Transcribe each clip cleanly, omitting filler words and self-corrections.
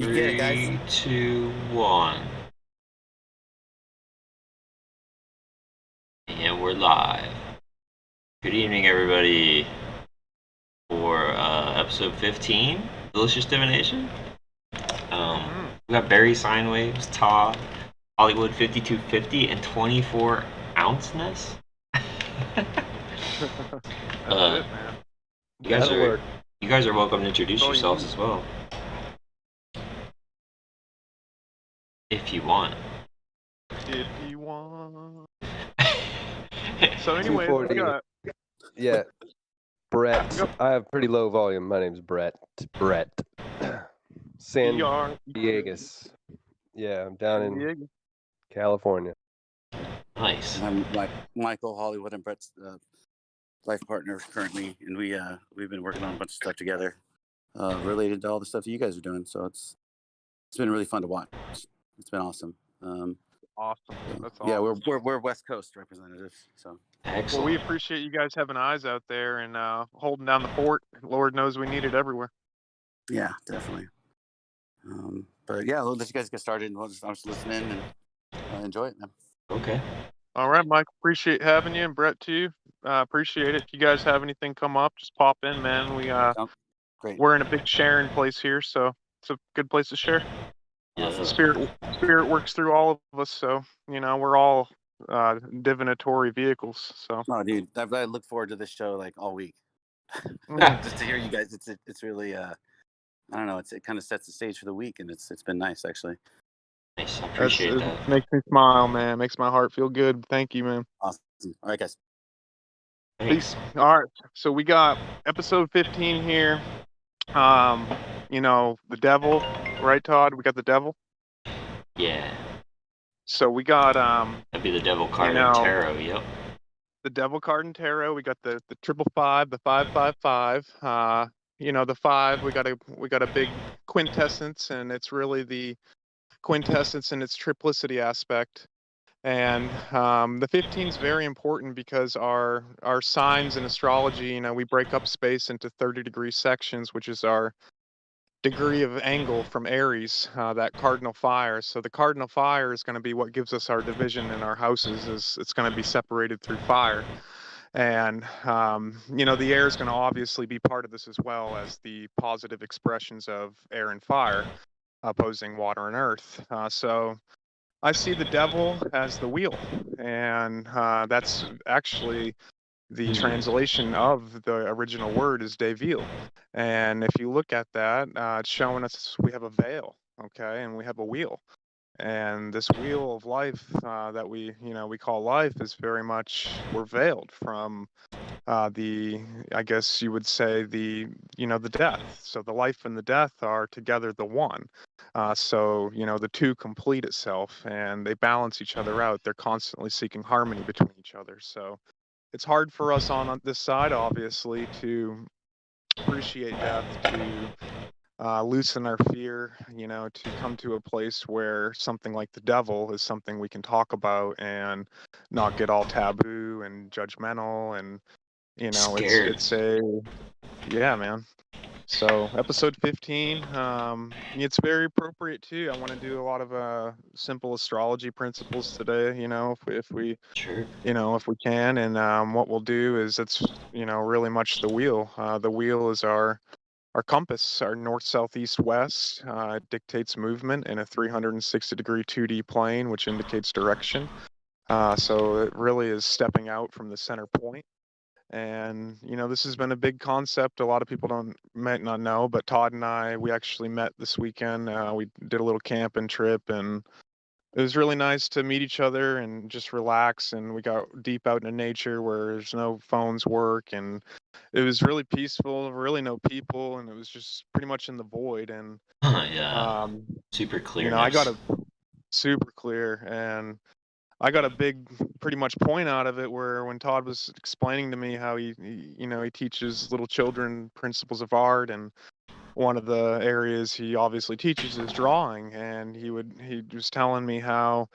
You get it, guys. 3, 2, 1. And we're live. Good evening, everybody, for episode 15, Delicious Divination. We got Barry, Sine Waves, Tod, Hollywood 5250, and 24 ounceness. That's it, man. You guys are welcome to introduce yourselves as well, if you want. If you want. So anyway, we got... Yeah, Brett. I have pretty low volume. My name's Brett. San Diego. Yeah, I'm down in California. Nice. I'm Michael, Hollywood, and Brett's life partner currently, and we've been working on a bunch of stuff together related to all the stuff that you guys are doing. So it's been really fun to watch. It's been awesome. Awesome. That's awesome. Yeah, we're West Coast representatives. So excellent. Well, we appreciate you guys having eyes out there and holding down the fort. Lord knows we need it everywhere. Yeah, definitely. But yeah, we'll let you guys get started, and I'm just listening and enjoy it, man. Okay. All right, Mike. Appreciate having you, and Brett too. Appreciate it. If you guys have anything come up, just pop in, man. Great. We're in a big sharing place here, so it's a good place to share. Yeah. Spirit works through all of us, so we're all divinatory vehicles. So. Oh, dude, I look forward to this show like all week. Just to hear you guys, it's really I don't know, it kind of sets the stage for the week, and it's been nice actually. Nice, I appreciate that. It makes me smile, man. It makes my heart feel good. Thank you, man. Awesome. All right, guys. Peace. All right, so we got episode 15 here. The devil, right, Todd? We got the devil. Yeah. So we got That'd be the devil card in tarot. Yep. The devil card in tarot. We got the 555, the 555. The 5. We got a big quintessence, and it's really the quintessence in its triplicity aspect. And the 15 is very important because our signs in astrology, we break up space into 30-degree sections, which is our degree of angle from Aries, that cardinal fire. So the cardinal fire is going to be what gives us our division in our houses. It's going to be separated through fire. And, the air is going to obviously be part of this as well as the positive expressions of air and fire opposing water and earth. So I see the devil as the wheel, and that's actually the translation of the original word is devil. And if you look at that, it's showing us we have a veil, okay, and we have a wheel. And this wheel of life that we call life is very much, we're veiled from I guess you would say the death. So the life and the death are together the one. So the two complete itself, and they balance each other out. They're constantly seeking harmony between each other. So it's hard for us on this side, obviously, to appreciate death, to loosen our fear, to come to a place where something like the devil is something we can talk about and not get all taboo and judgmental. And yeah, man. So episode 15, it's very appropriate too. I want to do a lot of simple astrology principles today, if we Sure. if we can. And what we'll do is it's really much the wheel. The wheel is our compass, our north, south, east, west. It dictates movement in a 360-degree 2D plane, which indicates direction. So it really is stepping out from the center point. And this has been a big concept. A lot of people might not know, but Todd and I, we actually met this weekend. We did a little camping trip, and it was really nice to meet each other and just relax. And we got deep out into nature where there's no phones work, and it was really peaceful, really no people, and it was just pretty much in the void. And yeah, super clear. I got a super clear, and I got a big, pretty much point out of it where when Todd was explaining to me how he teaches little children principles of art, and one of the areas he obviously teaches is drawing, and he was telling me how,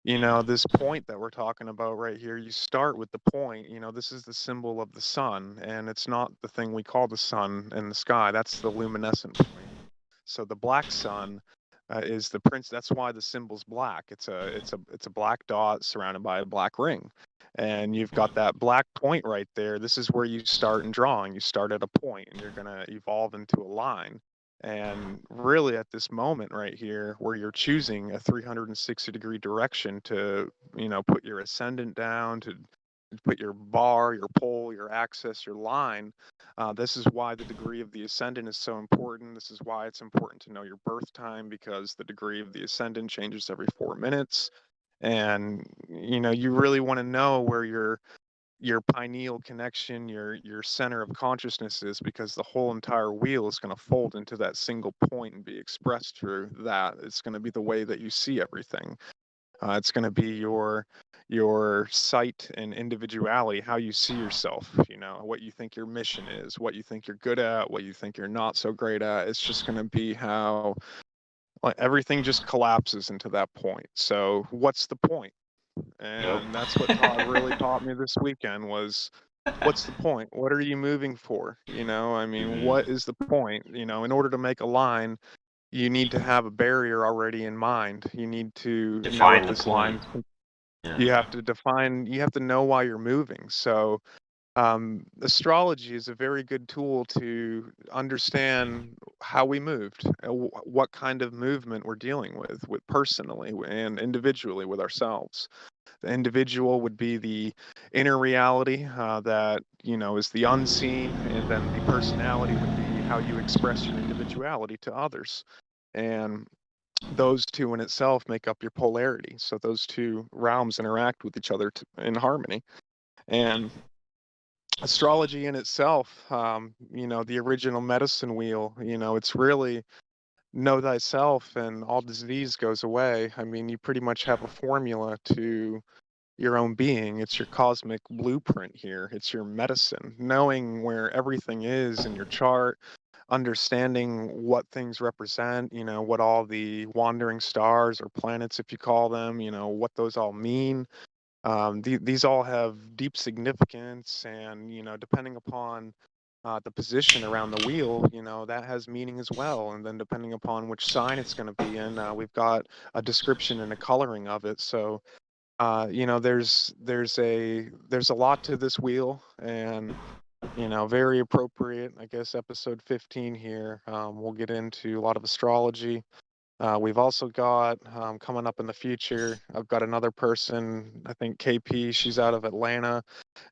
this point that we're talking about right here, you start with the point, this is the symbol of the sun, and it's not the thing we call the sun in the sky. That's the luminescent point. So the black sun is the prince. That's why the symbol's black. It's a black dot surrounded by a black ring, and you've got that black point right there. This is where you start in drawing. You start at a point, and you're gonna evolve into a line. And really, at this moment right here, where you're choosing a 360-degree direction to, put your ascendant down, to put your bar, your pole, your axis, your line. This is why the degree of the ascendant is so important. This is why it's important to know your birth time, because the degree of the ascendant changes every 4 minutes. And you really want to know where your pineal connection, your center of consciousness is, because the whole entire wheel is going to fold into that single point and be expressed through that. It's going to be the way that you see everything. It's going to be your sight and individuality, how you see yourself, what you think your mission is, what you think you're good at, what you think you're not so great at. It's just going to be how, like, everything just collapses into that point. So what's the point? And that's what Todd really taught me this weekend was, what's the point? What are you moving for? What is the point? In order to make a line, you need to have a barrier already in mind. You need to know Define if the this point. line. Yeah. You have to define. You have to know why you're moving. So, astrology is a very good tool to understand how we moved, what kind of movement we're dealing with personally and individually with ourselves. The individual would be the inner reality that is the unseen, and then the personality would be how you express your individuality to others. And those two in itself make up your polarity. So those two realms interact with each other in harmony. And astrology in itself, the original medicine wheel, it's really know thyself and all disease goes away. You pretty much have a formula to your own being. It's your cosmic blueprint here. It's your medicine. Knowing where everything is in your chart, understanding what things represent, what all the wandering stars or planets, if you call them, what those all mean. These all have deep significance, and depending upon the position around the wheel, that has meaning as well. And then depending upon which sign it's going to be in, we've got a description and a coloring of it. So there's a lot to this wheel, and very appropriate. I guess episode 15 here, we'll get into a lot of astrology. We've also got coming up in the future, I've got another person, I think KP, she's out of Atlanta,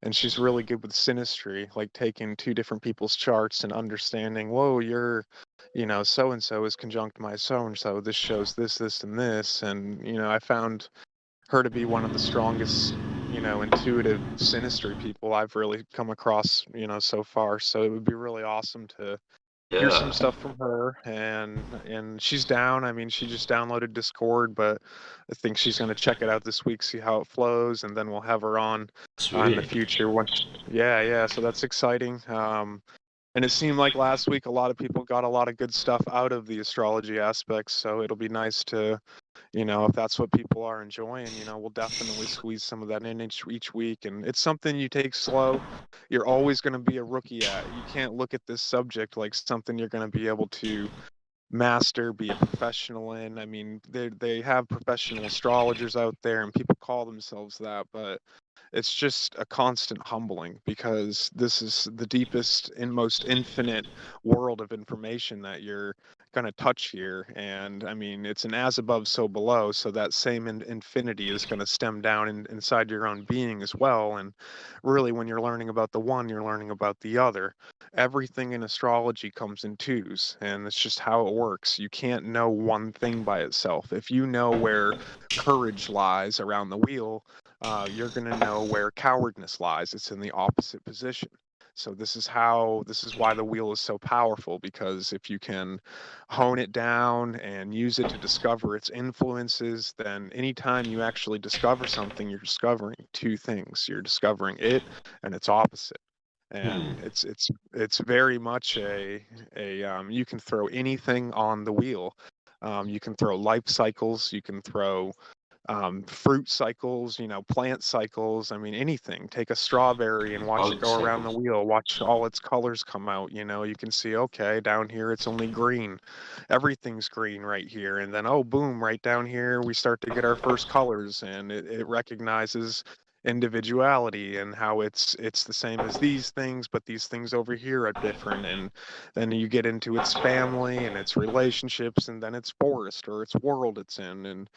and she's really good with synastry, like taking two different people's charts and understanding, whoa, you're, so and so is conjunct my so and so. This shows this, and this. And, I found her to be one of the strongest, intuitive synastry people I've really come across, so far. So it would be really awesome to hear some stuff from her. And she's down. She just downloaded Discord, but I think she's going to check it out this week, see how it flows, and then we'll have her on in the future. Yeah. So that's exciting. And it seemed like last week a lot of people got a lot of good stuff out of the astrology aspects. So it'll be nice to, if that's what people are enjoying, we'll definitely squeeze some of that in each week. And it's something you take slow. You're always going to be a rookie at. You can't look at this subject like something you're going to be able to master, be a professional in. They have professional astrologers out there, and people call themselves that, but it's just a constant humbling, because this is the deepest and most infinite world of information that you're going to touch here. And it's an as above, so below. So that same infinity is going to stem down inside your own being as well. And really, when you're learning about the one, you're learning about the other. Everything in astrology comes in twos, and it's just how it works. You can't know one thing by itself. If you know where courage lies around the wheel, you're going to know where cowardness lies. It's in the opposite position. So this is why the wheel is so powerful, because if you can hone it down and use it to discover its influences, then anytime you actually discover something, you're discovering two things. You're discovering it and its opposite. And it's very much a you can throw anything on the wheel. You can throw life cycles, you can throw fruit cycles, plant cycles. I mean, anything. Take a strawberry and watch it Bug go around the cycles. wheel. Watch all its colors come out. You can see, okay, down here it's only green. Everything's green right here. And then, oh, boom, right down here we start to get our first colors, and it recognizes individuality and how it's the same as these things, but these things over here are different. And then you get into its family and its relationships, and then its forest or its world it's in. And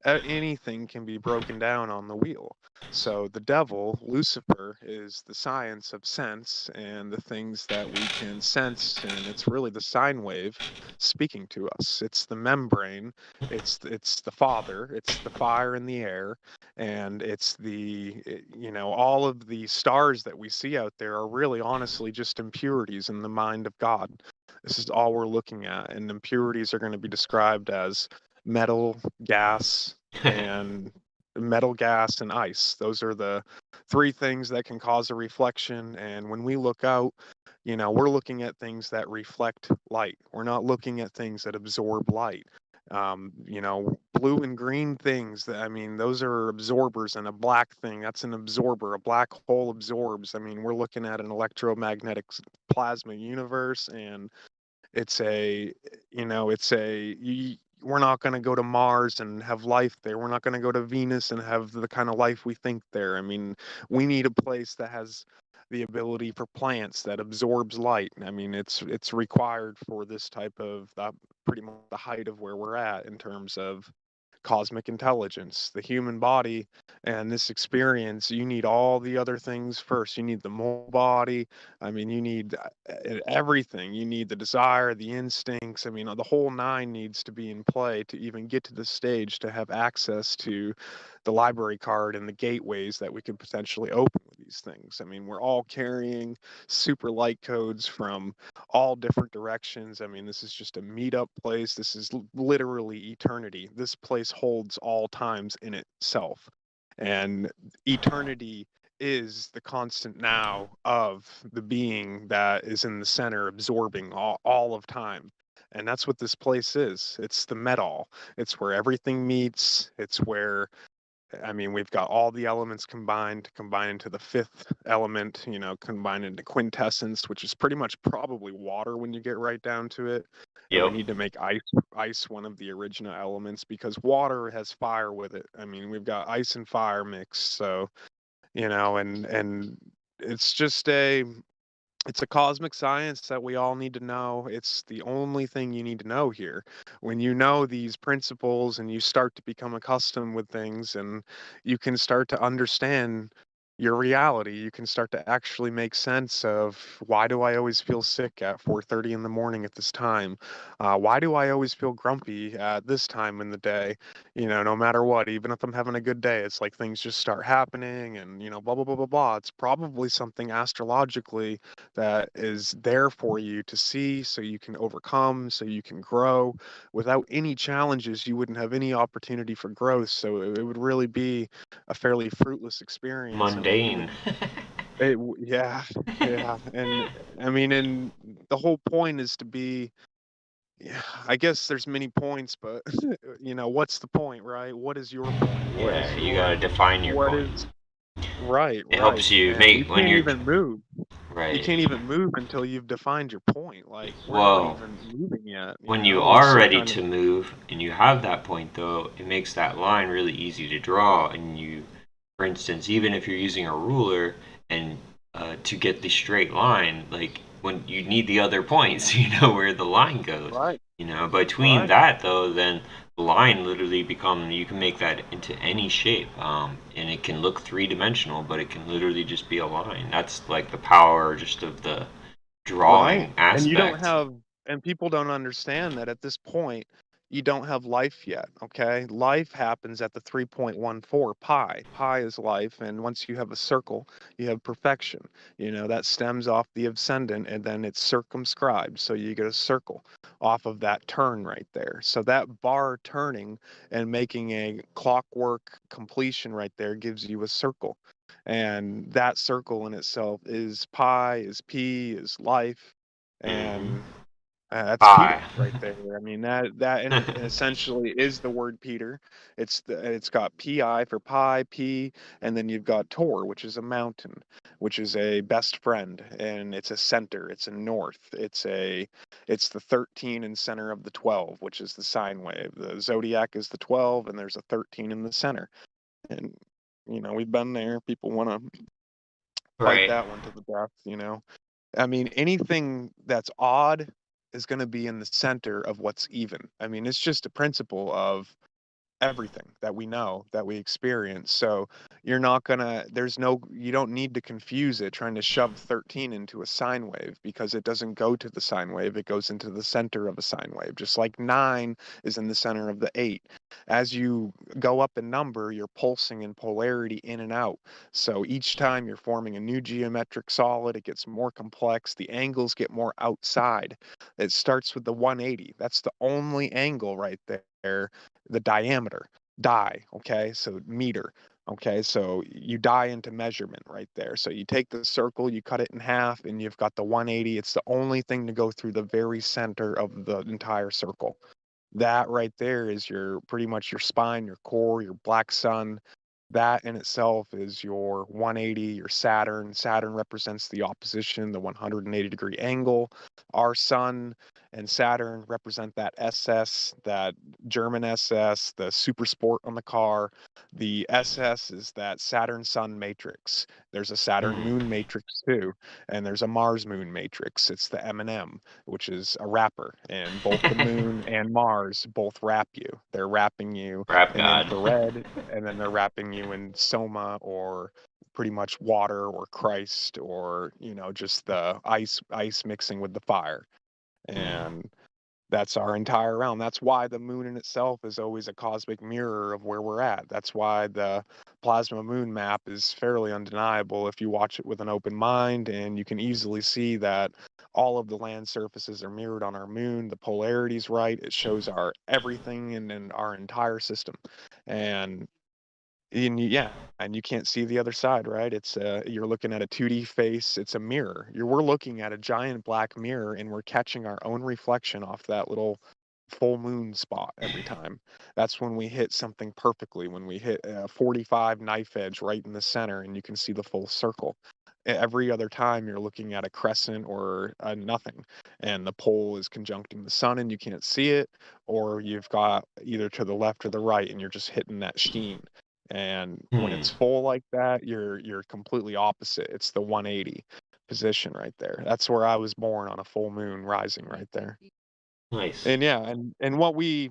anything can be broken down on the wheel. So the devil, Lucifer, is the science of sense and the things that we can sense, and it's really the sine wave speaking to us. It's the membrane, it's the father, it's the fire in the air, and it's all of the stars that we see out there are really honestly just impurities in the mind of God. This is all we're looking at, and impurities are going to be described as metal, gas, and ice. Those are the three things that can cause a reflection. And when we look out, we're looking at things that reflect light. We're not looking at things that absorb light. Blue and green things, I mean, those are absorbers, and a black thing, that's an absorber. A black hole absorbs. I mean, we're looking at an electromagnetic plasma universe, and it's we're not going to go to Mars and have life there. We're not going to go to Venus and have the kind of life we think there. I mean, we need a place that has the ability for plants that absorbs light. I mean, it's required for this type of pretty much the height of where we're at in terms of cosmic intelligence, the human body, and this experience. You need all the other things first. You need the mole body. I mean, you need everything. You need the desire, the instincts. I mean, the whole nine needs to be in play to even get to the stage to have access to the library card and the gateways that we could potentially open with these things. I mean, we're all carrying super light codes from all different directions. I mean, this is just a meetup place. This is literally eternity. This place holds all times in itself. And eternity is the constant now of the being that is in the center, absorbing all of time. And that's what this place is. It's the met-all. It's where everything meets. It's where, I mean, we've got all the elements combined, combined into the fifth element, combined into quintessence, which is pretty much probably water when you get right down to it. And we Yep. need to make ice one of the original elements, because water has fire with it. I mean, we've got ice and fire mixed. So, and it's a cosmic science that we all need to know. It's the only thing you need to know here. When you know these principles and you start to become accustomed with things, and you can start to understand your reality, you can start to actually make sense of, why do I always feel sick at 4:30 in the morning at this time? Why do I always feel grumpy at this time in the day? No matter what, even if I'm having a good day, it's like things just start happening, and blah blah blah blah blah. It's probably something astrologically that is there for you to see, so you can overcome, so you can grow. Without any challenges, you wouldn't have any opportunity for growth. So it would really be a fairly fruitless experience. And Mundane. yeah, yeah. And I mean, and the whole point is to be, yeah, I guess there's many points, but what's the point, right? What is your point? Yeah, you gotta define your what point. is right, It right. helps you And you make when can't you're even move. You right. can't even move until you've defined your point. Like, we're not Well, even moving yet. when you We're are still ready kind of to move and you have that point, though, it makes that line really easy to draw. And you, for instance, even if you're using a ruler and to get the straight line, like when you need the other points, you know where the line goes. right, Between right. that though, then the line literally you can make that into any shape, and it can look three-dimensional, but it can literally just be a line. That's like the power just of the Right. drawing And you don't aspect. have, and people don't understand that at this point, you don't have life yet. Okay. Life happens at the 3.14 pi. Pi is life. And once you have a circle, you have perfection. That stems off the ascendant, and then it's circumscribed. So you get a circle off of that turn right there. So that bar turning and making a clockwork completion right there gives you a circle. And that circle in itself is pi, is p, is life. Hmm. And That's Pi. Peter right there. I mean essentially is the word Peter. It's got pi for pi, p, and then you've got Tor, which is a mountain, which is a best friend, and it's a center, it's a north, it's the 13 in center of the 12, which is the sine wave. The zodiac is the 12, and there's a 13 in the center. And we've been there. People want to fight Right. that one to the death. I mean, anything that's odd is going to be in the center of what's even. I mean, it's just a principle of everything that we know, that we experience. So you don't need to confuse it trying to shove 13 into a sine wave, because it doesn't go to the sine wave. It goes into the center of a sine wave, just like 9 is in the center of the 8. As you go up in number, you're pulsing in polarity in and out. So each time you're forming a new geometric solid, it gets more complex. The angles get more outside. It starts with the 180. That's the only angle right there, the diameter, okay? So meter, okay? So you die into measurement right there. So you take the circle, you cut it in half, and you've got the 180. It's the only thing to go through the very center of the entire circle. That right there is pretty much your spine, your core, your black sun. That in itself is your 180, your Saturn. Saturn represents the opposition, the 180-degree angle. Our sun and Saturn represent that SS, that German SS, the super sport on the car. The SS is that Saturn Sun matrix. There's a Saturn Moon matrix too, and there's a Mars Moon matrix. It's the M&M, which is a wrapper, and both the Moon and Mars both wrap you. They're wrapping you Rap in God. infrared, and then they're wrapping you in soma, or pretty much water, or Christ, or just the ice mixing with the fire. And that's our entire realm. That's why the moon in itself is always a cosmic mirror of where we're at. That's why the plasma moon map is fairly undeniable if you watch it with an open mind, and you can easily see that all of the land surfaces are mirrored on our moon. The polarity's right. It shows our everything in our entire system. And yeah, and you can't see the other side, right? You're looking at a 2D face. It's a mirror. We're looking at a giant black mirror, and we're catching our own reflection off that little full moon spot every time. That's when we hit something perfectly. When we hit a 45 knife edge right in the center, and you can see the full circle. Every other time, you're looking at a crescent or a nothing, and the pole is conjuncting the sun, and you can't see it, or you've got either to the left or the right, and you're just hitting that sheen. And when it's full like that, you're completely opposite. It's the 180 position right there. That's where I was born, on a full moon rising right there. Nice. And yeah, and what we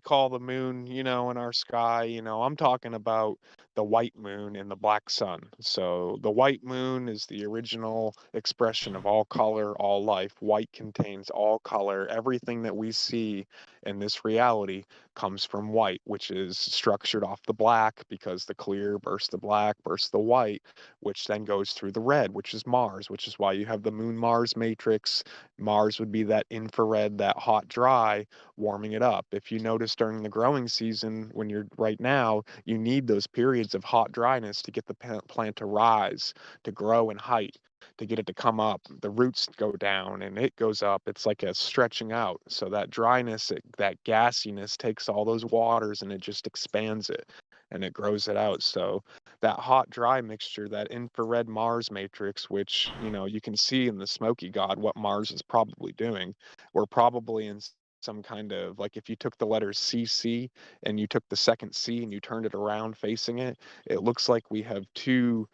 call the moon, in our sky, I'm talking about the white moon and the black sun. So the white moon is the original expression of all color, all life. White contains all color. Everything that we see in this reality comes from white, which is structured off the black, because the clear bursts the black, bursts the white, which then goes through the red, which is Mars, which is why you have the moon Mars matrix. Mars would be that infrared, that hot dry, warming it up. If you notice during the growing season, when you're right now, you need those periods of hot dryness to get the plant to rise, to grow in height, to get it to come up. The roots go down and it goes up. It's like a stretching out. So that dryness, that gassiness takes all those waters and it just expands it, and it grows it out. So that hot dry mixture, that infrared Mars matrix, which you can see in the Smoky God what Mars is probably doing. We're probably in some kind of, like, if you took the letters CC and you took the second C and you turned it around facing it, it looks like we have two,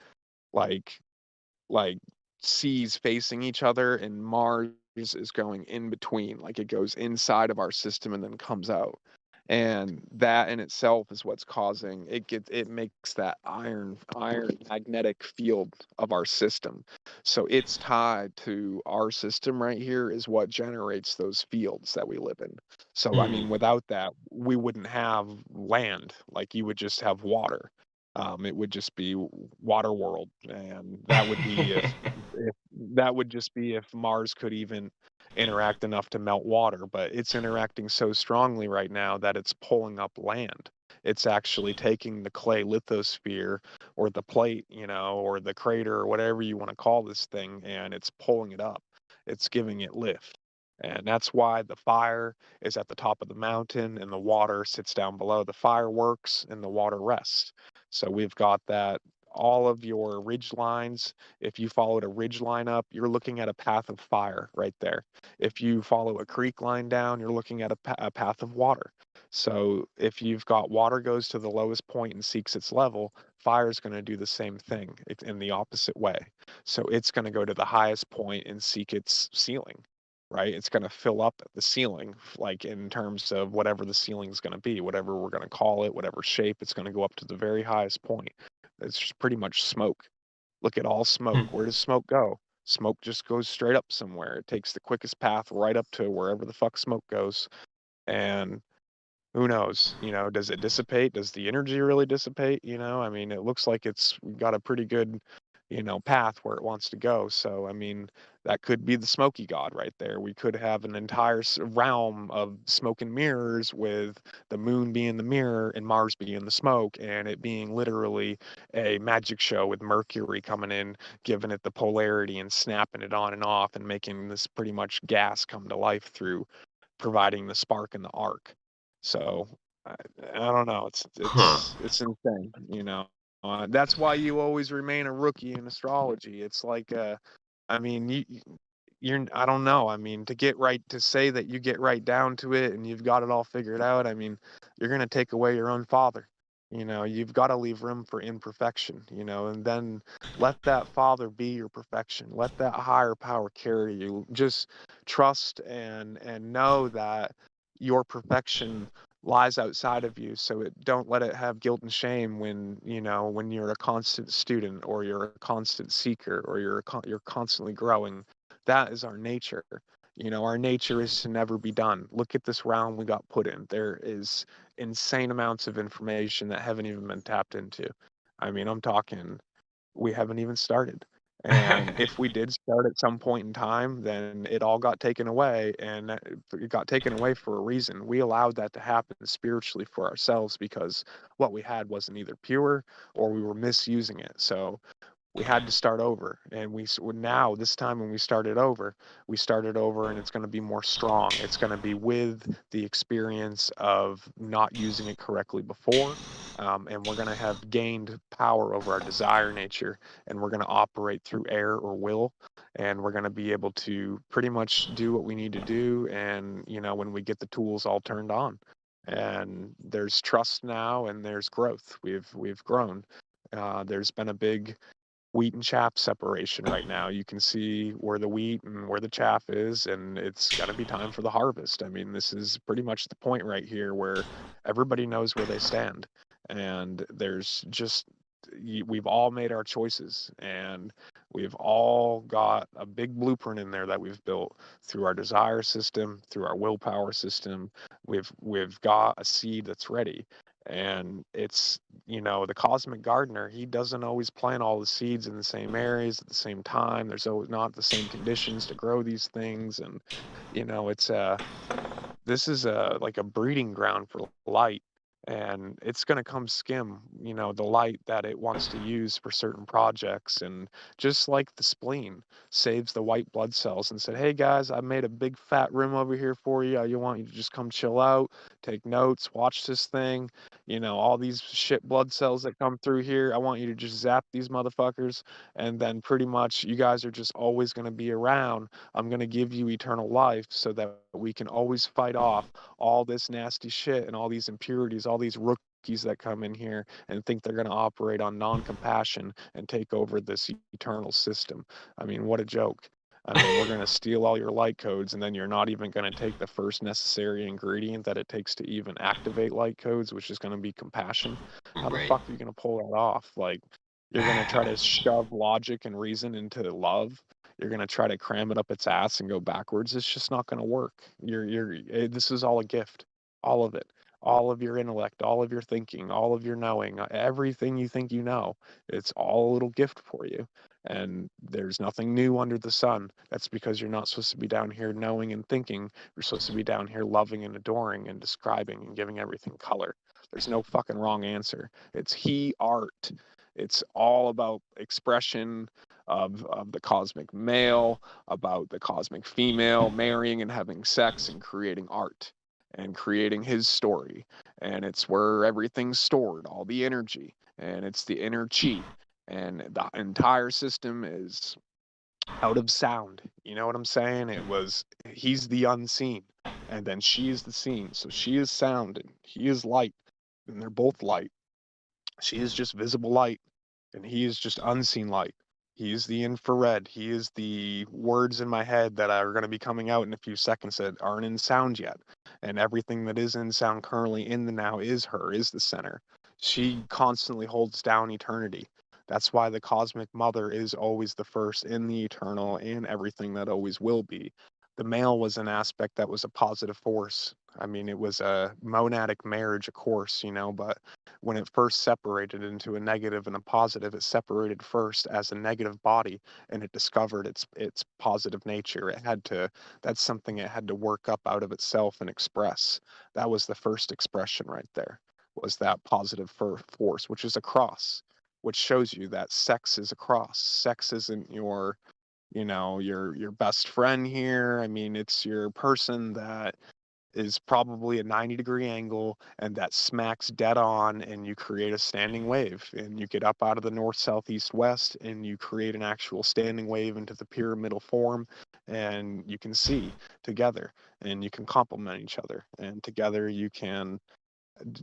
like like C's facing each other, and Mars is going in between, like it goes inside of our system and then comes out. And that in itself is what's causing it makes that iron magnetic field of our system. So it's tied to our system right here, is what generates those fields that we live in. So I mean, without that, we wouldn't have land. Like, you would just have water. It would just be water world, and that would be if that would just be if Mars could even interact enough to melt water. But it's interacting so strongly right now that it's pulling up land. It's actually taking the clay lithosphere, or the plate, or the crater, or whatever you want to call this thing, and it's pulling it up. It's giving it lift. And that's why the fire is at the top of the mountain and the water sits down below. The fire works and the water rests. So we've got that all of your ridge lines. If you followed a ridge line up, you're looking at a path of fire right there. If you follow a creek line down, you're looking at a path of water. So if you've got water goes to the lowest point and seeks its level, fire is going to do the same thing in the opposite way. So it's going to go to the highest point and seek its ceiling, right? It's going to fill up the ceiling, like in terms of whatever the ceiling is going to be, whatever we're going to call it, whatever shape, it's going to go up to the very highest point. It's just pretty much smoke. Look at all smoke. Where does smoke go? Smoke just goes straight up somewhere. It takes the quickest path right up to wherever the fuck smoke goes. And who knows? Does it dissipate? Does the energy really dissipate? I mean, it looks like it's got a pretty good, path where it wants to go. So, I mean, that could be the smoky god right there. We could have an entire realm of smoke and mirrors with the moon being the mirror and Mars being the smoke, and it being literally a magic show with Mercury coming in, giving it the polarity and snapping it on and off and making this pretty much gas come to life through providing the spark and the arc. So I don't know. It's insane. That's why you always remain a rookie in astrology. It's like, I mean, you're. I don't know. I mean, to say that you get right down to it and you've got it all figured out. I mean, you're gonna take away your own father. You've got to leave room for imperfection. And then let that father be your perfection. Let that higher power carry you. Just trust and know that your perfection lies outside of you, so don't let it have guilt and shame when you're a constant student or you're a constant seeker or you're constantly growing. That is our nature. Our nature is to never be done. Look at this realm we got put in. There is insane amounts of information that haven't even been tapped into. I mean, I'm talking, we haven't even started. And if we did start at some point in time, then it all got taken away, and it got taken away for a reason. We allowed that to happen spiritually for ourselves because what we had wasn't either pure or we were misusing it. So we had to start over, and now this time when we started over and it's going to be more strong. It's going to be with the experience of not using it correctly before, and we're going to have gained power over our desire nature, and we're going to operate through air or will, and we're going to be able to pretty much do what we need to do, and when we get the tools all turned on. And there's trust now, and there's growth. We've grown. There's been a big wheat and chaff separation right now. You can see where the wheat and where the chaff is, and it's got to be time for the harvest. I mean, this is pretty much the point right here where everybody knows where they stand. And we've all made our choices, and we've all got a big blueprint in there that we've built through our desire system, through our willpower system. We've got a seed that's ready. And it's the cosmic gardener, he doesn't always plant all the seeds in the same areas at the same time. There's always not the same conditions to grow these things. And it's this is like a breeding ground for light, and it's going to come skim the light that it wants to use for certain projects. And just like the spleen saves the white blood cells and said, hey guys, I made a big fat room over here for you. I want you to just come chill out, take notes, watch this thing. All these shit blood cells that come through here, I want you to just zap these motherfuckers, and then pretty much you guys are just always going to be around. I'm going to give you eternal life so that we can always fight off all this nasty shit and all these impurities, all these rookies that come in here and think they're going to operate on non-compassion and take over this eternal system. I mean, what a joke. I mean, we're going to steal all your light codes, and then you're not even going to take the first necessary ingredient that it takes to even activate light codes, which is going to be compassion. How the Right. fuck are you going to pull that off? Like, you're going to try to shove logic and reason into love. You're going to try to cram it up its ass and go backwards. It's just not going to work. This is all a gift. All of it. All of your intellect, all of your thinking, all of your knowing, everything you think you know, it's all a little gift for you. And there's nothing new under the sun. That's because you're not supposed to be down here knowing and thinking. You're supposed to be down here loving and adoring and describing and giving everything color. There's no fucking wrong answer. It's he art. It's all about expression of the cosmic male, about the cosmic female marrying and having sex and creating art and creating his story. And it's where everything's stored, all the energy, and it's the inner chi. And the entire system is out of sound. You know what I'm saying? He's the unseen, and then she is the seen. So she is sound, and he is light, and they're both light. She is just visible light, and he is just unseen light. He is the infrared. He is the words in my head that are going to be coming out in a few seconds that aren't in sound yet. And everything that is in sound currently in the now is her, is the center. She constantly holds down eternity. That's why the cosmic mother is always the first in the eternal and everything that always will be. The male was an aspect that was a positive force. I mean, it was a monadic marriage, of course, but when it first separated into a negative and a positive, it separated first as a negative body, and it discovered its positive nature. That's something it had to work up out of itself and express. That was the first expression right there, was that positive force, which is a cross, which shows you that sex is a cross. Sex isn't your best friend here. I mean, it's your person that is probably a 90-degree angle and that smacks dead on, and you create a standing wave, and you get up out of the north, south, east, west, and you create an actual standing wave into the pyramidal form, and you can see together, and you can complement each other, and together you can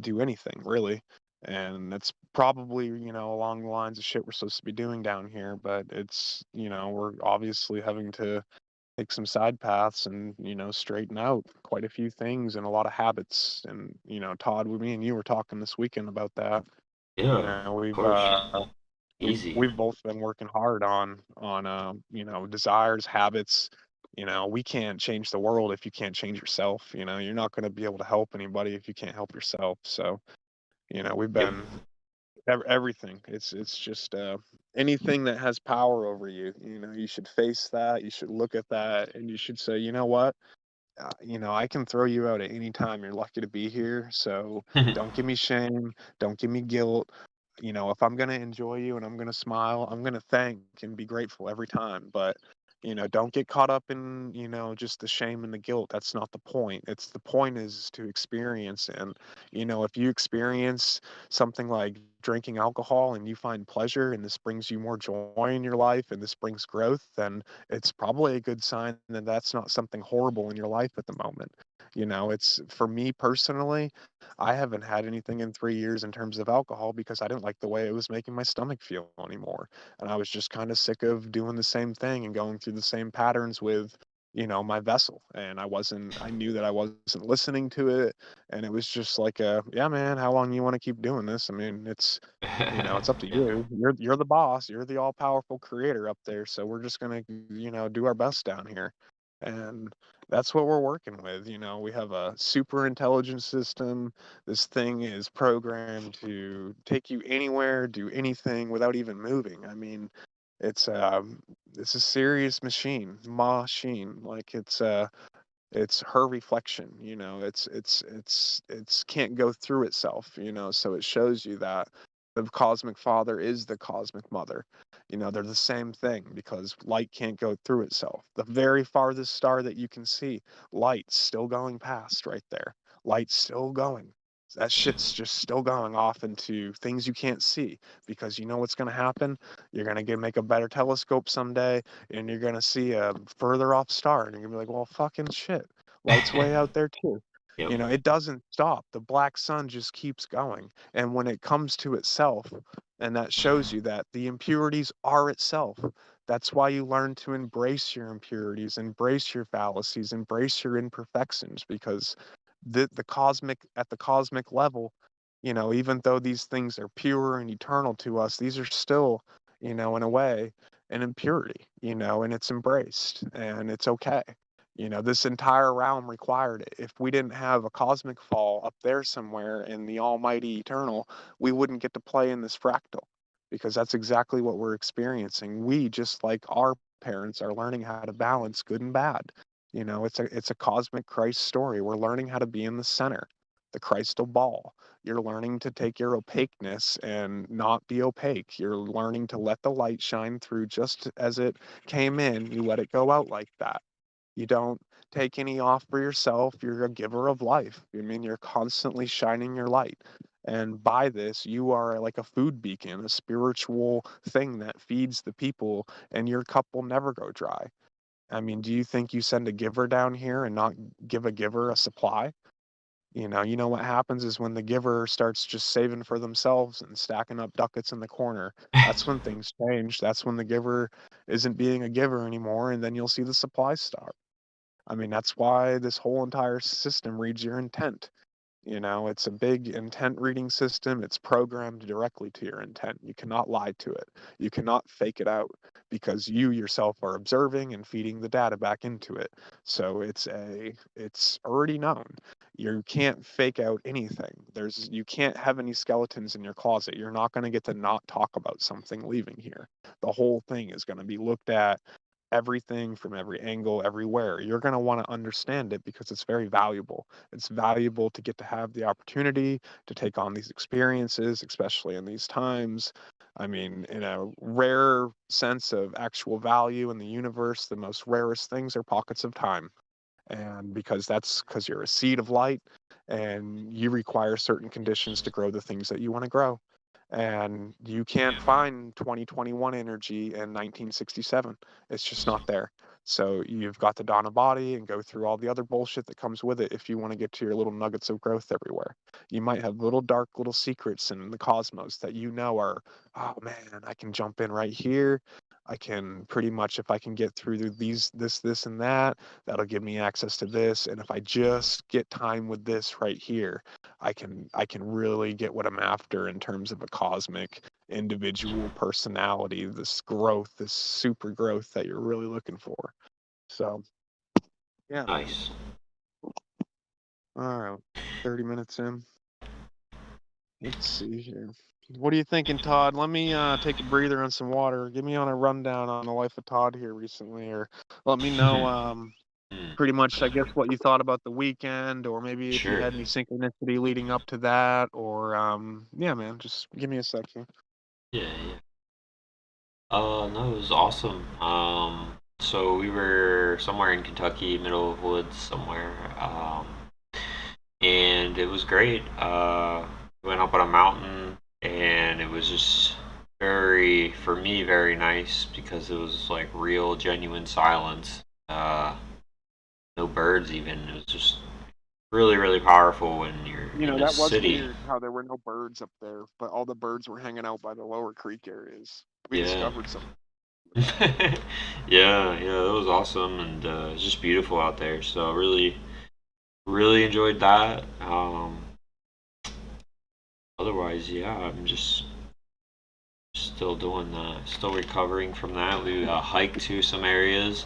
do anything really. And that's probably along the lines of shit we're supposed to be doing down here, but it's we're obviously having to take some side paths and straighten out quite a few things and a lot of habits. And Todd, me and you were talking this weekend about that. Yeah, of We've course. Easy. we've both been working hard on desires, habits. We can't change the world if you can't change yourself. You're not going to be able to help anybody if you can't help yourself. So we've Yep. been everything. It's just anything that has power over you. You should face that. You should look at that, and you should say, you know what? I can throw you out at any time. You're lucky to be here. So don't give me shame. Don't give me guilt. If I'm going to enjoy you and I'm going to smile, I'm going to thank and be grateful every time. But, don't get caught up in, just the shame and the guilt. That's not the point. The point is to experience. And, if you experience something like drinking alcohol and you find pleasure and this brings you more joy in your life and this brings growth, then it's probably a good sign that that's not something horrible in your life at the moment. It's for me personally, I haven't had anything in 3 years in terms of alcohol because I didn't like the way it was making my stomach feel anymore. And I was just kind of sick of doing the same thing and going through the same patterns with, my vessel. And I knew that I wasn't listening to it. And it was just like, yeah, man, how long you want to keep doing this? I mean, it's up to you. You're the boss. You're the all powerful creator up there. So we're just gonna, do our best down here. And that's what we're working with. We have a super intelligent system. This thing is programmed to take you anywhere, do anything without even moving. I mean, it's um it's a serious machine. Like it's her reflection. It's can't go through itself. So it shows you that the cosmic father is the cosmic mother. They're the same thing because light can't go through itself. The very farthest star that you can see, light's still going past right there. Light's still going. That shit's just still going off into things you can't see, because you know what's going to happen. You're going to make a better telescope someday, and you're going to see a further off star, and you're going to be like, well, fucking shit, light's way out there too. Yep. It doesn't stop. The black sun just keeps going. And when it comes to itself, and that shows you that the impurities are itself. That's why you learn to embrace your impurities, embrace your fallacies, embrace your imperfections, because at the cosmic level, even though these things are pure and eternal to us, these are still, in a way, an impurity, and it's embraced and it's okay. This entire realm required it. If we didn't have a cosmic fall up there somewhere in the almighty eternal, we wouldn't get to play in this fractal, because that's exactly what we're experiencing. We, just like our parents, are learning how to balance good and bad. It's a cosmic Christ story. We're learning how to be in the center. the crystal ball. You're learning to take your opaqueness and not be opaque. You're learning to let the light shine through just as it came in. You let it go out like that. You don't take any off for yourself. You're a giver of life. I mean, you're constantly shining your light. And by this, you are like a food beacon, a spiritual thing that feeds the people, and your cup will never go dry. I mean, do you think you send a giver down here and not give a giver a supply? You know what happens is when the giver starts just saving for themselves and stacking up ducats in the corner, that's when things change. That's when the giver isn't being a giver anymore, and then you'll see the supply stop. I mean, that's why this whole entire system reads your intent. It's a big intent reading system. It's programmed directly to your intent. You cannot lie to it. You cannot fake it out because you yourself are observing and feeding the data back into it. So it's already known. You can't fake out anything. You can't have any skeletons in your closet. You're not going to get to not talk about something leaving here. The whole thing is going to be looked at, everything from every angle, everywhere. You're going to want to understand it because it's very valuable. It's valuable to get to have the opportunity to take on these experiences, especially in these times. I mean, in a rare sense of actual value in the universe, the most rarest things are pockets of time. And because you're a seed of light and you require certain conditions to grow the things that you want to grow. And you can't find 2021 energy in 1967. It's just not there. So you've got to don a body and go through all the other bullshit that comes with it if you want to get to your little nuggets of growth everywhere. You might have little dark little secrets in the cosmos that are, oh man, I can jump in right here. I can pretty much, if I can get through this, and that, that'll give me access to this. And if I just get time with this right here, I can really get what I'm after in terms of a cosmic individual personality, this growth, this super growth that you're really looking for. So yeah, man. Nice. All right, 30 minutes in. Let's see here. What are you thinking, Todd? Let me take a breather on some water. Give me on a rundown on the life of Todd here recently, or let me know pretty much, I guess, what you thought about the weekend, or maybe if you Sure. had any synchronicity leading up to that, or yeah, man, just give me a second. Yeah, yeah. No, it was awesome. So we were somewhere in Kentucky, middle of woods somewhere. And it was great. We went up on a mountain, and it was just very, for me, very nice because it was like real, genuine silence. No birds even. It was just really, really powerful when you're in a That was city. weird how there were no birds up there, but all the birds were hanging out by the lower creek areas. We Yeah. discovered some. Yeah, yeah, that was awesome, and it's just beautiful out there. So really, really enjoyed that. Otherwise, yeah, I'm just still doing still recovering from that. We hiked to some areas,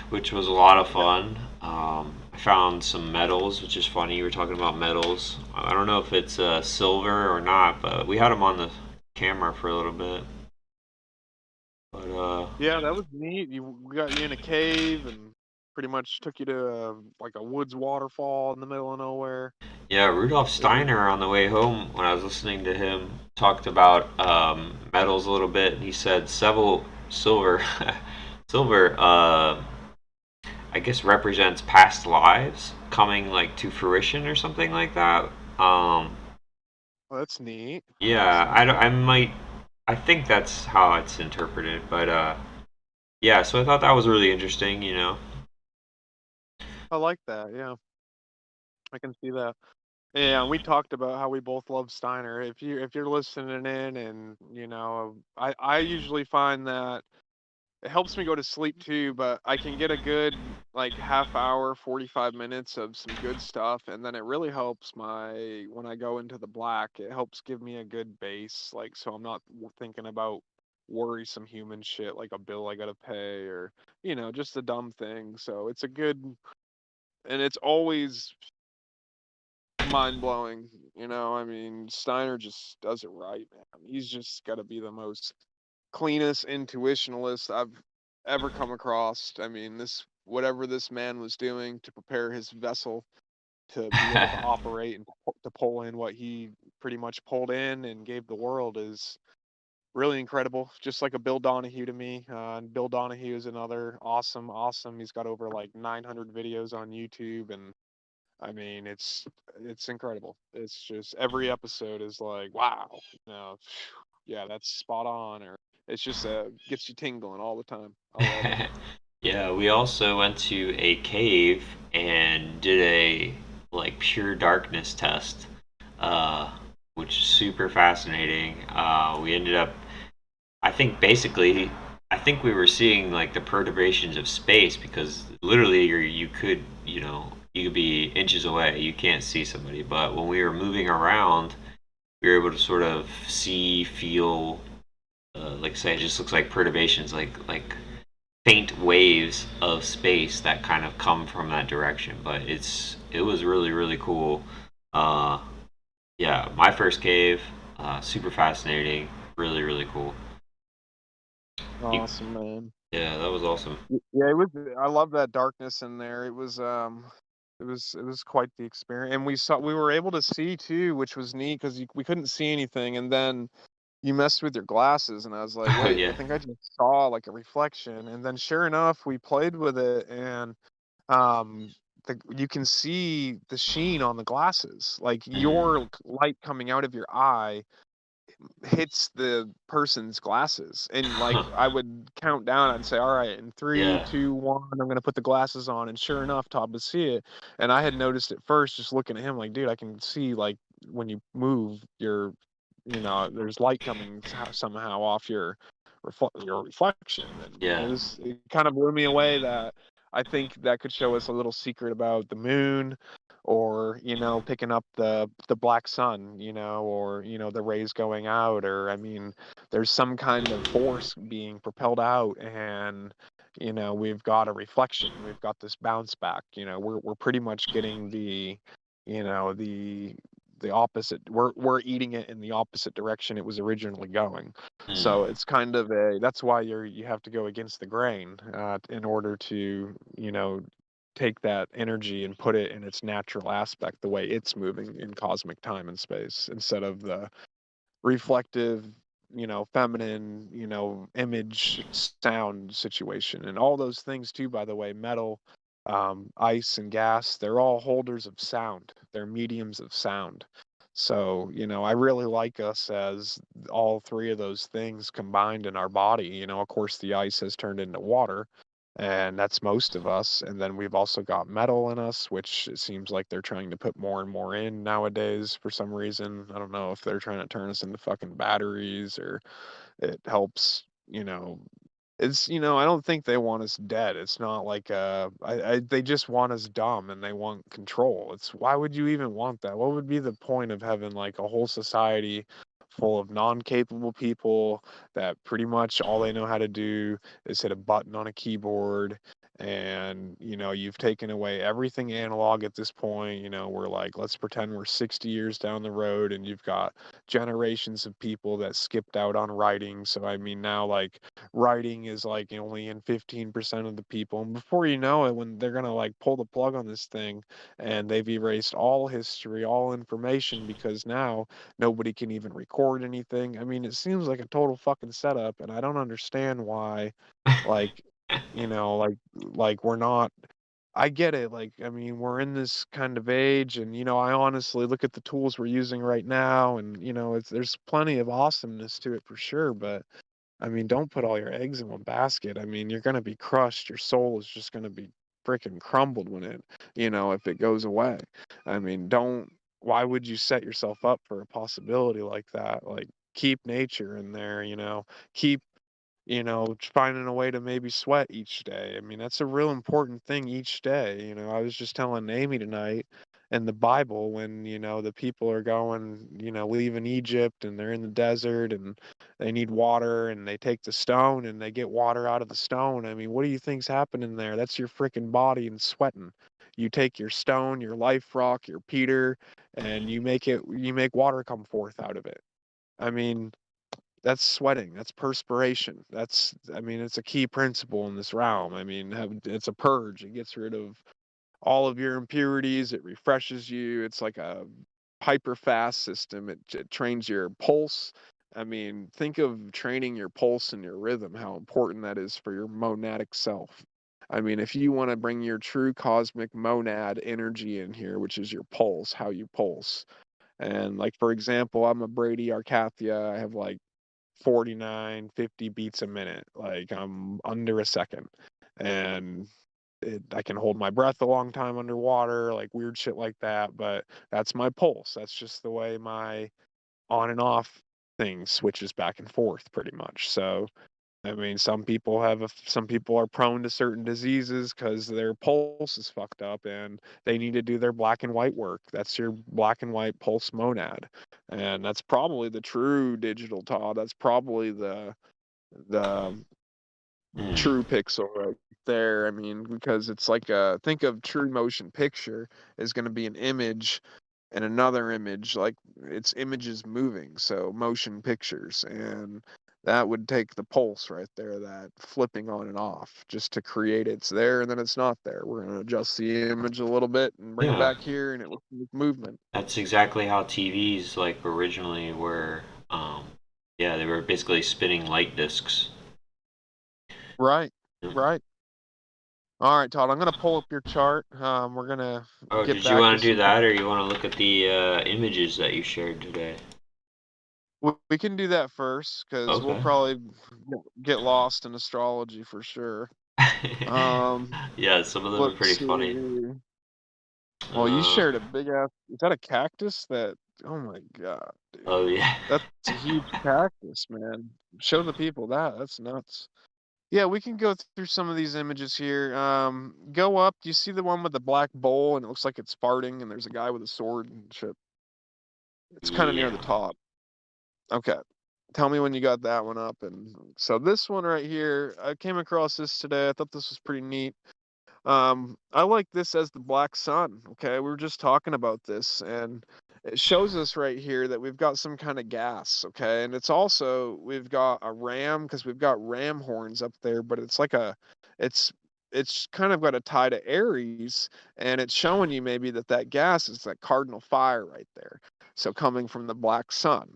which was a lot of fun. I found some metals, which is funny. You were talking about metals. I don't know if it's silver or not, but we had them on the camera for a little bit. But Yeah, that was neat. We got you in a cave and pretty much took you to like a woods waterfall in the middle of nowhere. yeah, Rudolf It was, Steiner on the way home, when I was listening to him, talked about metals a little bit, and he said several silver, silver, I guess represents past lives coming like to fruition or something like that. Um, well, that's neat. yeah, That's neat. I might, I think that's how it's interpreted, but yeah, so I thought that was really interesting, you know. I like that. Yeah, I can see that. Yeah, and we talked about how we both love Steiner. If you're listening in, and I usually find that it helps me go to sleep too, but I can get a good like half hour, 45 minutes of some good stuff, and then it really helps when I go into the black, it helps give me a good base, like so I'm not thinking about worrisome human shit like a bill I gotta pay, or just a dumb thing. So it's a good, and it's always mind blowing. I mean, Steiner just does it right, man. He's just got to be the most cleanest intuitionalist I've ever come across. I mean, this whatever this man was doing to prepare his vessel to be able to operate and to pull in what he pretty much pulled in and gave the world is really incredible. Just like a Bill Donahue to me. And Bill Donahue is another awesome. He's got over like 900 videos on YouTube, and I mean, it's incredible. It's just every episode is like, wow, yeah, that's spot on, or it's just gets you tingling all the time. I love it. Yeah, we also went to a cave and did a like pure darkness test, uh, which is super fascinating. We ended up, I think basically, I think we were seeing like the perturbations of space because literally you could, you could be inches away, you can't see somebody, but when we were moving around, we were able to sort of see, feel, like say, it just looks like perturbations, like faint waves of space that kind of come from that direction. But it was really cool. Uh, yeah, my first cave, super fascinating, really cool. Awesome, man. Yeah, that was awesome. Yeah, it was. I love that darkness in there. It was quite the experience, and we were able to see too, which was neat because we couldn't see anything, and then you messed with your glasses, and I was like, Oh wait, I yeah. think I just saw like a reflection, and then sure enough, we played with it, and um, you can see the sheen on the glasses, like Mhm. your light coming out of your eye hits the person's glasses, and like I would count down, I'd say, all right, in three, Yeah. 2, 1, I'm gonna put the glasses on, and sure enough, Todd would see it. And I had noticed it first just looking at him, like, dude, I can see like when you move your, there's light coming somehow off your reflection. And Yeah. it kind of blew me away that I think that could show us a little secret about the moon, or picking up the black sun, or the rays going out, or I mean, there's some kind of force being propelled out, and we've got a reflection, we've got this bounce back. We're pretty much getting you know the the opposite, we're eating it in the opposite direction it was originally going. So Mm. it's kind of that's why you have to go against the grain, in order to take that energy and put it in its natural aspect, the way it's moving in cosmic time and space, instead of the reflective, feminine, image sound situation. And all those things too, by the way, metal, ice and gas, they're all holders of sound, they're mediums of sound. So I really like us as all three of those things combined in our body. Of course, the ice has turned into water, and that's most of us. And then we've also got metal in us, which it seems like they're trying to put more and more in nowadays for some reason. I don't know if they're trying to turn us into fucking batteries, or it helps, it's, I don't think they want us dead. It's not like they just want us dumb, and they want control. It's, why would you even want that? What would be the point of having like a whole society full of non-capable people that pretty much all they know how to do is hit a button on a keyboard? And you've taken away everything analog at this point. We're like, let's pretend we're 60 years down the road, and you've got generations of people that skipped out on writing. So I mean, now like writing is like only in 15% of the people, and before you know it, when they're gonna like pull the plug on this thing, and they've erased all history, all information, because now nobody can even record anything. I mean, it seems like a total fucking setup, and I don't understand why, like, like we're not, I get it. Like, I mean, we're in this kind of age, and I honestly look at the tools we're using right now, and there's plenty of awesomeness to it for sure. But I mean, don't put all your eggs in one basket. I mean, you're gonna be crushed. Your soul is just gonna be freaking crumbled when if it goes away. I mean, don't. Why would you set yourself up for a possibility like that? Like, keep nature in there. Keep finding a way to maybe sweat each day. I mean, that's a real important thing each day. I was just telling Amy tonight, in the Bible, when, the people are going, leaving Egypt, and they're in the desert, and they need water, and they take the stone and they get water out of the stone. I mean, what do you think's happening there? That's your freaking body and sweating. You take your stone, your life rock, your Peter, and you make water come forth out of it. I mean, that's sweating, that's perspiration. I mean, it's a key principle in this realm. I mean, it's a purge. It gets rid of all of your impurities. It refreshes you. It's like a hyper fast system. It trains your pulse. I mean, think of training your pulse and your rhythm, how important that is for your monadic self. I mean, if you want to bring your true cosmic monad energy in here, which is your pulse, how you pulse. And like, for example, I'm a Brady Arcathia. I have like 49, 50 beats a minute. Like I'm under a second. And I can hold my breath a long time underwater, like weird shit like that. But that's my pulse. That's just the way my on and off thing switches back and forth pretty much. So, I mean, some people are prone to certain diseases because their pulse is fucked up and they need to do their black and white work. That's your black and white pulse monad, and that's probably the true digital Todd. That's probably the Hmm. true pixel right there. I mean, because it's like think of true motion picture is going to be an image and another image, like it's images moving, so motion pictures, and that would take the pulse right there, that flipping on and off, just to create it's there and then it's not there. We're going to adjust the image a little bit and bring it Yeah, back here, and it looks like movement. that's exactly how TVs like originally were. Yeah, they were basically spinning light discs. Right, Yeah. right. All right, Todd, I'm going to pull up your chart. We're going to Oh, get did you back to want to do some. that, or you want to look at the images that you shared today? We can do that first because we'll Okay. probably get lost in astrology for sure. Um, Yeah, some of them are pretty let's funny. see. Well, you Uh, shared a big ass. Is that a cactus? That, oh my god, oh dude, yeah. that's a huge cactus, man. Show the people that. That's nuts. Yeah, we can go through some of these images here. Go up. Do you see the one with the black bowl and it looks like it's farting and there's a guy with a sword and shit? It's kind of near Yeah. the top. Okay. Tell me when you got that one up. And so this one right here, I came across this today. I thought this was pretty neat. I like this as the black sun. Okay, we were just talking about this, and it shows us right here that we've got some kind of gas. Okay, and it's also we've got a ram because we've got ram horns up there, but it's like it's it's kind of got a tie to Aries, and it's showing you maybe that gas is that cardinal fire right there. So coming from the black sun.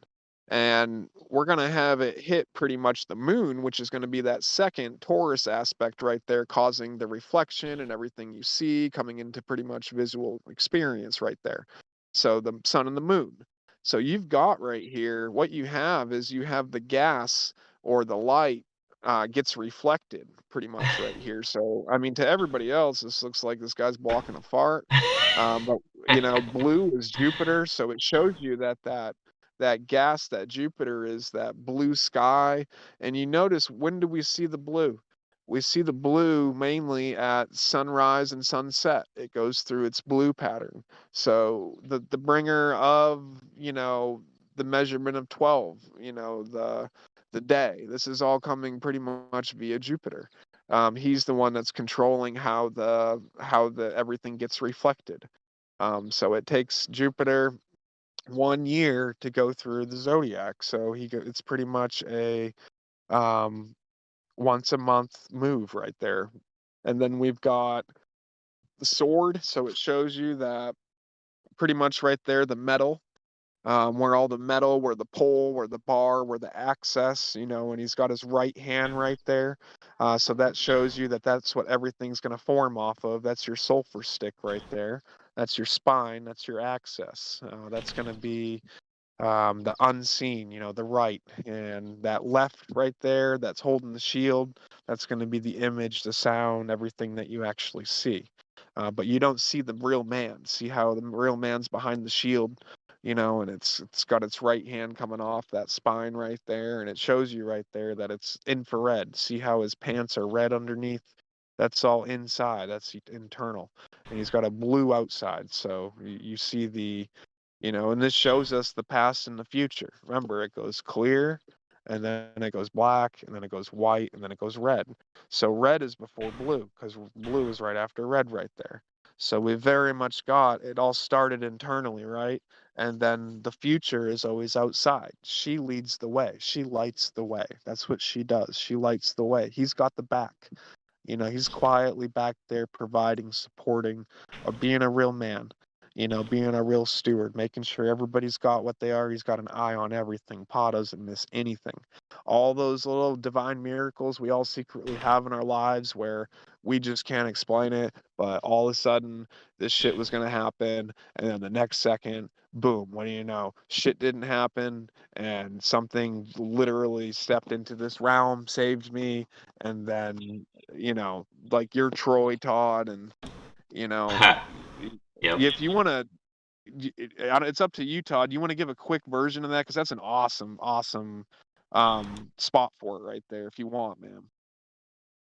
And we're going to have it hit pretty much the moon, which is going to be that second Taurus aspect right there, causing the reflection and everything you see coming into pretty much visual experience right there. So the sun and the moon. So you've got right here, what you have is you have the gas or the light gets reflected pretty much right here. So, I mean, to everybody else, this looks like this guy's blocking a fart. But, blue is Jupiter. So it shows you that gas, that Jupiter is that blue sky. And you notice, when do we see the blue? We see the blue mainly at sunrise and sunset. It goes through its blue pattern. So the bringer of, the measurement of 12, the day. This is all coming pretty much via Jupiter. He's the one that's controlling how the everything gets reflected. So it takes Jupiter 1 year to go through the zodiac. So it's pretty much a um, once a month move right there. And then we've got the sword. So it shows you that pretty much right there, the metal, where all the metal, where the pole, where the bar, where the access, and he's got his right hand right there. So that shows you that that's what everything's going to form off of. That's your sulfur stick right there. That's your spine. That's your access. That's going to be the unseen, the right, and that left right there that's holding the shield. That's going to be the image, the sound, everything that you actually see. But you don't see the real man. See how the real man's behind the shield, and it's got its right hand coming off that spine right there, and it shows you right there that it's infrared. See how his pants are red underneath? That's all inside. That's internal, and he's got a blue outside. So you see and this shows us the past and the future. Remember, it goes clear, and then it goes black, and then it goes white, and then it goes red. So red is before blue, because blue is right after red right there. So we very much got it all started internally, right? And then the future is always outside. She leads the way. She lights the way. That's what she does. She lights the way. He's got the back. You know, he's quietly back there providing, supporting, being a real man. You know, being a real steward, making sure everybody's got what they are. He's got an eye on everything. Pa doesn't miss anything. All those little divine miracles we all secretly have in our lives where we just can't explain it, but all of a sudden this shit was going to happen. And then the next second, boom, what do you know? Shit didn't happen. And something literally stepped into this realm, saved me. And then, you know, like you're Troy Todd, and, you know, Yep. if you want to, it's up to you, Todd. You want to give a quick version of that? Because that's an awesome spot for it right there, if you want, man.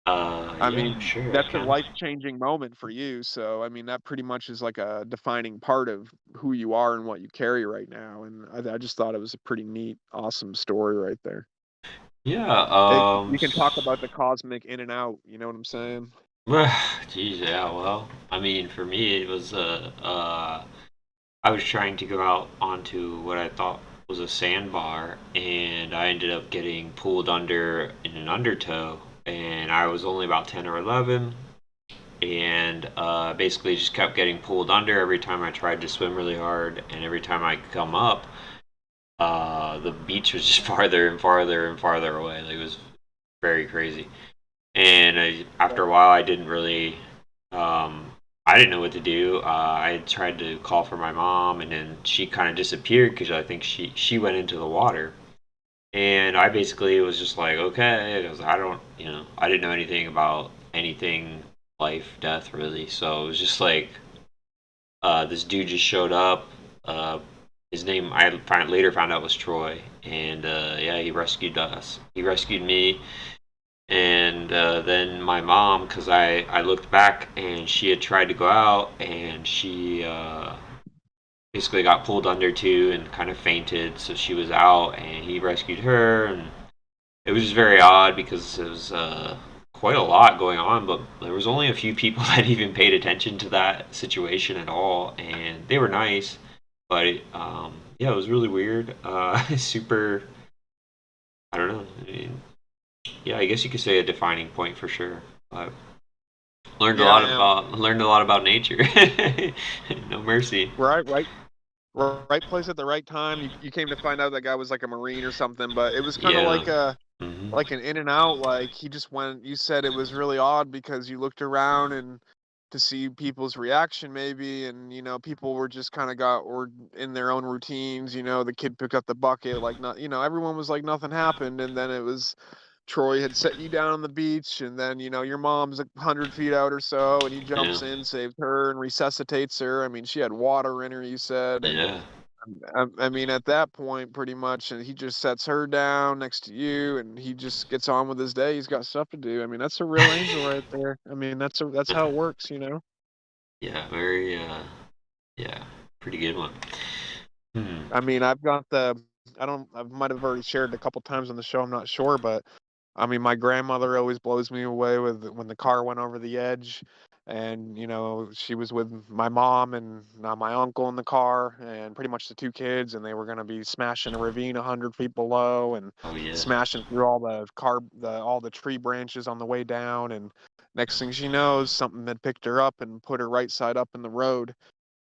I Yeah, mean, sure, I that's a can. life-changing moment for you. So, I mean, that pretty much is like a defining part of who you are and what you carry right now. And I just thought it was a pretty neat, awesome story right there. Yeah, You can talk about the cosmic in and out. You know what I'm saying? geez, yeah, well, I mean, for me, it was, I was trying to go out onto what I thought was a sandbar, and I ended up getting pulled under in an undertow, and I was only about 10 or 11, and basically just kept getting pulled under every time I tried to swim really hard, and every time I come up, the beach was just farther and farther and farther away. Like, it was very crazy. And after a while, um, I didn't know what to do. I tried to call for my mom, and then she kind of disappeared because I think she went into the water. And I basically was just like, okay, because I don't, I didn't know anything about anything life, death, really. So it was just like, this dude just showed up. Uh, his name later found out was Troy, and yeah, he rescued us. He rescued me, and then my mom, because I looked back and she had tried to go out, and she basically got pulled under too and kind of fainted, so she was out and he rescued her. And it was just very odd because it was quite a lot going on, but there was only a few people that even paid attention to that situation at all, and they were nice, but yeah, it was really weird. Super, I don't know. I mean, yeah, I guess you could say a defining point for sure. But Yeah, yeah. learned a lot about nature. No mercy. Right place at the right time. You came to find out that guy was like a Marine or something, but it was kind of Yeah. like Hmm. an in and out. Like he just went. You said it was really odd because you looked around and to see people's reaction maybe, and you know people were just kind of were in their own routines. You know, the kid picked up the bucket like not. You know, everyone was like nothing happened, and then it was Troy had set you down on the beach, and then you know your mom's 100 feet out or so, and he Yeah. jumps in, saves her, and resuscitates her. I mean, she had water in her, you said, and Yeah. I mean at that point, pretty much, and he just sets her down next to you, and he just gets on with his day. He's got stuff to do. I mean, that's a real angel right there. I mean, that's how it works, you know. Yeah. Very. Yeah. Pretty good one. Hmm. I mean, I've got I might have already shared it a couple times on the show. I'm not sure, but I mean, my grandmother always blows me away with when the car went over the edge, and you know, she was with my mom and my uncle in the car, and pretty much the two kids, and they were going to be smashing a ravine 100 feet below, and Oh yeah. smashing through all the tree branches on the way down, and next thing she knows, something had picked her up and put her right side up in the road,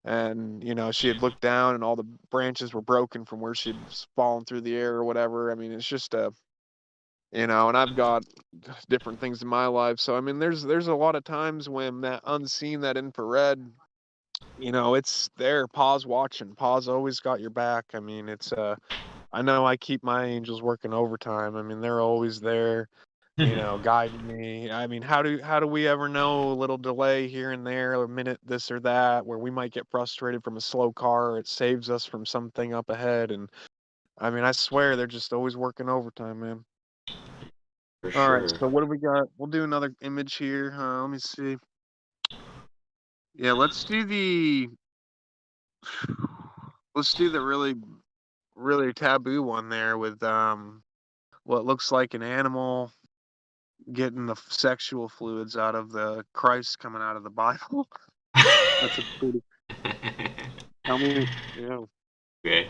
and you know she had looked down and all the branches were broken from where she'd fallen through the air or whatever. I mean, it's just a you know, and I've got different things in my life, so I mean there's a lot of times when that unseen, that infrared, you know, it's there. Pa's watching. Pa's always got your back. I mean, it's I know I keep my angels working overtime. I mean, they're always there, you know, guiding me. I mean, how do we ever know a little delay here and there, a minute this or that, where we might get frustrated from a slow car, it saves us from something up ahead. And I mean, I swear they're just always working overtime, man. For All right, sure. so what do we got? We'll do another image here. Let me see. Yeah, let's do the really taboo one there with what looks like an animal getting the sexual fluids out of the Christ coming out of the Bible. That's a pretty. Tell me, yeah. Okay.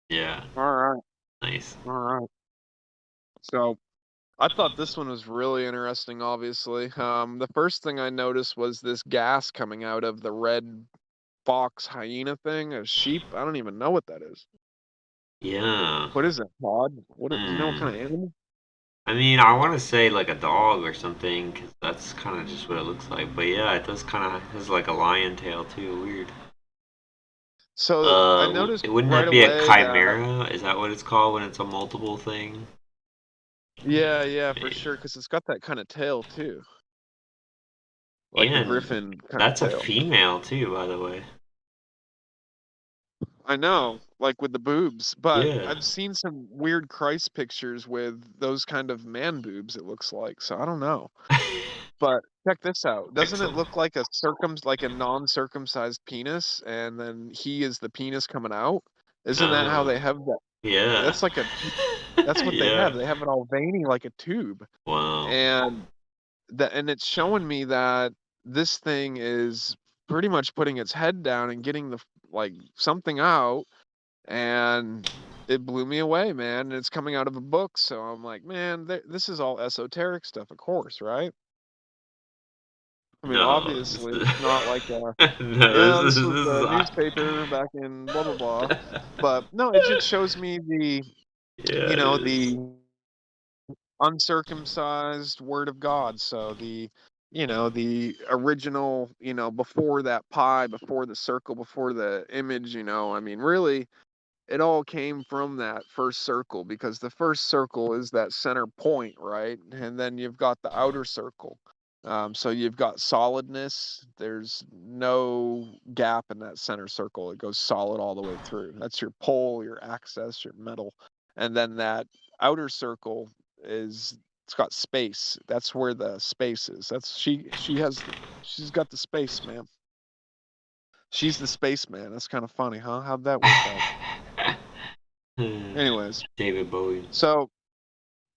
Yeah. All right, Nice. all right. So I thought this one was really interesting, obviously. The first thing I noticed was this gas coming out of the red fox hyena thing, a sheep. I don't even know what that is. Yeah. What is it, Todd? Do you know what Hmm. kind of animal? I mean, I want to say like a dog or something, 'cause that's kind of just what it looks like. But yeah, it does kind of has like a lion tail too. Weird. So I noticed Wouldn't right that be a away that, chimera? Is that what it's called when it's a multiple thing? yeah, for Yeah. sure, because it's got that kind of tail too, like the And griffin kind of that's a tail. female too, by the way. I know, like with the boobs, but Yeah. I've seen some weird Christ pictures with those kind of man boobs, it looks like. So I don't know. But check this out. Doesn't it Excellent. look like like a non-circumcised penis, and then he is the penis coming out? Isn't that how Oh, they have that? yeah. That's like a that's what they have. Yeah. They have it all veiny like a tube. Wow. And and it's showing me that this thing is pretty much putting its head down and getting the like something out, and it blew me away, man. And it's coming out of a book, so I'm like, man, this is all esoteric stuff, of course, right? I mean, No. obviously, it's not like No, yeah, this was this is the newspaper back in blah blah blah. But no, it just shows me yeah, it the is. uncircumcised word of God. So the original, before that pie, before the circle, before the image, I mean, really, it all came from that first circle, because the first circle is that center point, right? And then you've got the outer circle. So you've got solidness. There's no gap in that center circle. It goes solid all the way through. That's your pole, your axis, your metal. And then that outer circle it's got space. That's where the space is. She's got the space, man. She's the spaceman. That's kind of funny, huh? How'd that work out? Anyways, David Bowie. so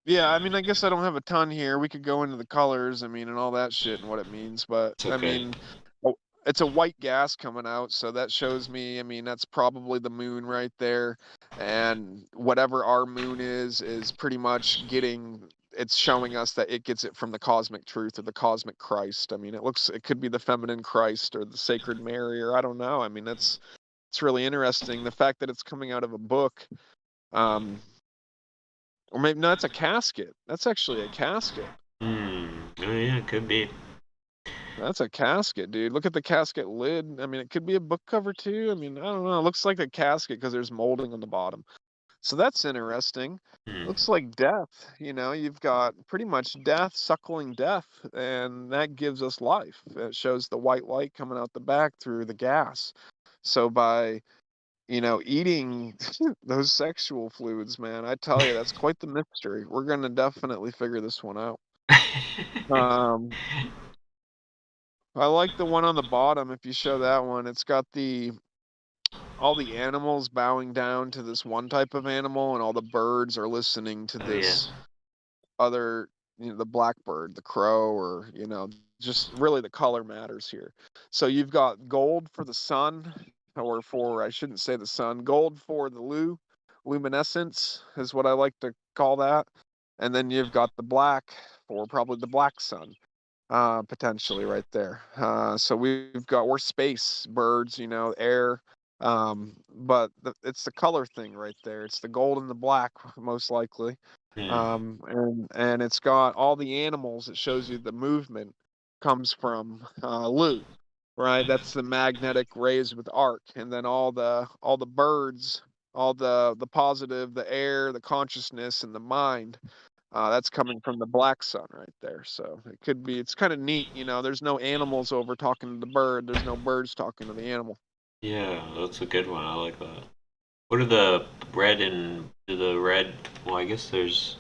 yeah, I mean, I guess I don't have a ton here. We could go into the colors, I mean, and all that shit and what it means, but It's I okay. mean, it's a white gas coming out, so that shows me, I mean, that's probably the moon right there, and whatever our moon is pretty much it's showing us that it gets it from the cosmic truth or the cosmic Christ. I mean, it could be the feminine Christ or the sacred Mary, or I don't know. I mean, it's really interesting. The fact that it's coming out of a book, um, or maybe no, that's a casket. That's actually a casket. Oh yeah, it could be. That's a casket, dude. Look at the casket lid. I mean, it could be a book cover too. I mean, I don't know. It looks like a casket because there's molding on the bottom. So that's interesting. Hmm. Looks like death. You've got pretty much death, suckling death, and that gives us life. It shows the white light coming out the back through the gas. So by eating those sexual fluids, man, I tell you, that's quite the mystery. We're gonna definitely figure this one out. Um, I like the one on the bottom. If you show that one, it's got all the animals bowing down to this one type of animal, and all the birds are listening to Oh yeah. this other, the blackbird, the crow, or just really the color matters here. So you've got gold for the sun, or for I shouldn't say the sun, gold for the luminescence is what I like to call that, and then you've got the black for probably the black sun, potentially right there. So we're space birds, air. But it's the color thing right there. It's the gold and the black, most likely. Hmm. And it's got all the animals. It shows you the movement comes from Lu, right? That's the magnetic rays with arc, and then all the birds, all the positive, the air, the consciousness, and the mind. That's coming from the black sun right there. So it's kind of neat. There's no animals over talking to the bird. There's no birds talking to the animal. Yeah, that's a good one. I like that. What are the red and the red? Well, I guess there's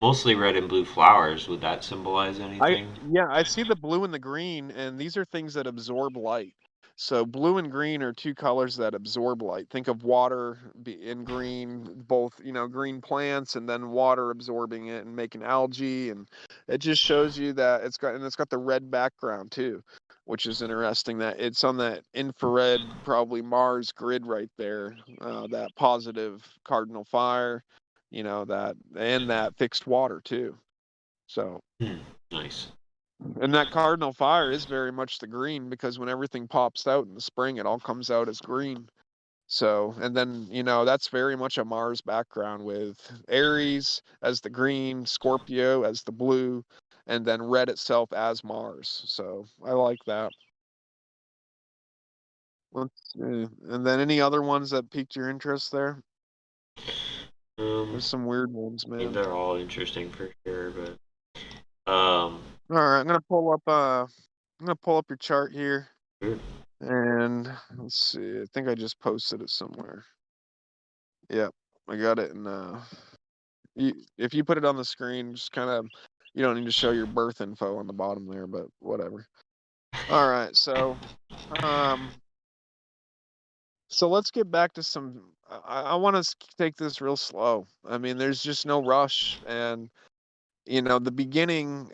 mostly red and blue flowers. Would that symbolize anything? Yeah, I see the blue and the green, and these are things that absorb light. So blue and green are two colors that absorb light. Think of water in green, both, green plants, and then water absorbing it and making algae, and it just shows you that it's got the red background too, which is interesting that it's on that infrared, probably Mars grid right there, that positive cardinal fire, that and that fixed water too. So, Nice. and that cardinal fire is very much the green, because when everything pops out in the spring, it all comes out as green. So, and then, that's very much a Mars background, with Aries as the green, Scorpio as the blue, and then red itself as Mars. So I like that. Let's see. And then any other ones that piqued your interest there? There's some weird ones, I mean, man. they're all interesting for sure, but All right, I'm gonna pull up your chart here, sure. and let's see. I think I just posted it somewhere. Yep, I got it. And if you put it on the screen, just kind of, you don't need to show your birth info on the bottom there, but whatever. All right, um, so let's get back to some. I want to take this real slow. I mean, there's just no rush, and the beginning,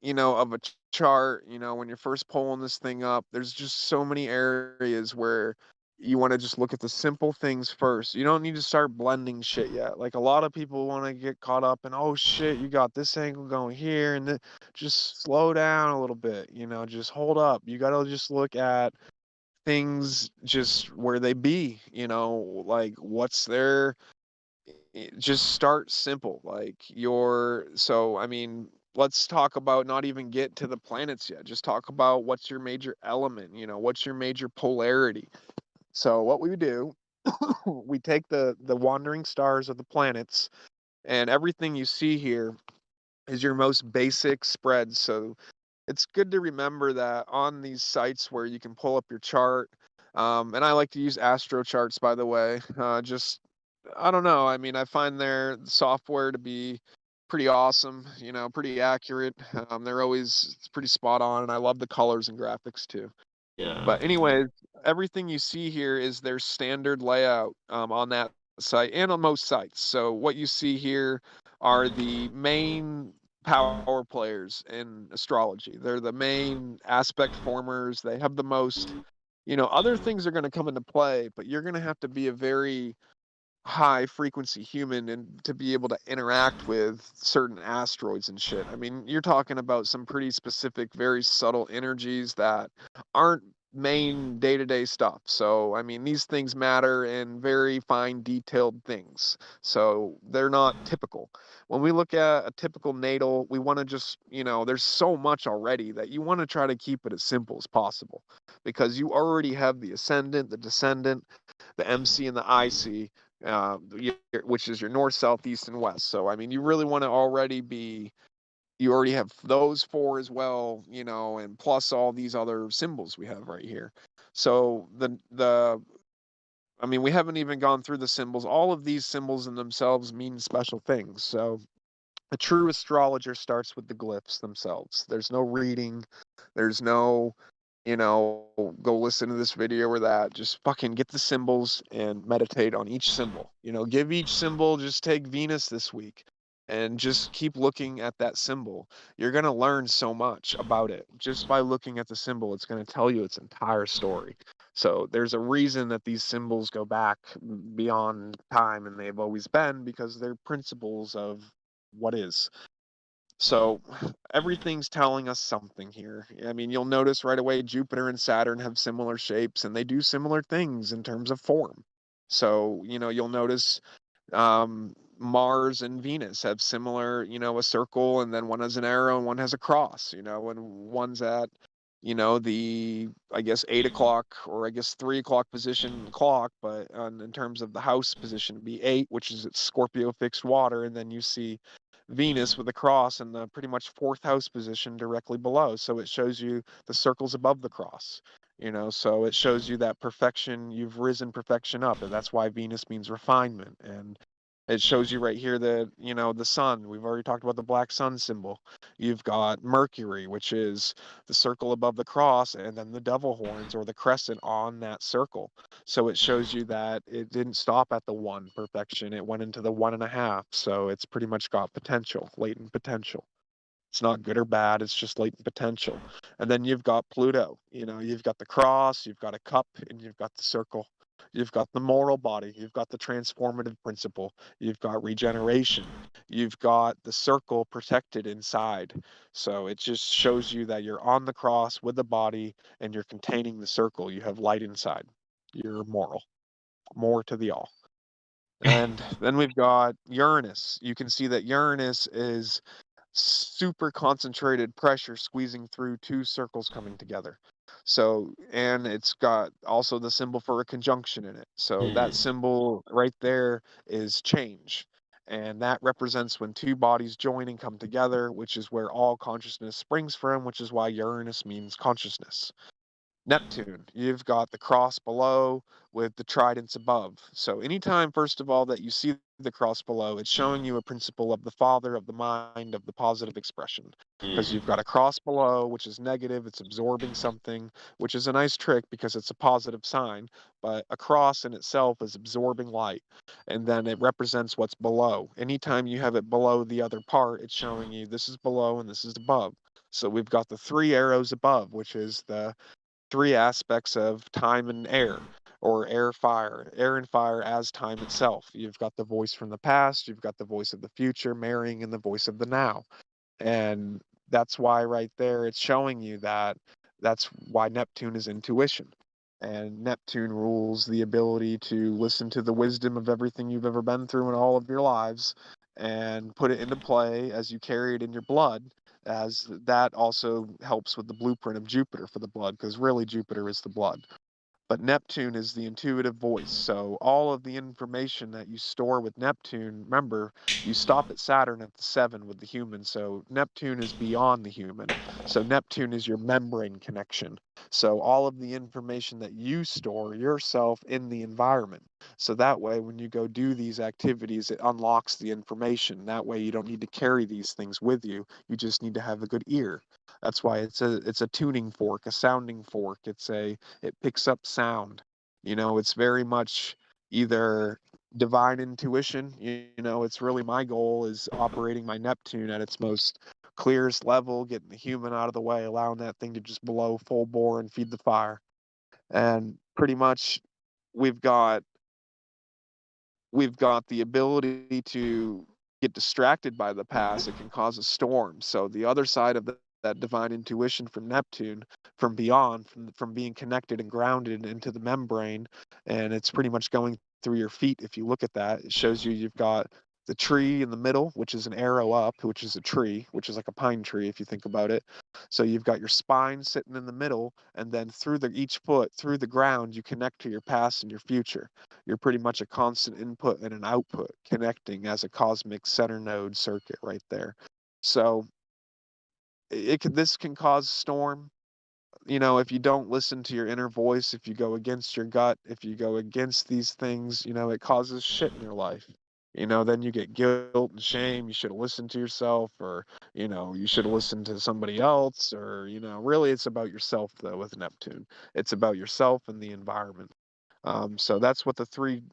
of a chart, when you're first pulling this thing up, there's just so many areas where you want to just look at the simple things first. You don't need to start blending shit yet. Like, a lot of people want to get caught up in, oh shit, you got this angle going here, and just slow down a little bit, just hold up. You got to just look at things just where they be, like what's their, just start simple. Like I mean, let's talk about, not even get to the planets yet. Just talk about what's your major element, what's your major polarity. So what we do, we take the wandering stars of the planets, and everything you see here is your most basic spread. So it's good to remember that on these sites where you can pull up your chart, and I like to use astro charts, by the way. Just, I don't know. I mean, I find their software to be pretty awesome, pretty accurate. They're always pretty spot on, and I love the colors and graphics too. Yeah. But anyways, everything you see here is their standard layout on that site and on most sites. So what you see here are the main power players in astrology. They're the main aspect formers. They have the most, other things are going to come into play, but you're going to have to be a very high frequency human and to be able to interact with certain asteroids and shit. I mean, you're talking about some pretty specific, very subtle energies that aren't main day-to-day stuff. So, I mean, these things matter in very fine detailed things. So, they're not typical. When we look at a typical natal, we want to just, there's so much already that you want to try to keep it as simple as possible, because you already have the ascendant, the descendant, the MC, and the IC, which is your north, south, east, and west. So, I mean, you really want to you already have those four as well, and plus all these other symbols we have right here. So I mean, we haven't even gone through the symbols. All of these symbols in themselves mean special things. So a true astrologer starts with the glyphs themselves. There's no reading. There's no, go listen to this video or that. Just fucking get the symbols and meditate on each symbol. Give each symbol, just take Venus this week and just keep looking at that symbol. You're going to learn so much about it. Just by looking at the symbol, it's going to tell you its entire story. So there's a reason that these symbols go back beyond time, and they've always been, because they're principles of what is. So everything's telling us something here. I mean, you'll notice right away Jupiter and Saturn have similar shapes, and they do similar things in terms of form. So, you'll notice Mars and Venus have similar, a circle, and then one has an arrow and one has a cross, and one's at, I guess 8 o'clock, or I guess 3 o'clock position clock, but in terms of the house position, it'd be 8, which is its Scorpio fixed water, and then you see Venus with a cross in the pretty much fourth house position directly below. So it shows you the circles above the cross, so it shows you that perfection, you've risen perfection up. And that's why Venus means refinement. And it shows you right here that, the sun, we've already talked about the black sun symbol. You've got Mercury, which is the circle above the cross, and then the devil horns or the crescent on that circle. So it shows you that it didn't stop at the one perfection. It went into the 1.5. So it's pretty much got potential, latent potential. It's not good or bad. It's just latent potential. And then you've got Pluto. You've got the cross, you've got a cup, and you've got the circle. You've got the moral body. You've got the transformative principle. You've got regeneration. You've got the circle protected inside. So it just shows you that you're on the cross with the body and you're containing the circle. You have light inside. You're moral. More to the all. And then we've got Uranus. You can see that Uranus is super concentrated pressure squeezing through two circles coming together. So, and it's got also the symbol for a conjunction in it. So that symbol right there is change. And that represents when two bodies join and come together, which is where all consciousness springs from, which is why Uranus means consciousness. Neptune, you've got the cross below with the tridents above. So anytime, first of all, that you see the cross below, it's showing you a principle of the father, of the mind, of the positive expression. Because you've got a cross below, which is negative, it's absorbing something, which is a nice trick because it's a positive sign. But a cross in itself is absorbing light. And then it represents what's below. Anytime you have it below the other part, it's showing you this is below and this is above. So we've got the three arrows above, which is the three aspects of time and air, or air and fire as time itself. You've got the voice from the past, you've got the voice of the future marrying in the voice of the now. And that's why right there it's showing you that that's why Neptune is intuition. And Neptune rules the ability to listen to the wisdom of everything you've ever been through in all of your lives and put it into play as you carry it in your blood, as that also helps with the blueprint of Jupiter for the blood, because really Jupiter is the blood. But Neptune is the intuitive voice. So all of the information that you store with Neptune, remember, you stop at Saturn at the 7 with the human. So Neptune is beyond the human. So Neptune is your membrane connection. So all of the information that you store yourself in the environment. So that way, when you go do these activities, it unlocks the information. That way, you don't need to carry these things with you. You just need to have a good ear. That's why it's a tuning fork, a sounding fork. It picks up sound. It's very much either divine intuition. It's really my goal is operating my Neptune at its most clearest level, getting the human out of the way, allowing that thing to just blow full bore and feed the fire. And pretty much we've got we've got the ability to get distracted by the past. It can cause a storm. So the other side of that divine intuition from Neptune, from beyond, from being connected and grounded into the membrane, and it's pretty much going through your feet. If you look at that, it shows you've got the tree in the middle, which is an arrow up, which is a tree, which is like a pine tree if you think about it. So you've got your spine sitting in the middle, and then through each foot, through the ground, you connect to your past and your future. You're pretty much a constant input and an output connecting as a cosmic center node circuit right there. So this can cause storm. If you don't listen to your inner voice, if you go against your gut, if you go against these things, it causes shit in your life. Then you get guilt and shame. You should have listened to yourself, or, you should have listened to somebody else, or, really it's about yourself though with Neptune. It's about yourself and the environment. So that's what the three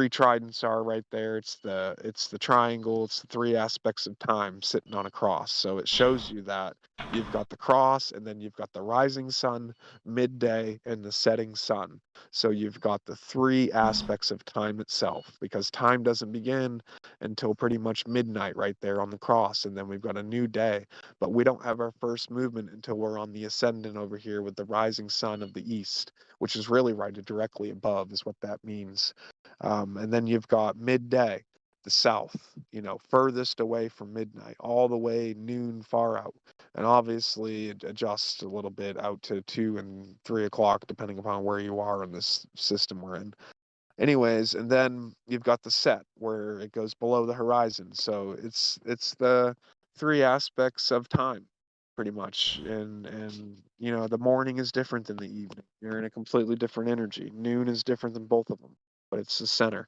tridents are right there. It's the triangle. It's the three aspects of time sitting on a cross. So it shows you that you've got the cross, and then you've got the rising sun, midday, and the setting sun. So you've got the three aspects of time itself, because time doesn't begin until pretty much midnight right there on the cross, and then we've got a new day. But we don't have our first movement until we're on the ascendant over here with the rising sun of the east, which is really right directly above, is what that means. And then you've got midday, the south, furthest away from midnight, all the way noon far out. And obviously it adjusts a little bit out to 2 and 3 o'clock, depending upon where you are in this system we're in. Anyways, and then you've got the set where it goes below the horizon. So it's the three aspects of time pretty much. And the morning is different than the evening. You're in a completely different energy. Noon is different than both of them, but it's the center.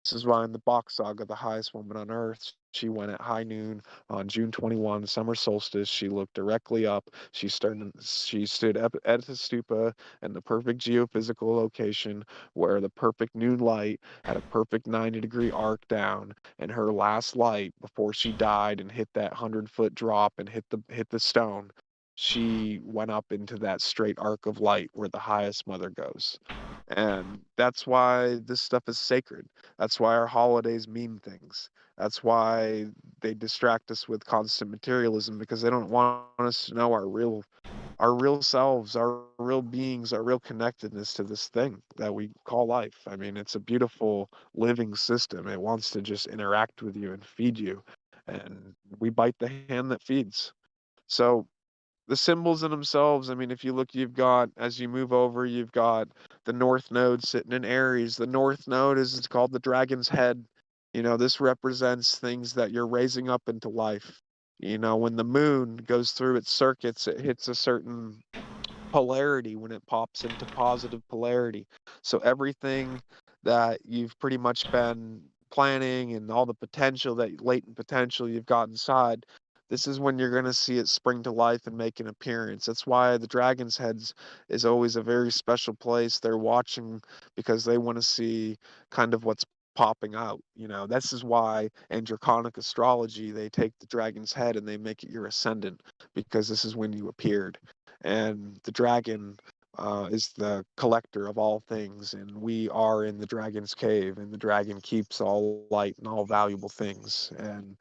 This is why in the Bach Saga, the highest woman on earth, she went at high noon on June 21, summer solstice. She looked directly up. She stood up at the stupa in the perfect geophysical location where the perfect noon light had a perfect 90-degree arc down, and her last light before she died and hit that 100-foot drop and hit the stone, she went up into that straight arc of light where the highest mother goes. And that's why this stuff is sacred. That's why our holidays mean things. That's why they distract us with constant materialism, because they don't want us to know our real selves, our real beings, our real connectedness to this thing that we call life. I mean, it's a beautiful living system. It wants to just interact with you and feed you. And we bite the hand that feeds. So the symbols in themselves, I mean, if you look, you've got, as you move over, you've got the North Node sitting in Aries. The North Node is it's called the dragon's head. You know, this represents things that you're raising up into life. You know, when the moon goes through its circuits, it hits a certain polarity when it pops into positive polarity. So everything that you've pretty much been planning and all the potential that latent potential you've got inside, this is when you're going to see it spring to life and make an appearance. That's why the dragon's heads is always a very special place. They're watching because they want to see kind of what's popping out. You know, this is why in draconic astrology they take the dragon's head and they make it your ascendant, because this is when you appeared. And the dragon is the collector of all things, and we are in the dragon's cave, and the dragon keeps all light and all valuable things. And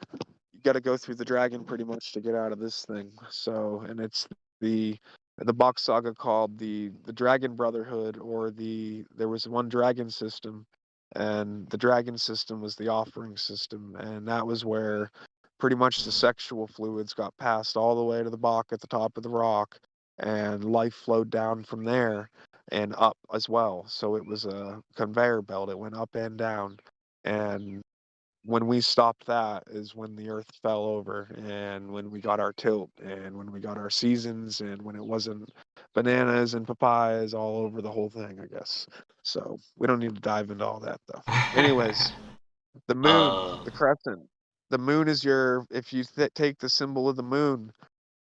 you got to go through the dragon pretty much to get out of this thing. So, and it's the the box saga called the Dragon Brotherhood, or there was one dragon system, and the dragon system was the offering system, and that was where pretty much the sexual fluids got passed all the way to the Bach at the top of the rock, and life flowed down from there and up as well. So it was a conveyor belt. It went up and down, and when we stopped that is when the earth fell over, and when we got our tilt, and when we got our seasons, and when it wasn't bananas and papayas all over the whole thing, I guess. So we don't need to dive into all that though. Anyways, the moon, uh, the crescent. The moon is your, if you take the symbol of the moon,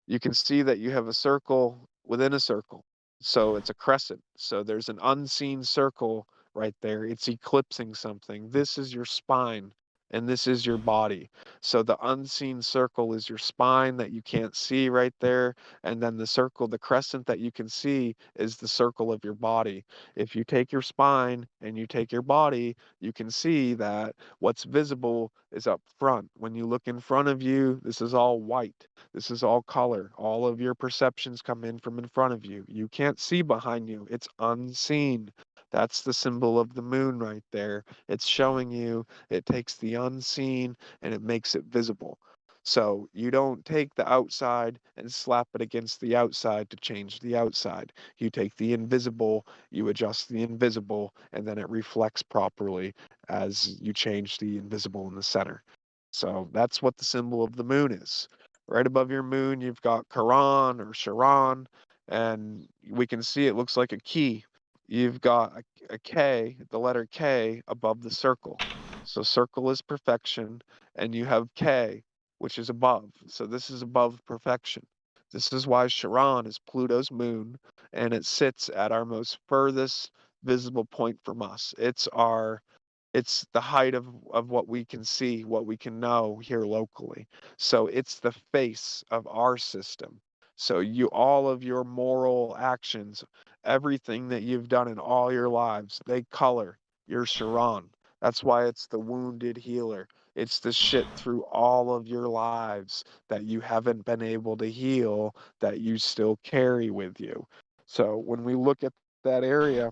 you can see that you have a circle within a circle. So it's a crescent. So there's an unseen circle right there. It's eclipsing something. This is your spine and this is your body. So the unseen circle is your spine that you can't see right there. And then the circle, the crescent that you can see, is the circle of your body. If you take your spine and you take your body, you can see that what's visible is up front. When you look in front of you, this is all white. This is all color. All of your perceptions come in from in front of you. You can't see behind you. It's unseen. That's the symbol of the moon right there. It's showing you, it takes the unseen and it makes it visible. So you don't take the outside and slap it against the outside to change the outside. You take the invisible, you adjust the invisible, and then it reflects properly as you change the invisible in the center. So that's what the symbol of the moon is. Right above your moon, you've got Quran or Sharon, and we can see it looks like a key. You've got a K, the letter K, above the circle. So circle is perfection, and you have K, which is above. So this is above perfection. This is why Charon is Pluto's moon, and it sits at our most furthest visible point from us. It's the height of what we can see, what we can know here locally. So it's the face of our system. So you, all of your moral actions, everything that you've done in all your lives, they color your Chiron. That's why it's the wounded healer. It's the shit through all of your lives that you haven't been able to heal, that you still carry with you. So when we look at that area,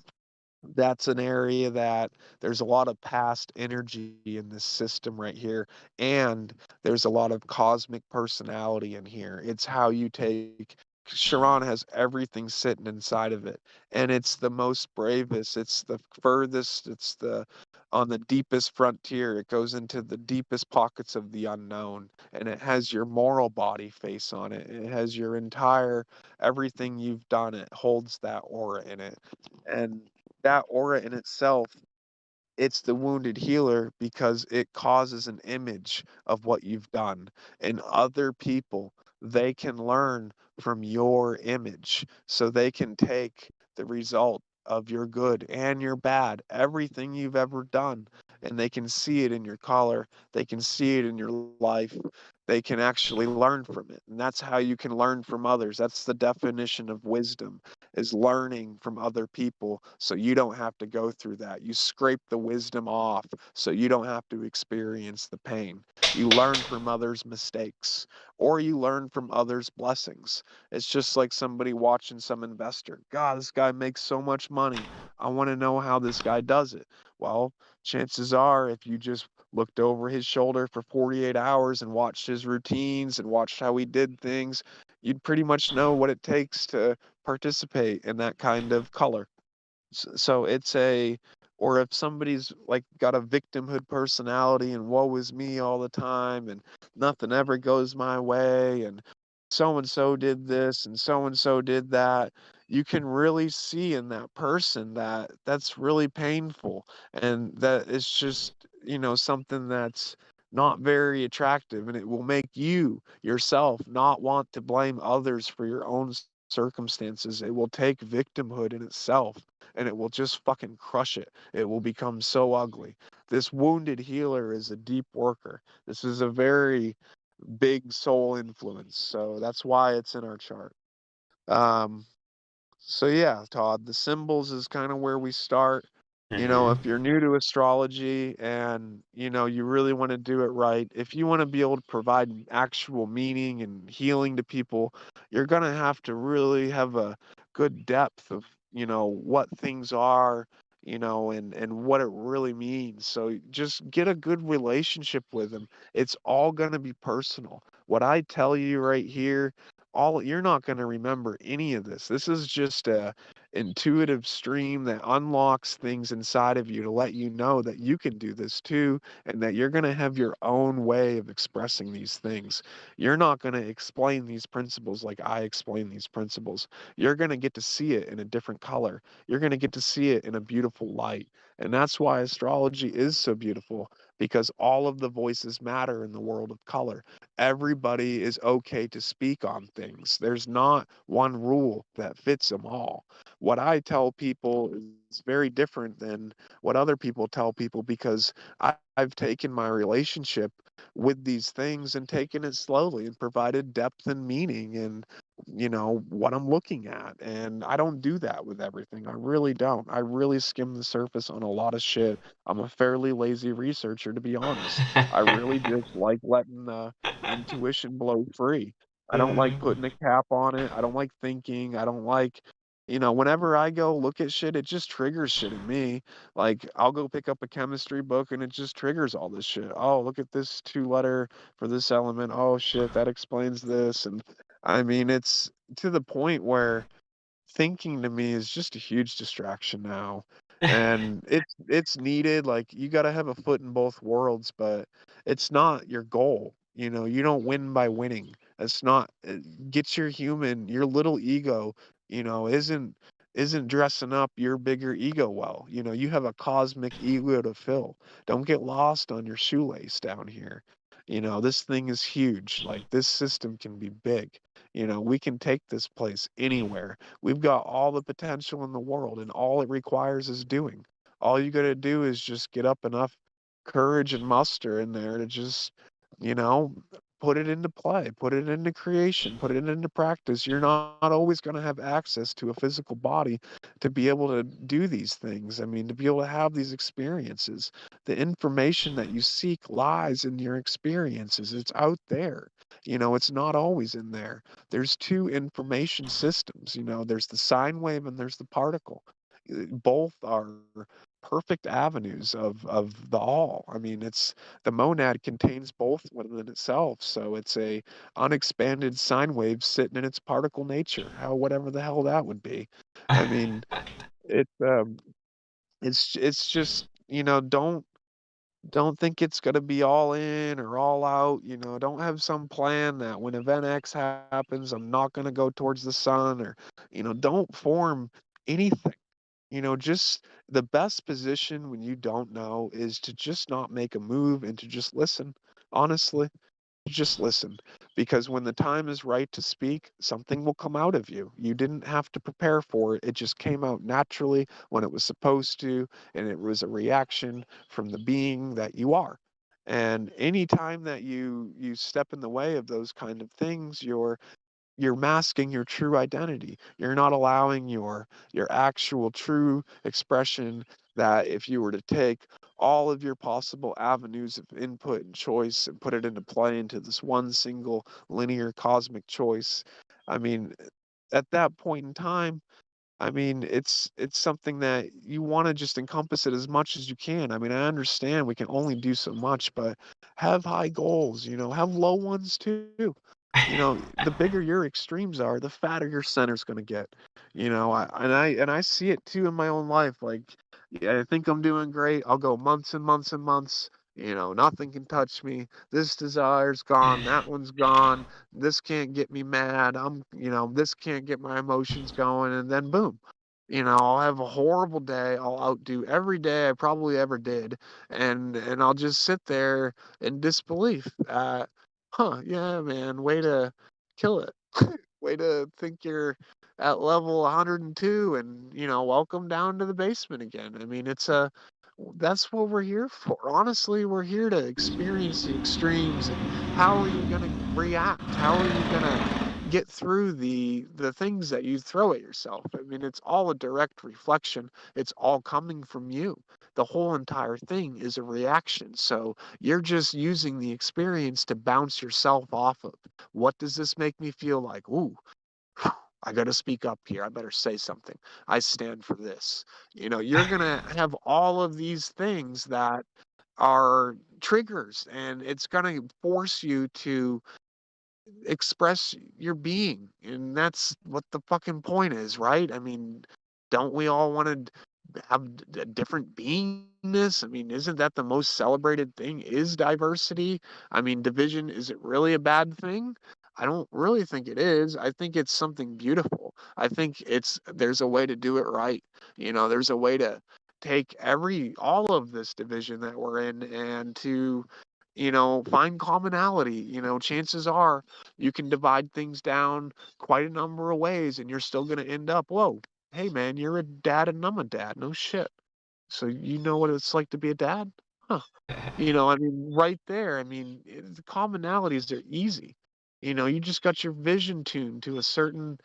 that's an area that there's a lot of past energy in this system right here, and there's a lot of cosmic personality in here. It's how you take, Sharon has everything sitting inside of it, and it's the most bravest, it's the furthest, it's the on the deepest frontier. It goes into the deepest pockets of the unknown, and it has your moral body face on it. It has your entire everything you've done. It holds that aura in it, and that aura in itself, it's the wounded healer because it causes an image of what you've done. And other people, they can learn from your image. So they can take the result of your good and your bad, everything you've ever done, and they can see it in your color. They can see it in your life. they can actually learn from it. And that's how you can learn from others. That's the definition of wisdom, is learning from other people so you don't have to go through that. You scrape the wisdom off so you don't have to experience the pain. You learn from others' mistakes, or you learn from others' blessings. It's just like somebody watching some investor. God, this guy makes so much money. I want to know how this guy does it. Well, chances are, if you just looked over his shoulder for 48 hours and watched his routines and watched how he did things, you'd pretty much know what it takes to participate in that kind of color. So it's a, or if somebody's like got a victimhood personality and woe is me all the time and nothing ever goes my way and so did this and so did that, you can really see in that person that that's really painful and that it's just, something that's not very attractive, and it will make you yourself not want to blame others for your own circumstances. It will take victimhood in itself and it will just fucking crush it. It will become so ugly. This wounded healer is a deep worker. This is a very big soul influence. So that's why it's in our chart. Um, so yeah, Todd, the symbols is kind of where we start. Hmm. If you're new to astrology and, you really want to do it right, if you want to be able to provide actual meaning and healing to people, you're going to have to really have a good depth of, what things are, and what it really means. So just get a good relationship with them. It's all going to be personal. What I tell you right here, all you're not going to remember any of this. This is just a intuitive stream that unlocks things inside of you to let you know that you can do this too and that you're going to have your own way of expressing these things. You're not going to explain these principles like I explain these principles. You're going to get to see it in a different color. You're going to get to see it in a beautiful light. And that's why astrology is so beautiful, because all of the voices matter in the world of color. Everybody is okay to speak on things. There's not one rule that fits them all. What I tell people is very different than what other people tell people, because I've taken my relationship with these things and taken it slowly and provided depth and meaning and what I'm looking at. And I don't do that with everything. I really don't. I really skim the surface on a lot of shit. I'm a fairly lazy researcher, to be honest. I really just like letting the intuition blow free. I don't like putting a cap on it. I don't like thinking. I don't like, whenever I go look at shit, it just triggers shit in me. Like, I'll go pick up a chemistry book and it just triggers all this shit. Oh, look at this two letter for this element. Oh, shit, that explains this. And I mean, it's to the point where thinking to me is just a huge distraction now. And it's needed. Like, you got to have a foot in both worlds, but it's not your goal. You don't win by winning. It's not, get your human, your little ego, isn't dressing up your bigger ego well. You have a cosmic ego to fill. Don't get lost on your shoelace down here. This thing is huge. Like, this system can be big. We can take this place anywhere. We've got all the potential in the world, and all it requires is doing. All you got to do is just get up enough courage and muster in there to just, you know, put it into play, put it into creation, put it into practice. You're not always going to have access to a physical body to be able to do these things. I mean, to be able to have these experiences. The information that you seek lies in your experiences. It's out there. It's not always in there. There's two information systems. There's the sine wave and there's the particle. Both are perfect avenues of the all. I mean, it's the monad contains both within itself, so it's a unexpanded sine wave sitting in its particle nature. How whatever the hell that would be. I mean, it it's just don't think it's going to be all in or all out. Don't have some plan that when event X happens, I'm not going to go towards the sun, or, don't form anything. Just the best position when you don't know is to just not make a move and to just listen. Honestly, just listen, because when the time is right to speak, something will come out of you. You didn't have to prepare for it. It just came out naturally when it was supposed to, and it was a reaction from the being that you are. And any time that you step in the way of those kind of things, you're masking your true identity. You're not allowing your actual true expression, that if you were to take all of your possible avenues of input and choice and put it into play into this one single linear cosmic choice, I mean, at that point in time, I mean, it's something that you wanna just encompass it as much as you can. I mean, I understand we can only do so much, but have high goals, have low ones too. The bigger your extremes are, the fatter your center's gonna get. I see it too in my own life. Like, yeah, I think I'm doing great. I'll go months and months and months. Nothing can touch me. This desire's gone. That one's gone. This can't get me mad. This can't get my emotions going. And then boom, I'll have a horrible day. I'll outdo every day I probably ever did. And I'll just sit there in disbelief. Yeah, man, way to kill it. Way to think you're at level 102 and, welcome down to the basement again. I mean, that's what we're here for. Honestly, we're here to experience the extremes, and how are you going to react? How are you going to get through the things that you throw at yourself? I mean, it's all a direct reflection. It's all coming from you. The whole entire thing is a reaction. So you're just using the experience to bounce yourself off of. What does this make me feel like? Ooh, I got to speak up here. I better say something. I stand for this. You're going to have all of these things that are triggers, and it's going to force you to express your being. And that's what the fucking point is, right? I mean, don't we all want to have a different beingness? I mean, isn't that the most celebrated thing, is diversity? I mean, division, is it really a bad thing? I don't really think it is. I think it's something beautiful. I think there's a way to do it right. There's a way to take all of this division that we're in, and to find commonality. Chances are you can divide things down quite a number of ways, and you're still going to end up, whoa, hey man, you're a dad and I'm a dad. No shit. So you know what it's like to be a dad? Huh. I mean, right there, I mean, the commonalities are easy. You just got your vision tuned to a certain,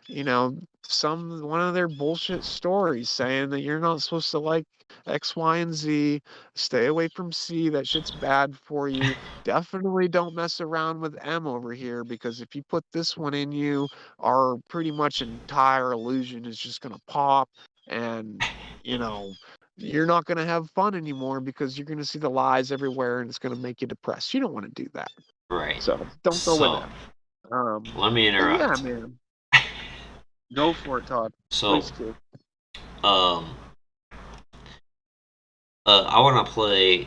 one of their bullshit stories saying that you're not supposed to like X, Y, and Z. Stay away from C. That shit's bad for you. Definitely don't mess around with M over here, because if you put this one in you, our pretty much entire illusion is just gonna pop, and you know you're not going to have fun anymore, because you're going to see the lies everywhere, and it's going to make you depressed. You don't want to do that. Right. So don't go with So that. let me But yeah, interrupt. man, go for it, Todd. So Please do. um I want to play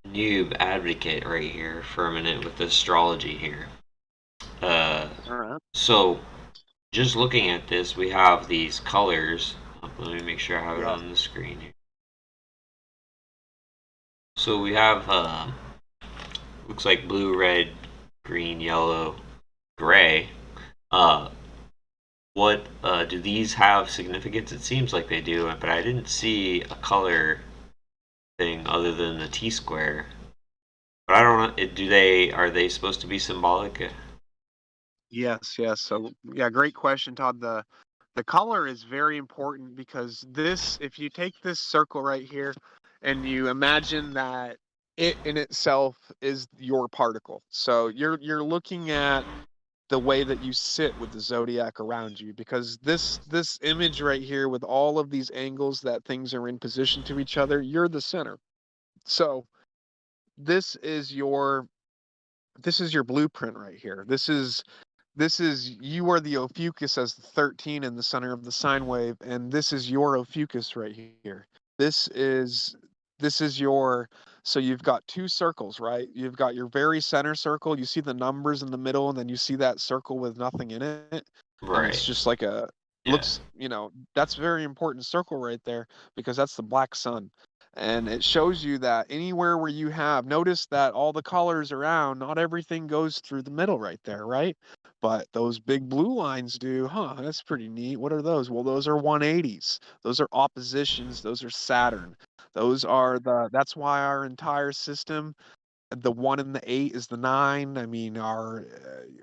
noob advocate right here for a minute with astrology here. All right. So just looking at this, we have these colors. Let me make sure I have it Yes. on the screen here. So we have looks like blue, red, green, yellow, gray. Uh, what do these have significance? It seems like they do, but I didn't see a color thing other than the T square. But I don't know. Are they supposed to be symbolic? Yes, yes. So yeah, great question, Todd. The color is very important, because if you take this circle right here and you imagine that it in itself is your particle. So you're looking at the way that you sit with the zodiac around you, because this image right here, with all of these angles that things are in position to each other, you're the center. So this is your this is your blueprint right here. This is you are the Ophiuchus as the 13 in the center of the sine wave, and this is your Ophiuchus right here. This is this is your so you've got two circles, right? You've got your very center circle. You see the numbers in the middle, and then you see that circle with nothing in it, and it's Right. just like Yeah. that's a very important circle right there, because that's the black sun. And it shows you that anywhere where you notice that all the colors around, not everything goes through the middle right there, right? But those big blue lines do. Huh, that's pretty neat. What are those? Well, those are 180s. Those are oppositions. Those are Saturn. That's why our entire system The 1 and the 8 is the 9. I mean,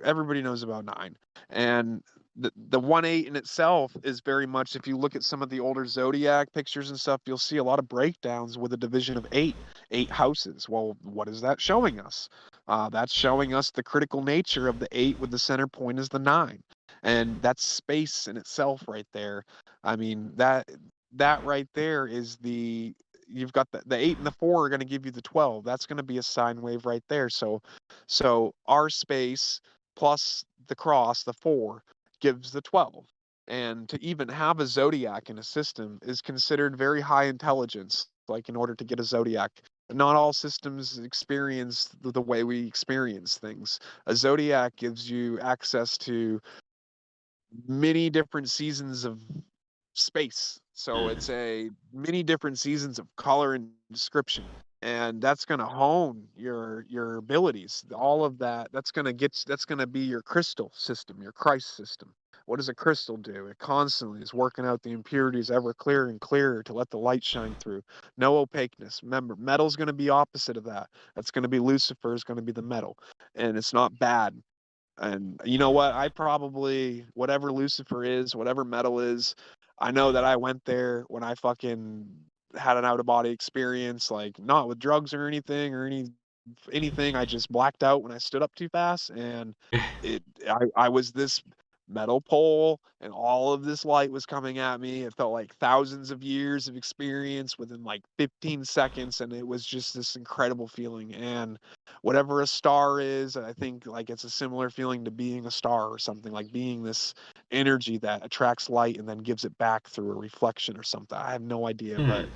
everybody knows about 9. And the 1-8 in itself is very much, if you look at some of the older zodiac pictures and stuff, you'll see a lot of breakdowns with a division of 8 houses. Well, what is that showing us? That's showing us the critical nature of the 8 with the center point is the 9. And that's space in itself right there. I mean, that right there is you've got the 8 and the 4 are going to give you the 12. That's going to be a sine wave right there. So our space plus the cross, the 4, gives the 12. And to even have a zodiac in a system is considered very high intelligence. Like, in order to get a zodiac, not all systems experience the way we experience things. A zodiac gives you access to many different seasons of space. So it's a many different seasons of color and description. And that's going to hone your abilities. All of that's going to that's going to be your crystal system, your Christ system. What does a crystal do? It constantly is working out the impurities ever clearer and clearer to let the light shine through. No opaqueness. Remember, metal's going to be opposite of that. That's going to be Lucifer is going to be the metal. And it's not bad. And you know what? I probably, whatever Lucifer is, whatever metal is, I know that I went there when I fucking had an out of body experience, like not with drugs or anything or anything. I just blacked out when I stood up too fast, and I was this metal pole, and all of this light was coming at me. It felt like thousands of years of experience within like 15 seconds, and it was just this incredible feeling. And whatever a star is, I think like it's a similar feeling to being a star or something, like being this energy that attracts light and then gives it back through a reflection or something. I have no idea, but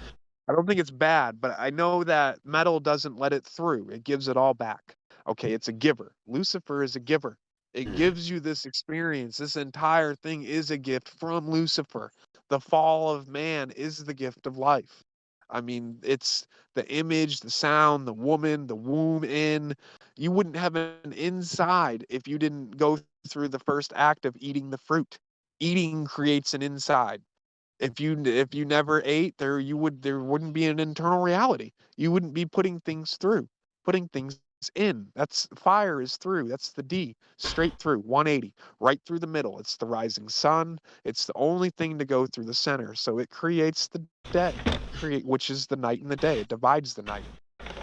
I don't think it's bad, but I know that metal doesn't let it through. It gives it all back. Okay, it's a giver. Lucifer is a giver. It gives you this experience. This entire thing is a gift from Lucifer. The fall of man is the gift of life. I mean, it's the image, the sound, the woman, the womb in. You wouldn't have an inside if you didn't go through the first act of eating the fruit. Eating creates an inside. If you never ate, there wouldn't be an internal reality. You wouldn't be putting things in. That's fire is through. That's the D, straight through, 180, right through the middle. It's the rising sun. It's the only thing to go through the center. So it creates the day, which is the night and the day. It divides the night,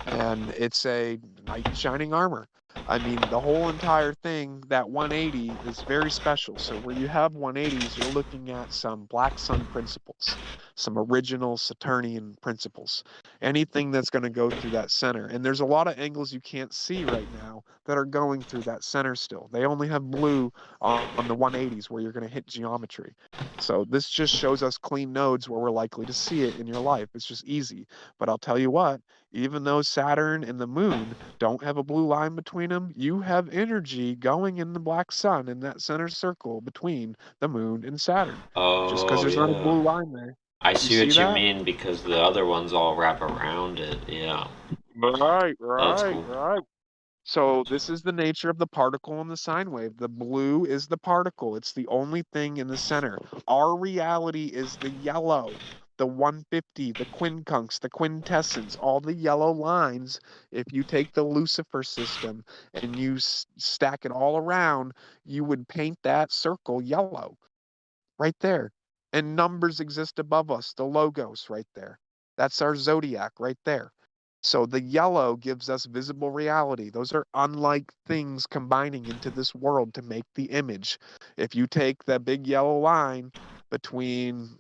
and it's a knight in shining armor. I mean, the whole entire thing, that 180 is very special. So where you have 180s, you're looking at some black sun principles, some original Saturnian principles, anything that's going to go through that center. And there's a lot of angles you can't see right now that are going through that center still. They only have blue on the 180s where you're going to hit geometry. So this just shows us clean nodes where we're likely to see it in your life. It's just easy. But I'll tell you what, even though Saturn and the moon don't have a blue line between them, you have energy going in the black sun in that center circle between the moon and Saturn. Just because Oh, there's not a yeah. blue line there. I You see see what you that? mean because the other ones all wrap around it. Yeah. Right, Oh, that's right, cool. right. So this is the nature of the particle and the sine wave. The blue is the particle. It's the only thing in the center. Our reality is the yellow, the 150, the quincunx, the quintessence, all the yellow lines. If you take the Lucifer system and you stack it all around, you would paint that circle yellow right there. And numbers exist above us, the logos right there. That's our zodiac right there. So the yellow gives us visible reality. Those are unlike things combining into this world to make the image. If you take that big yellow line between,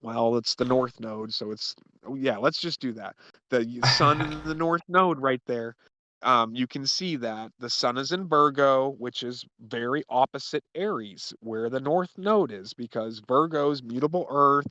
well, it's the north node, so it's, oh, yeah, let's just do that. The sun in the north node right there. You can see that the sun is in Virgo, which is very opposite Aries, where the north node is, because Virgo's mutable earth,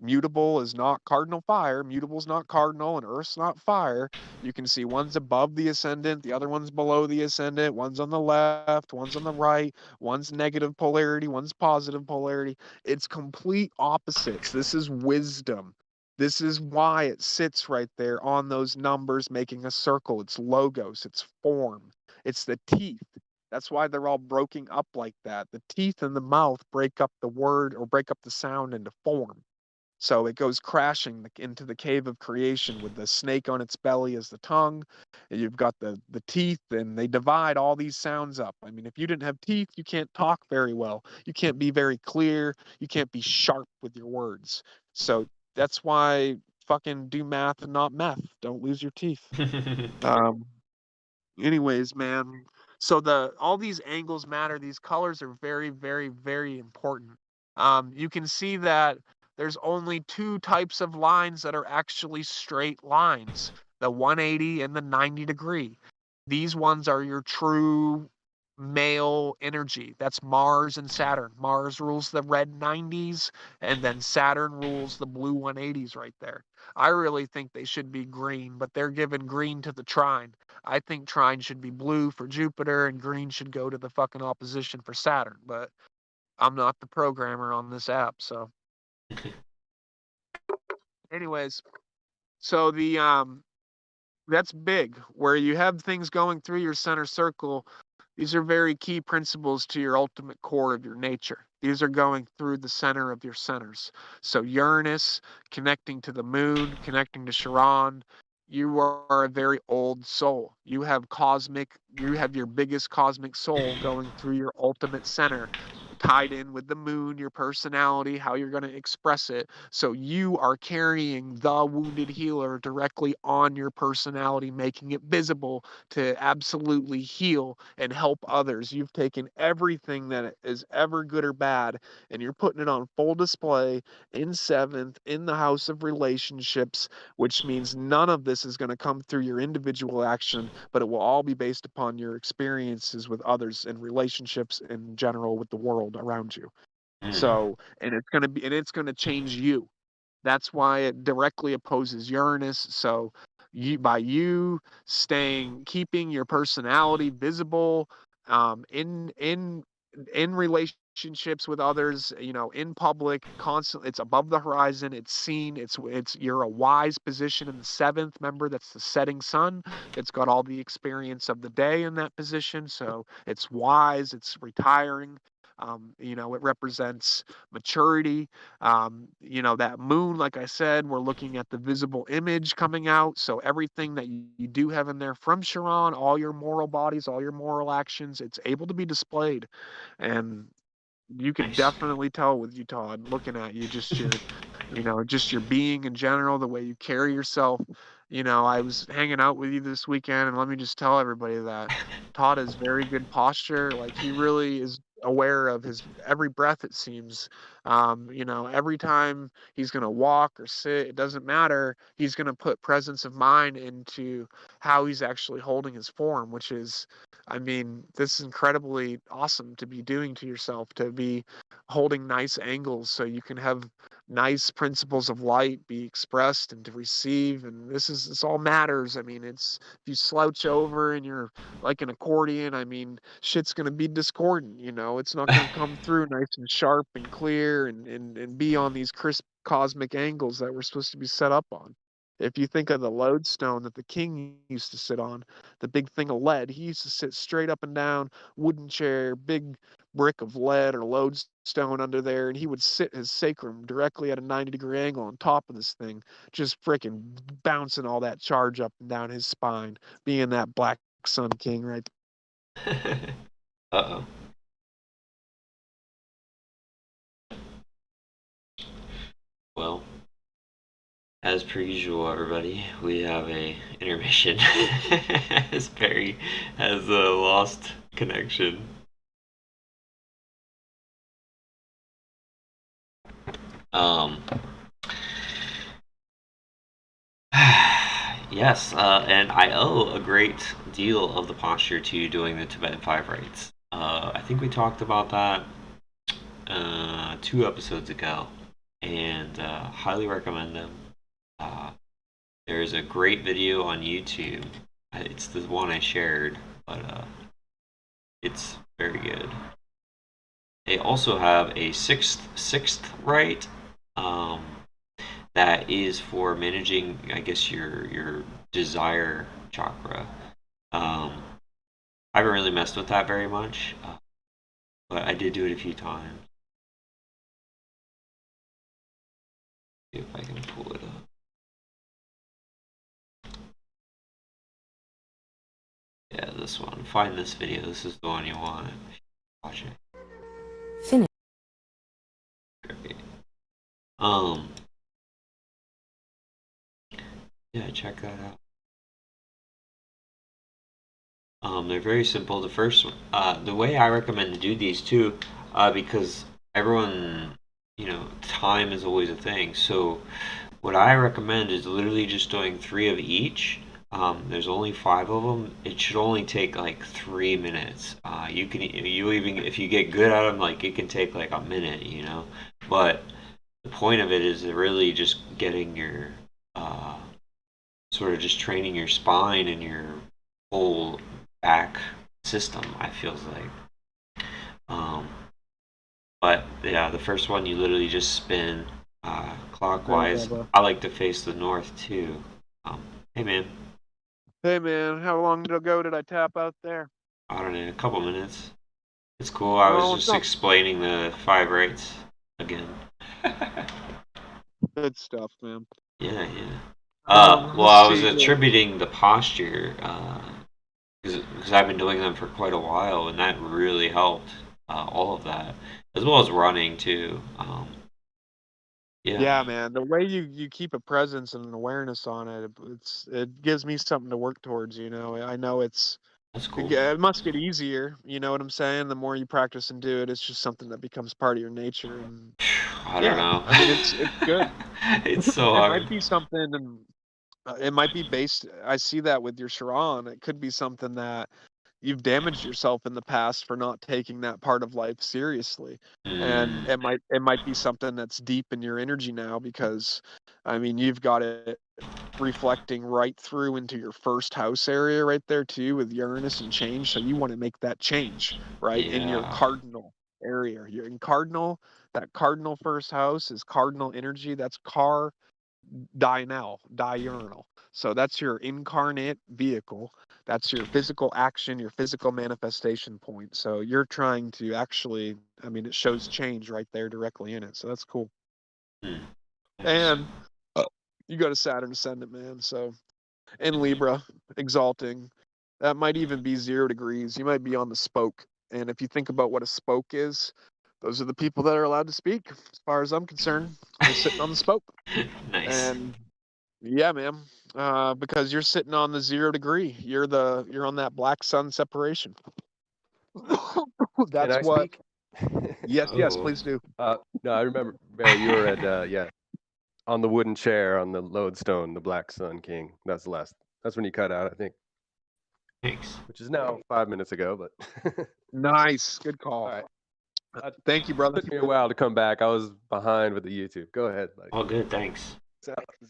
mutable is not cardinal fire, mutable is not cardinal, and earth's not fire. You can see one's above the ascendant, the other one's below the ascendant, one's on the left, one's on the right, one's negative polarity, one's positive polarity. It's complete opposites. This is wisdom. This is why it sits right there on those numbers, making a circle. It's logos, it's form, it's the teeth. That's why they're all broken up like that. The teeth in the mouth break up the word or break up the sound into form. So it goes crashing into the cave of creation with the snake on its belly as the tongue, You've got the teeth, and they divide all these sounds up. I mean, if you didn't have teeth, you can't talk very well. You can't be very clear. You can't be sharp with your words. So that's why fucking do math and not meth. Don't lose your teeth. Um, anyways, man. So all these angles matter. These colors are very, very, very important. You can see that there's only two types of lines that are actually straight lines: the 180 and the 90 degree. These ones are your true male energy. That's Mars and Saturn. Mars rules the red 90s, and then Saturn rules the blue 180s right there. I really think they should be green, but they're giving green to the trine. I think trine should be blue for Jupiter, and green should go to the fucking opposition for Saturn. But I'm not the programmer on this app, so. Anyways, so that's big. Where you have things going through your center circle, these are very key principles to your ultimate core of your nature. These are going through the center of your centers. So Uranus connecting to the moon, connecting to Chiron, you are a very old soul. You have your biggest cosmic soul going through your ultimate center, tied in with the moon, your personality, how you're going to express it. So you are carrying the wounded healer directly on your personality, making it visible to absolutely heal and help others. You've taken everything that is ever good or bad, and you're putting it on full display in seventh, in the house of relationships, which means none of this is going to come through your individual action, but it will all be based upon your experiences with others and relationships in general with the world around you. So, and it's going to change you. That's why it directly opposes Uranus. So by you keeping your personality visible, in relationships with others, in public, constantly, it's above the horizon. It's seen. You're a wise position in the seventh. Remember, that's the setting sun. It's got all the experience of the day in that position. So it's wise. It's retiring. It represents maturity. That moon, like I said, we're looking at the visible image coming out. So everything that you do have in there from Chiron, all your moral bodies, all your moral actions, it's able to be displayed. And you can Nice. definitely tell with you, Todd, looking at you, just your being in general, the way you carry yourself. I was hanging out with you this weekend, and let me just tell everybody that Todd has very good posture. Like, he really is aware of his every breath, it seems. Every time he's going to walk or sit, it doesn't matter. He's going to put presence of mind into how he's actually holding his form, which is, I mean, this is incredibly awesome to be doing to yourself, to be holding nice angles so you can have nice principles of light be expressed and to receive. And this all matters. I mean, if you slouch over and you're like an accordion, I mean, shit's going to be discordant. It's not going to come through nice and sharp and clear and be on these crisp cosmic angles that we're supposed to be set up on. If you think of the lodestone that the king used to sit on, the big thing of lead, he used to sit straight up and down, wooden chair, big brick of lead or lodestone under there, and he would sit his sacrum directly at a 90-degree angle on top of this thing, just freaking bouncing all that charge up and down his spine, being that black sun king right Uh-oh. Well, as per usual, everybody, we have a intermission. As Perry has lost connection. Um. Yes, and I owe a great deal of the posture to doing the Tibetan Five Rites. I think we talked about that 2 episodes ago, and highly recommend them. There's a great video on YouTube. It's the one I shared, but it's very good. They also have a sixth rite that is for managing, I guess, your desire chakra. I haven't really messed with that very much, but I did do it a few times. See if I can pull it up. Yeah, this one. Find this video. This is the one you want. Watch it. Finish. Great. Yeah, check that out. They're very simple. The first one, the way I recommend to do these too, because everyone, time is always a thing. So what I recommend is literally just doing 3 of each. There's only 5 of them. It should only take like 3 minutes. You even if you get good at them, like it can take like a minute, But the point of it is really just getting your sort of just training your spine and your whole back system. I feels like. But yeah, the first one you literally just spin clockwise. I like to face the north too. Hey man. Hey man, how long ago did I tap out there? I don't know, a couple minutes. It's cool. I was just explaining the 5 rates again. Good stuff, man. Yeah. Well, I was see. attributing the posture because I've been doing them for quite a while, and that really helped all of that, as well as running too. Yeah, man. The way you keep a presence and an awareness on it, it gives me something to work towards. I know That's cool. it must get easier. You know what I'm saying? The more you practice and do it, it's just something that becomes part of your nature. And I don't know. I mean, it's good. It's so It hard. might be something, and it might be based. I see that with your Sharon. It could be something that you've damaged yourself in the past for not taking that part of life seriously. And it might be something that's deep in your energy now, because I mean you've got it reflecting right through into your first house area right there too, with Uranus and change. So you want to make that change right in your Yeah. cardinal area. You're in cardinal. That cardinal first house is cardinal energy. That's diurnal. So that's your incarnate vehicle. That's your physical action, your physical manifestation point. So you're trying to actually, I mean, it shows change right there directly in it. So that's cool. Nice. And you got a Saturn ascendant, man. So in Libra, exalting, that might even be 0 degrees. You might be on the spoke. And if you think about what a spoke is, those are the people that are allowed to speak. As far as I'm concerned, they're sitting on the spoke. Nice. And yeah, man, because you're sitting on the 0 degree. You're on that black sun separation. Can I speak? Yes, Oh. please do. No, I remember, Barry, you were at, on the wooden chair on the lodestone, the Black Sun King. That's when you cut out, I think. Thanks. Which is now 5 minutes ago, but. Nice, good call. All right. Thank you, brother. It took me a while to come back. I was behind with the YouTube. Go ahead, buddy. All good, thanks.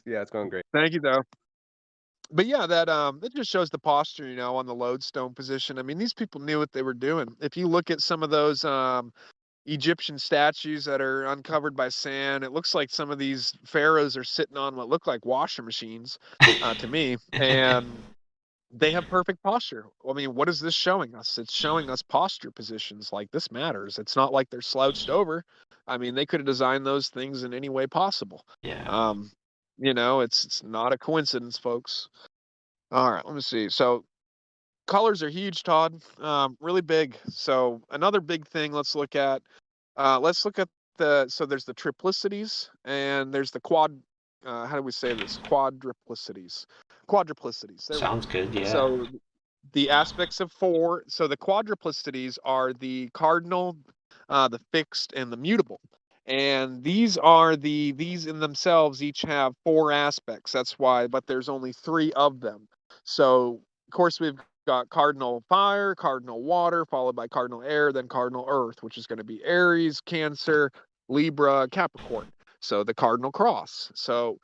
Yeah, it's going great. Thank you, though. But yeah, that it just shows the posture, on the lodestone position. I mean, these people knew what they were doing. If you look at some of those Egyptian statues that are uncovered by sand, it looks like some of these pharaohs are sitting on what look like washer machines to me, and they have perfect posture. I mean, what is this showing us? It's showing us posture positions. Like, this matters. It's not like they're slouched over. I mean, they could have designed those things in any way possible. Yeah. It's not a coincidence, folks. All right, let me see. So colors are huge, Todd. Really big. So another big thing. Let's look at so there's the triplicities and there's the how do we say this? Quadruplicities. There we go. Sounds good, yeah. So the aspects of 4. So the quadruplicities are the cardinal, the fixed, and the mutable. And these in themselves each have 4 aspects. That's why, but there's only 3 of them. So of course we've got cardinal fire, cardinal water, followed by cardinal air, then cardinal earth, which is going to be Aries, Cancer, Libra, Capricorn. So the cardinal cross. So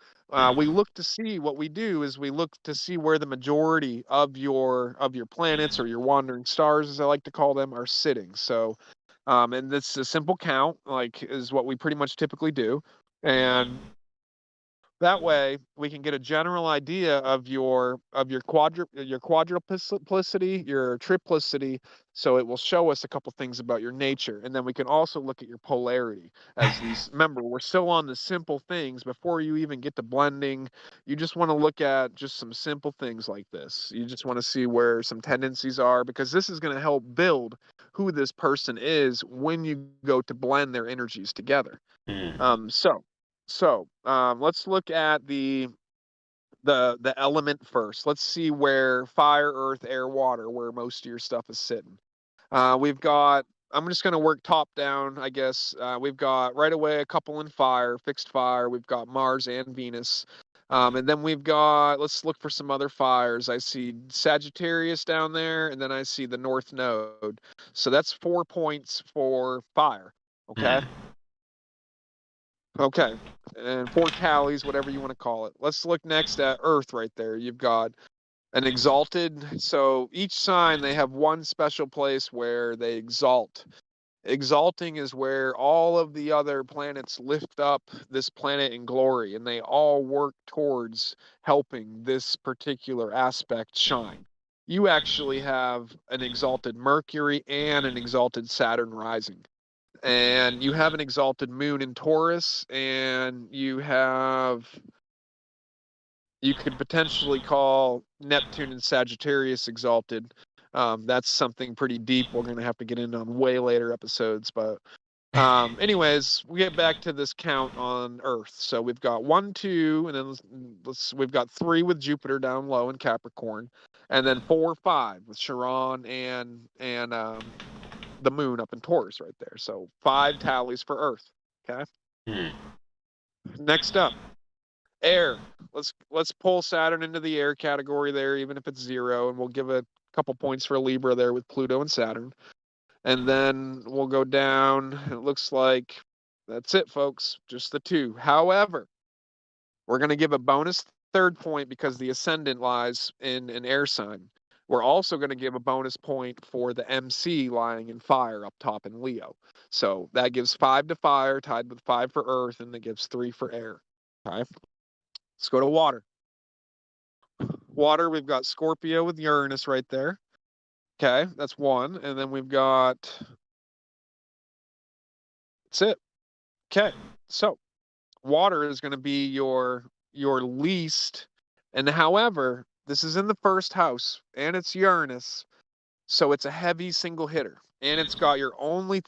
we look to see what we do is we look to see where the majority of your planets, or your wandering stars, as I like to call them, are sitting. So, and this is a simple count, like, is what we pretty much typically do. And That way, we can get a general idea of your quadruplicity, your triplicity, so it will show us a couple things about your nature, and then we can also look at your polarity. As these, remember, we're still on the simple things before you even get to blending. You just want to look at just some simple things like this. You just want to see where some tendencies are, because this is going to help build who this person is when you go to blend their energies together. Mm. Let's look at the element first. Let's see where fire, earth, air, water, where most of your stuff is sitting. We've got. I'm just going to work top down, I guess. We've got right away a couple in fire, fixed fire. We've got Mars and Venus. And then we've got, let's look for some other fires. I see Sagittarius down there, and then I see the North Node. So that's 4 points for fire. Okay. Mm. Okay. And 4 tallies, whatever you want to call it. Let's look next at Earth right there. You've got an exalted. So each sign, they have one special place where they exalt. Exalting is where all of the other planets lift up this planet in glory, and they all work towards helping this particular aspect shine. You actually have an exalted Mercury and an exalted Saturn rising, and you have an exalted moon in Taurus, and you could potentially call Neptune and Sagittarius exalted. That's something pretty deep we're going to have to get into on way later episodes. But anyways, we get back to this count on Earth. So we've got 1, 2, and then we've got 3 with Jupiter down low in Capricorn, and then 4, 5 with Chiron and the moon up in Taurus right there. So 5 tallies for Earth. Okay. Mm. Next up, air. Let's pull Saturn into the air category there, even if it's 0, and we'll give a couple points for Libra there with Pluto and Saturn. And then we'll go down. It looks like that's it, folks. Just the 2. However, we're going to give a bonus 3rd point because the ascendant lies in an air sign. We're also going to give a bonus point for the MC lying in fire up top in Leo. So that gives 5 to fire, tied with 5 for earth, and that gives 3 for air. Okay. Let's go to water. Water, we've got Scorpio with Uranus right there. Okay, that's 1. And then we've got, that's it. Okay, so water is going to be your least, and however, this is in the 1st house, and it's Uranus, so it's a heavy single hitter, and it's got your only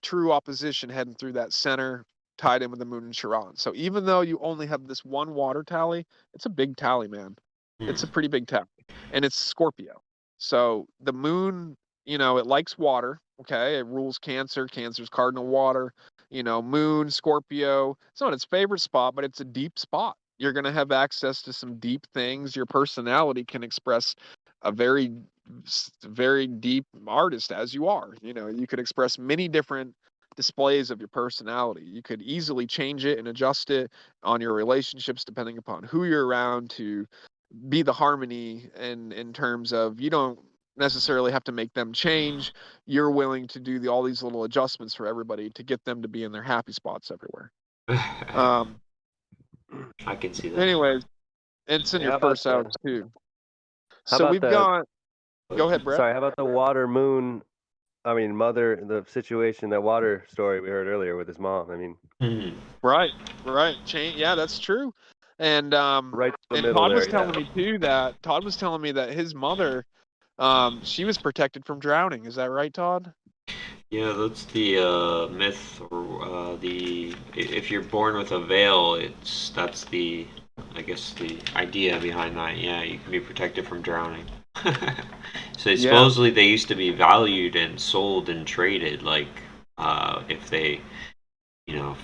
true opposition heading through that center, tied in with the moon and Chiron. So even though you only have this 1 water tally, it's a big tally, man. It's a pretty big tally, and it's Scorpio. So the moon, it likes water. Okay, it rules Cancer. Cancer's cardinal water. Moon, Scorpio. It's not its favorite spot, but it's a deep spot. You're going to have access to some deep things. Your personality can express a very, very deep artist as you are. You could express many different displays of your personality. You could easily change it and adjust it on your relationships depending upon who you're around to be the harmony, and in terms of you don't necessarily have to make them change. You're willing to do all these little adjustments for everybody to get them to be in their happy spots everywhere. I can see that. Anyways, it's in How your about 1st house too. how So about we've the- got. Go ahead, Brett. Sorry, how about the water moon? I mean, mother, the situation, that water story we heard earlier with his mom. I mean, Mm. Right. Yeah, that's true. And right in the and middle Todd there. was telling me too that Todd was telling me that his mother, she was protected from drowning. Is that right, Todd? Yeah, that's the myth, or if you're born with a veil, that's the, I guess, the idea behind that. Yeah, you can be protected from drowning. So supposedly they used to be valued and sold and traded, like if they,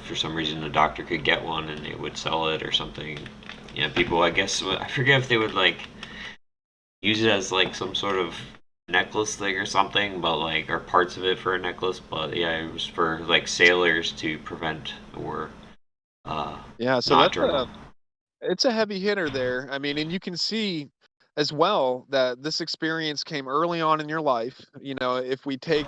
for some reason the doctor could get one and they would sell it or something. Yeah, people, I guess, I forget if they would like use it as like some sort of necklace thing or something, but like, or parts of it for a necklace, but yeah, it was for like sailors to prevent or Yeah, so not that's drown. it's a heavy hitter there. I mean, and you can see as well that this experience came early on in your life. If we take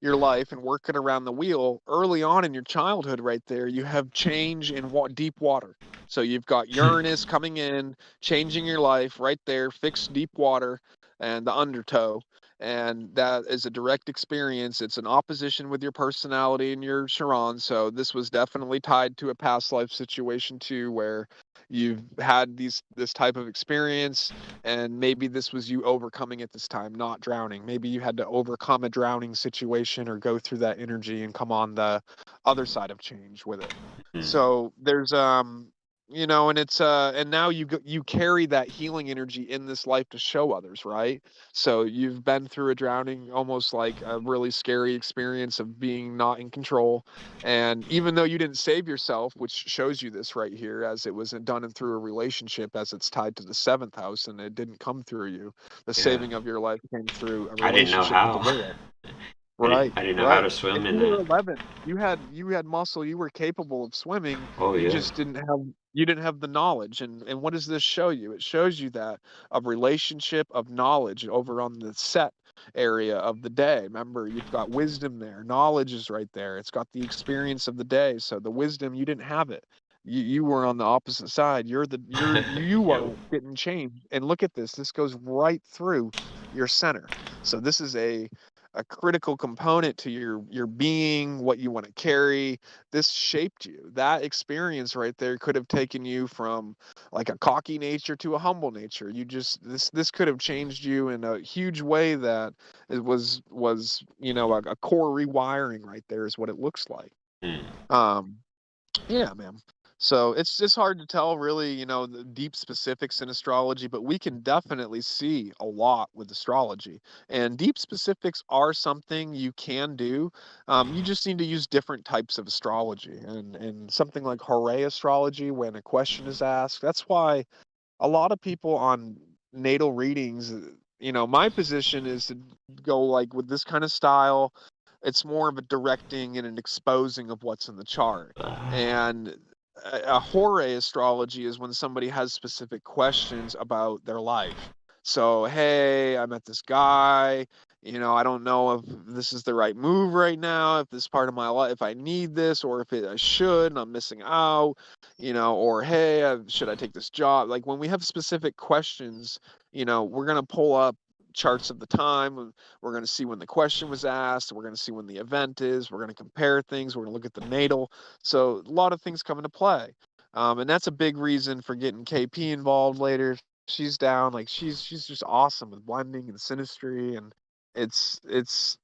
your life and working around the wheel, early on in your childhood right there, you have change in deep water. So you've got Uranus coming in, changing your life right there, fixed deep water and the undertow. And that is a direct experience. It's an opposition with your personality and your Chiron. So this was definitely tied to a past life situation too, where you've had this type of experience, and maybe this was you overcoming it this time, not drowning. Maybe you had to overcome a drowning situation or go through that energy and come on the other side of change with it. Mm. So there's and it's and now you carry that healing energy in this life to show others, right? So you've been through a drowning, almost like a really scary experience of being not in control. And even though you didn't save yourself, which shows you this right here, as it was done and through a relationship, as it's tied to the seventh house, and it didn't come through you. The Yeah. saving of your life came through a I didn't know relationship with the how. Lord. Right, I didn't know how right. to swim And in you were that. 11. You had muscle. You were capable of swimming. Oh You yeah. just didn't have the knowledge. And what does this show you? It shows you that a relationship of knowledge over on the set area of the day. Remember, you've got wisdom there. Knowledge is right there. It's got the experience of the day. So the wisdom, you didn't have it. You were on the opposite side. You are Yep. getting changed. And look at this. This goes right through your center. So this is a critical component to your being, what you want to carry. This shaped you. That experience right there could have taken you from like a cocky nature to a humble nature. You just this could have changed you in a huge way. That it was a core rewiring right there is what it looks like. Mm. um yeah, man. So it's just hard to tell, really, the deep specifics in astrology, but we can definitely see a lot with astrology. And deep specifics are something you can do. You just need to use different types of astrology, and something like Hooray astrology, when a question is asked. That's why a lot of people on natal readings, my position is to go like with this kind of style. It's more of a directing and an exposing of what's in the chart. And a Hooray astrology is when somebody has specific questions about their life. So, hey, I met this guy. I don't know if this is the right move right now, if this part of my life, if I need this, or if I should, and I'm missing out, or hey, should I take this job? Like when we have specific questions, we're going to pull up charts of the time. We're going to see when the question was asked. We're going to see when the event is. We're going to compare things. We're going to look at the natal. So a lot of things come into play. And that's a big reason for getting KP involved later. She's down. Like she's just awesome with blending and synastry, and it's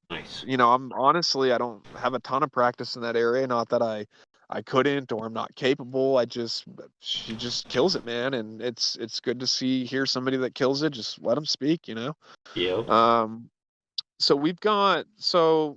Nice. I'm honestly, I don't have a ton of practice in that area. Not that I couldn't or I'm not capable. She just kills it, man. And it's good to hear somebody that kills it. Just let them speak. Yep. Um, so we've got so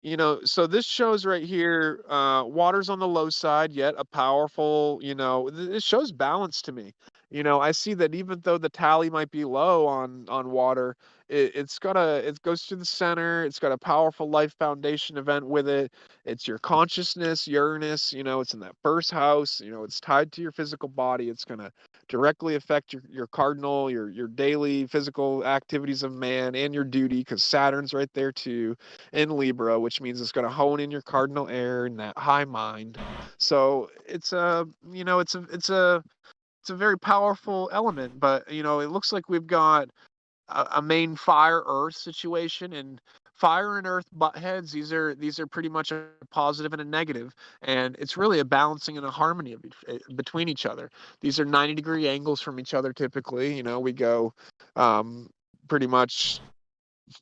this shows right here, water's on the low side, yet a powerful, it shows balance to me. I see that even though the tally might be low on water, it goes to the center. It's got a powerful life foundation event with it. It's your consciousness, Uranus, it's in that first house. It's tied to your physical body. It's gonna directly affect your cardinal, your daily physical activities of man, and your duty, because Saturn's right there too in Libra, which means it's going to hone in your cardinal air and that high mind. So it's a very powerful element. But it looks like we've got a main fire earth situation, and fire and earth butt heads. These are pretty much a positive and a negative, and it's really a balancing and a harmony between each other. These are 90-degree angles from each other typically. We go pretty much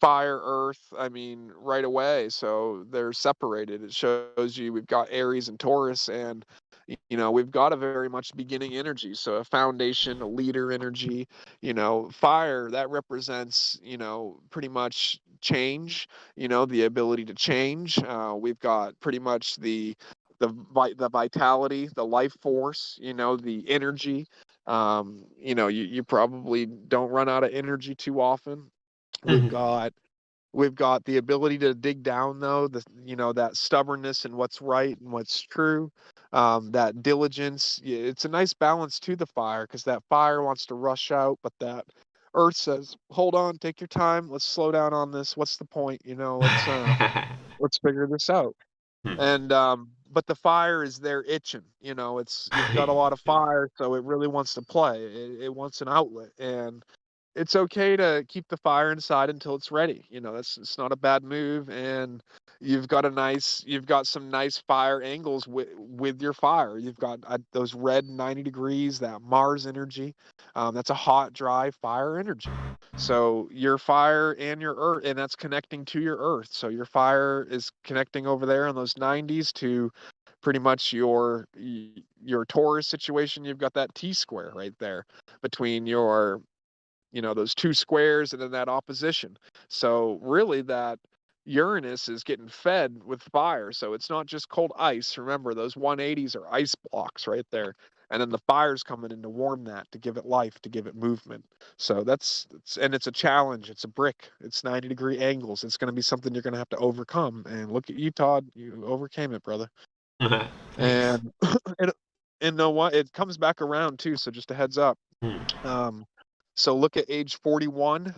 fire earth, I mean, right away. So they're separated. It shows you we've got Aries and Taurus, and we've got a very much beginning energy. So a foundation, a leader energy. Fire, that represents pretty much change, the ability to change. We've got pretty much the vitality, the life force, the energy. You probably don't run out of energy too often. We've got we've got the ability to dig down, though, that stubbornness and what's right and what's true. That diligence. It's a nice balance to the fire, because that fire wants to rush out, but that Earth says, hold on, take your time, let's slow down on this. What's the point? Let's figure this out. Hmm. And but the fire is there itching. You've got a lot of fire, so it really wants to play. It wants an outlet, and it's okay to keep the fire inside until it's ready. It's not a bad move, and you've got some nice fire angles with your fire. You've got those red 90 degrees, that Mars energy. That's a hot, dry fire energy. So your fire and your earth, and that's connecting to your earth. So your fire is connecting over there in those 90s to pretty much your Taurus situation. You've got that T square right there between your those two squares and then that opposition. So really that Uranus is getting fed with fire. So it's not just cold ice. Remember, those 180s are ice blocks right there. And then the fire's coming in to warm that, to give it life, to give it movement. So and it's a challenge. It's a brick. It's 90-degree angles. It's going to be something you're going to have to overcome. And look at you, Todd. You overcame it, brother. Thanks. And and know what? It comes back around too. So just a heads up. Hmm. So look at age 41.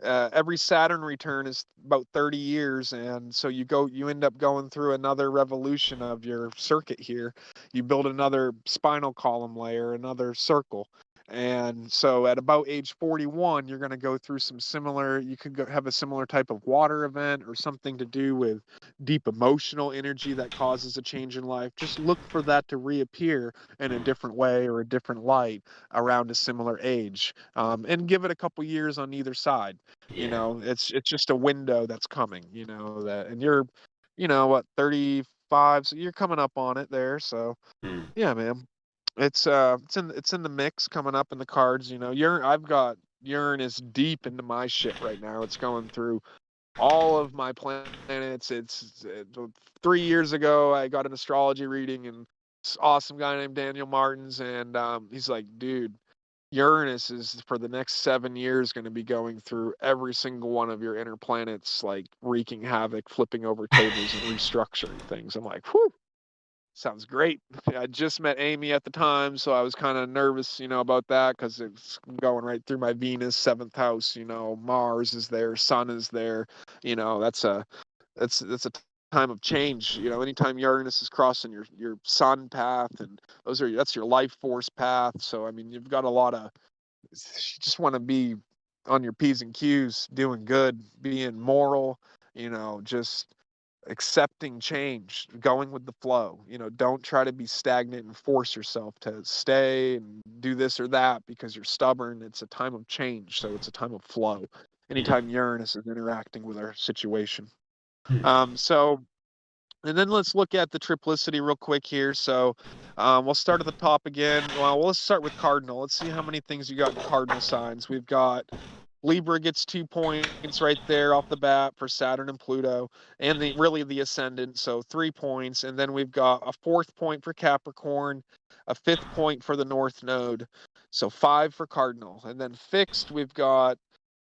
Every Saturn return is about 30 years, and so you end up going through another revolution of your circuit here. You build another spinal column layer, another circle. And so at about age 41, you're going to go through you could have a similar type of water event or something to do with deep emotional energy that causes a change in life. Just look for that to reappear in a different way or a different light around a similar age, and give it a couple years on either side. Yeah. It's just a window that's coming. And you're, what, 35, so you're coming up on it there. So Hmm. yeah, man, it's in the mix coming up in the cards. I've got Uranus deep into my shit right now. It's going through all of my planets. 3 years ago, I got an astrology reading, and this awesome guy named Daniel Martins, and he's like, dude, Uranus is for the next 7 years going to be going through every single one of your inner planets, like wreaking havoc, flipping over tables, and restructuring things. I'm like, whew. Sounds great. I just met Amy at the time, so I was kind of nervous, about that because it's going right through my Venus seventh house. Mars is there, Sun is there. That's a time of change. Anytime Uranus is crossing your Sun path, and that's your life force path. So I mean, you've got a lot of. You just want to be on your P's and Q's, doing good, being moral. Just accepting change, going with the flow. Don't try to be stagnant and force yourself to stay and do this or that because you're stubborn. It's a time of change, so it's a time of flow. Yeah. Anytime Uranus is interacting with our situation. Hmm. So, and then let's look at the triplicity real quick here. So, we'll start at the top again. Well, let's start with Cardinal. Let's see how many things you got in Cardinal signs. We've got Libra gets 2 points right there off the bat for Saturn and Pluto, and the ascendant, so 3 points. And then we've got a 4th point for Capricorn, a 5th point for the North Node, so 5 for Cardinal. And then fixed, we've got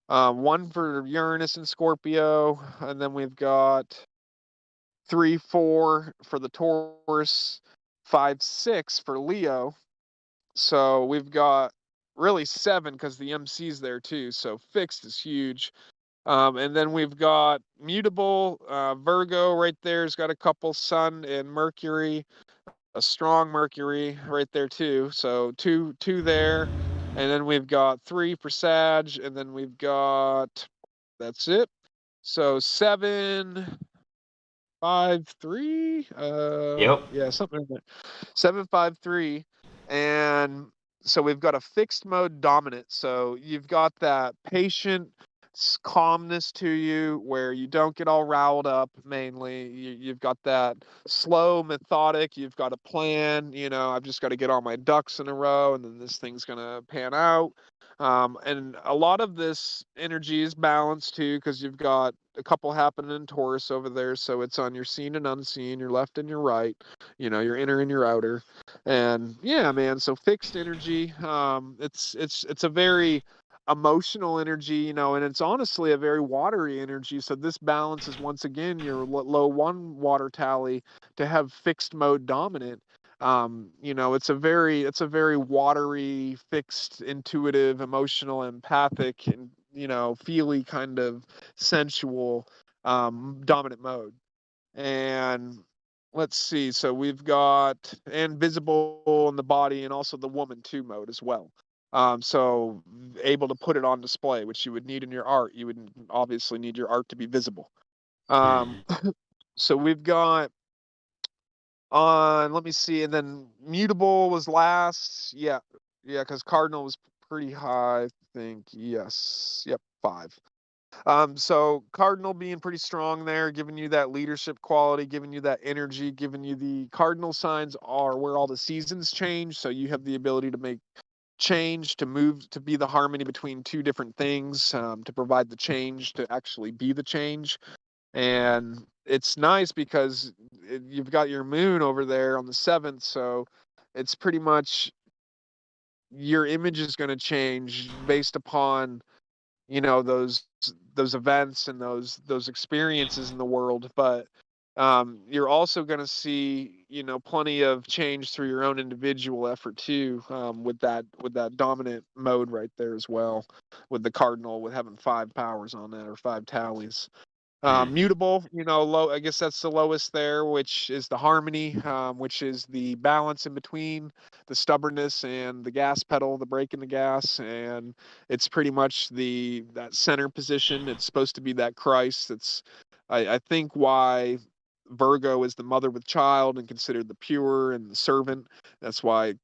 1 for Uranus and Scorpio, and then we've got 3, 4 for the Taurus, 5, 6 for Leo. So we've got really 7 because the MC's there too. So fixed is huge. And then we've got mutable, Virgo right there's got a couple Sun and Mercury, a strong Mercury right there too. So two there. And then we've got 3 for Sag, and then we've got, that's it. So 7, 5, 3. Yep. Yeah, something like that. 7, 5, 3. And so we've got a fixed mode dominant. So you've got that patient calmness to you where you don't get all riled up mainly. You've got that slow, methodic, you've got a plan. I've just got to get all my ducks in a row and then this thing's going to pan out. And a lot of this energy is balanced too because you've got a couple happening in Taurus over there. So it's on your seen and unseen, your left and your right, your inner and your outer. And yeah, man, so fixed energy, it's a very emotional energy, and it's honestly a very watery energy. So this balances once again your low 1 water tally to have fixed mode dominant. It's a very watery, fixed, intuitive, emotional, empathic, and feely kind of sensual dominant mode. And let's see, so we've got and visible in the body and also the woman too mode as well. So able to put it on display, which you would need in your art. You would obviously need your art to be visible. Um, so we've got on, let me see, and then mutable was last. Yeah, because cardinal was pretty high, I think. Yes, yep, 5. So Cardinal being pretty strong there, giving you that leadership quality, giving you that energy, giving you the cardinal signs are where all the seasons change. So you have the ability to make change, to move, to be the harmony between two different things, to provide the change, to actually be the change. And it's nice because you've got your moon over there on the 7th. So it's pretty much your image is going to change based upon those events and those experiences in the world, but you're also going to see plenty of change through your own individual effort too, with that dominant mode right there as well, with the cardinal, with having 5 powers on that or 5 tallies. Mutable, low. I guess that's the lowest there, which is the harmony, which is the balance in between the stubbornness and the gas pedal, the brake and the gas, and it's pretty much that center position. It's supposed to be that Christ. I think why Virgo is the mother with child and considered the pure and the servant. That's why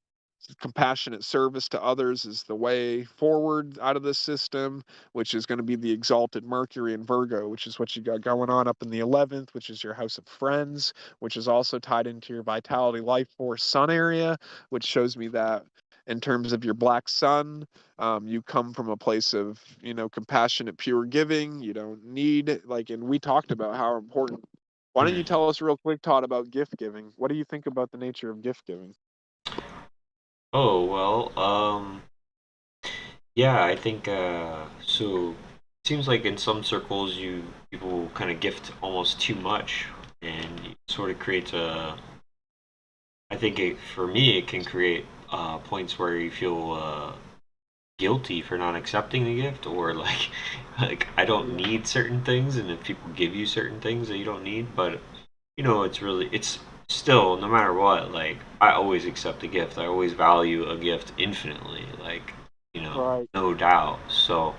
compassionate service to others is the way forward out of this system, which is going to be the exalted Mercury in Virgo, which is what you got going on up in the 11th, which is your house of friends, which is also tied into your vitality life force sun area, which shows me that in terms of your black sun, you come from a place of compassionate pure giving. You don't need, like, and we talked about how important. Why don't you tell us real quick, Todd, about gift giving? What do you think about the nature of gift giving? Oh, well, yeah, I think so it seems like in some circles people kind of gift almost too much, and it sort of creates I think for me it can create points where you feel guilty for not accepting the gift, or like like I don't need certain things, and if people give you certain things that you don't need, but it's still, no matter what, like I always accept a gift. I always value a gift infinitely, like Right. no doubt. So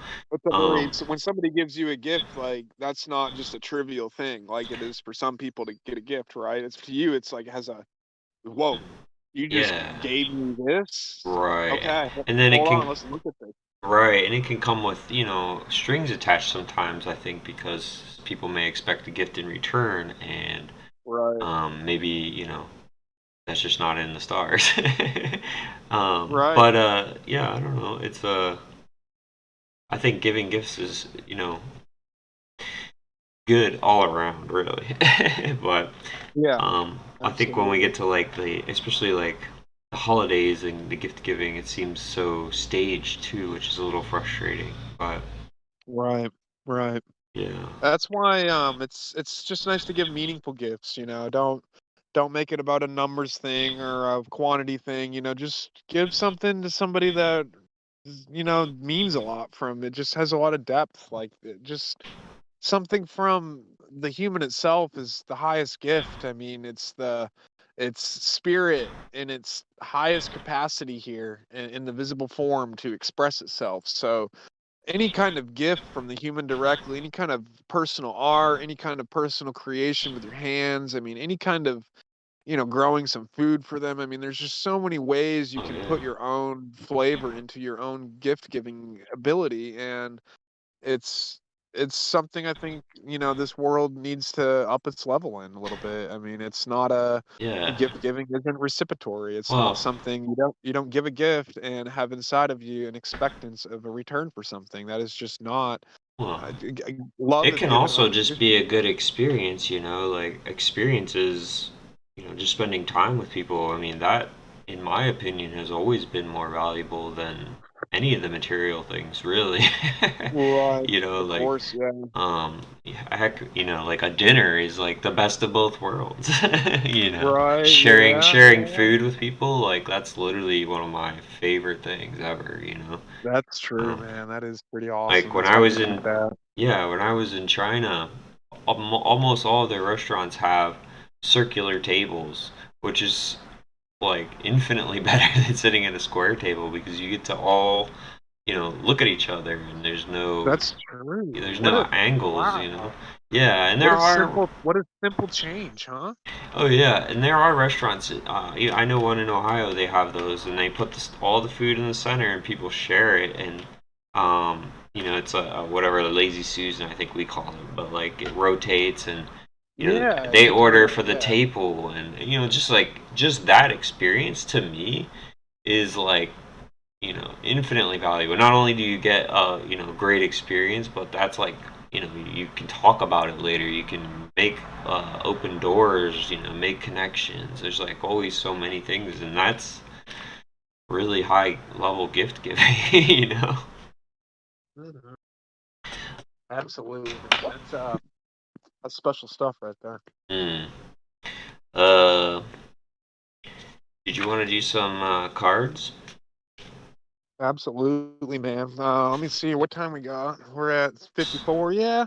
So when somebody gives you a gift, like that's not just a trivial thing, like it is for some people to get a gift, right? It's to you, it's like it has a whoa, you just yeah, gave me this. right. Okay, And then it hold on, can let's look at this. right, and it can come with strings attached sometimes. I think because people may expect a gift in return, and Right, maybe that's just not in the stars. right, But yeah, I don't know. It's I think giving gifts is good all around, really. But yeah, I think when we absolutely. get to like especially like the holidays and the gift giving, it seems so staged too, which is a little frustrating. But Right, right. yeah, That's why it's just nice to give meaningful gifts, don't make it about a numbers thing or a quantity thing, just give something to somebody that means a lot from it, just has a lot of depth, like it just something from the human itself is the highest gift. I mean, it's spirit in its highest capacity here in the visible form to express itself. So any kind of gift from the human directly, any kind of personal art, any kind of personal creation with your hands, I mean, any kind of, growing some food for them. I mean, there's just so many ways you oh can yeah, put your own flavor into your own gift giving ability. And it's it's something I think, this world needs to up its level in a little bit. I mean, it's not a yeah. gift giving isn't reciprocatory. It's not Well, something you don't give a gift and have inside of you an expectance of a return for something. That is just not well, love it is can given also just be a unconditionally. good experience, like experiences, just spending time with people. I mean, that, in my opinion, has always been more valuable than any of the material things, really. Right. Of Like, course, yeah. heck, like a dinner is like the best of both worlds. Right, Sharing yeah. food with people, like that's literally one of my favorite things ever. That's true, Um, man. That is pretty like awesome. when It's I hard to was beat in, that. yeah, when I was in China, almost all of their restaurants have circular tables, which is like infinitely better than sitting at a square table because you get to all, look at each other and That's true. there's no angles. Wow. Yeah, and there are. What a simple change, huh? Oh yeah, and there are restaurants. I know one in Ohio. They have those, and they put all the food in the center, and people share it. And it's a whatever the lazy Susan I think we call it, but like it rotates, and Yeah, they you order turn, for the yeah. table, and just that experience to me is like infinitely valuable. Not only do you get a great experience, but that's like you can talk about it later. You can make open doors. Make connections. There's like always so many things, and that's really high level gift giving. Mhm. Absolutely. That's special stuff right there. Hmm. Uh, did you want to do some cards? Absolutely, man. Let me see what time we got. We're at 54. Yeah.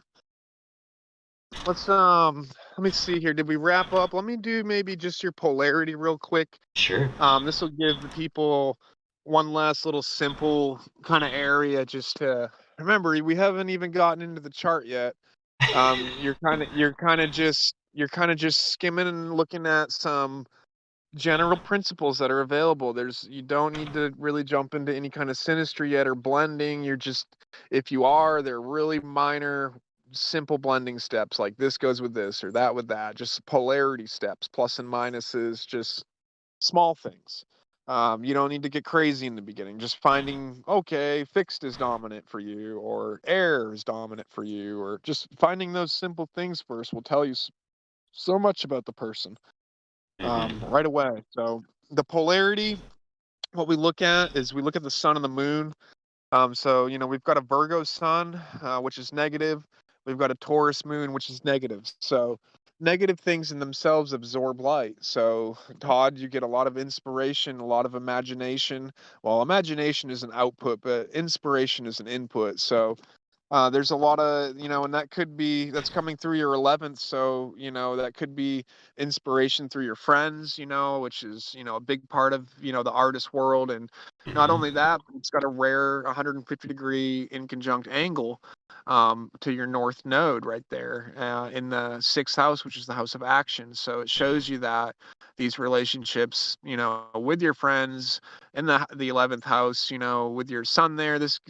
Let me see here. Did we wrap up? Let me do maybe just your polarity real quick. Sure. This will give the people one last little simple kind of area just to remember. We haven't even gotten into the chart yet. You're kind of just skimming and looking at some general principles that are available. You don't need to really jump into any kind of synastry yet or blending. If you are, they're really minor, simple blending steps like this goes with this or that with that. Just polarity steps, plus and minuses, just small things. You don't need to get crazy in the beginning. Just finding, okay, fixed is dominant for you, or air is dominant for you, or just finding those simple things first will tell you so much about the person Mm-hmm. right away. So the polarity, what we look at is we look at the sun and the moon. So we've got a Virgo sun, which is negative. We've got a Taurus moon, which is negative. So negative things in themselves absorb light. So Todd, you get a lot of inspiration, a lot of imagination. Well, imagination is an output, but inspiration is an input. So there's a lot of, and that's coming through your 11th. So, that could be inspiration through your friends, which is, a big part of, the artist world. And not Mm-hmm. only that, but it's got a rare 150-degree inconjunct angle to your north node right there in the sixth house, which is the house of action. So it shows you that these relationships, with your friends, in the 11th house, with your sun there, this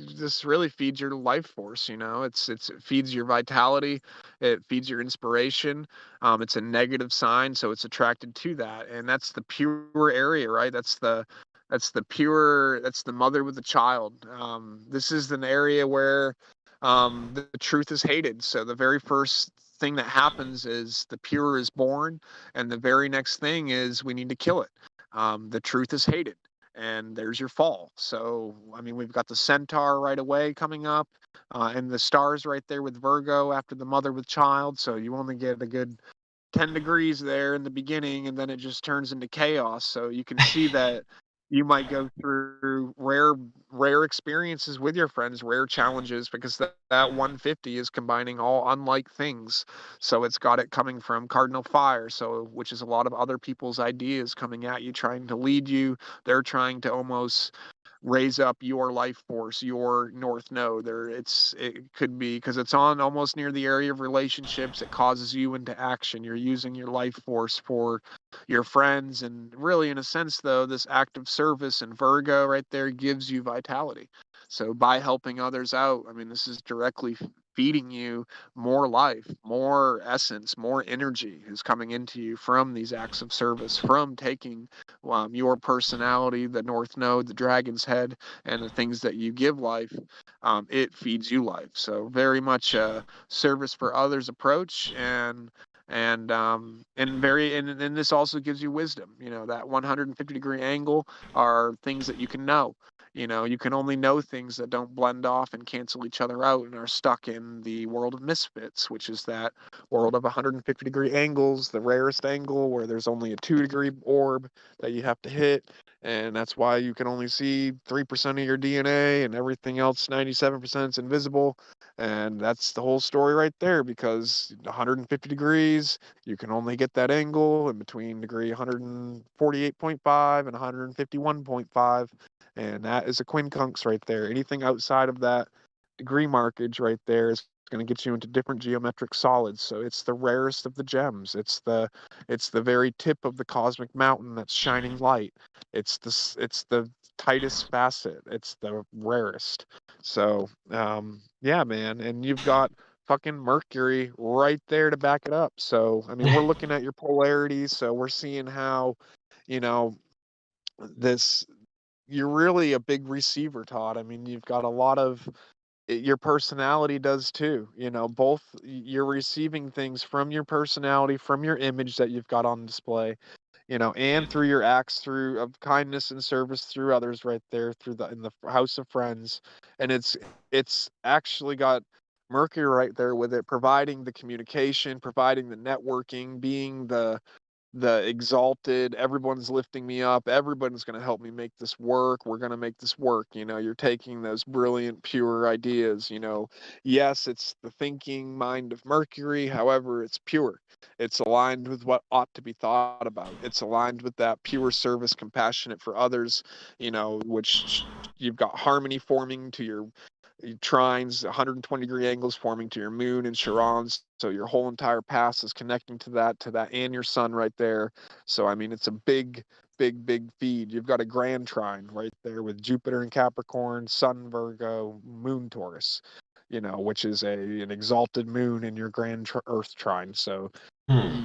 really feeds your life force. It feeds your vitality, it feeds your inspiration. It's a negative sign, so it's attracted to that, and that's the pure area, right? That's the mother with the child. This is an area where the truth is hated. So the very first thing that happens is the pure is born, and the very next thing is we need to kill it. The truth is hated, and there's your fall. So, I mean, we've got the centaur right away coming up, and the stars right there with Virgo after the mother with child. So you only get a good 10 degrees there in the beginning, and then it just turns into chaos. So you can see that you might go through rare experiences with your friends, rare challenges, because that 150 is combining all unlike things. So it's got it coming from cardinal fire, so which is a lot of other people's ideas coming at you, trying to lead you. They're trying to almost raise up your life force, your north node. It could be because it's on almost near the area of relationships. It causes you into action. You're using your life force for your friends, and really, in a sense, though, this act of service and Virgo right there gives you vitality. So by helping others out, I mean, this is directly feeding you more life, more essence, more energy is coming into you from these acts of service, from taking your personality, the North Node, the Dragon's Head, and the things that you give life. It feeds you life. So very much a service for others approach, and this also gives you wisdom. That 150-degree angle are things that you can know. You can only know things that don't blend off and cancel each other out and are stuck in the world of misfits, which is that world of 150-degree angles, the rarest angle where there's only a 2-degree orb that you have to hit. And that's why you can only see 3% of your DNA and everything else, 97% is invisible. And that's the whole story right there, because 150 degrees, you can only get that angle in between degree 148.5 and 151.5. And that is a quincunx right there. Anything outside of that degree markage right there is going to get you into different geometric solids. So it's the rarest of the gems. It's the very tip of the cosmic mountain that's shining light. It's the tightest facet. It's the rarest. So yeah, man. And you've got fucking Mercury right there to back it up. So I mean, we're looking at your polarities. So we're seeing how, you know, this you're really a big receiver, Todd. I mean, you've got a lot of your personality does too. Both you're receiving things from your personality, from your image that you've got on display, and through your acts through of kindness and service through others right there through the in the house of friends. And it's actually got Mercury right there with it, providing the communication, providing the networking, being the exalted, everyone's lifting me up, everyone's going to help me make this work, we're going to make this work. You're taking those brilliant pure ideas. Yes, it's the thinking mind of Mercury, however it's pure, it's aligned with what ought to be thought about, it's aligned with that pure service, compassionate for others, which you've got harmony forming to your trines, 120-degree angles forming to your moon and Chiron. So your whole entire path is connecting to that, and your sun right there. So I mean, it's a big, big, big feed. You've got a grand trine right there with Jupiter in Capricorn, Sun Virgo, Moon Taurus. Which is an exalted moon in your grand Earth trine. So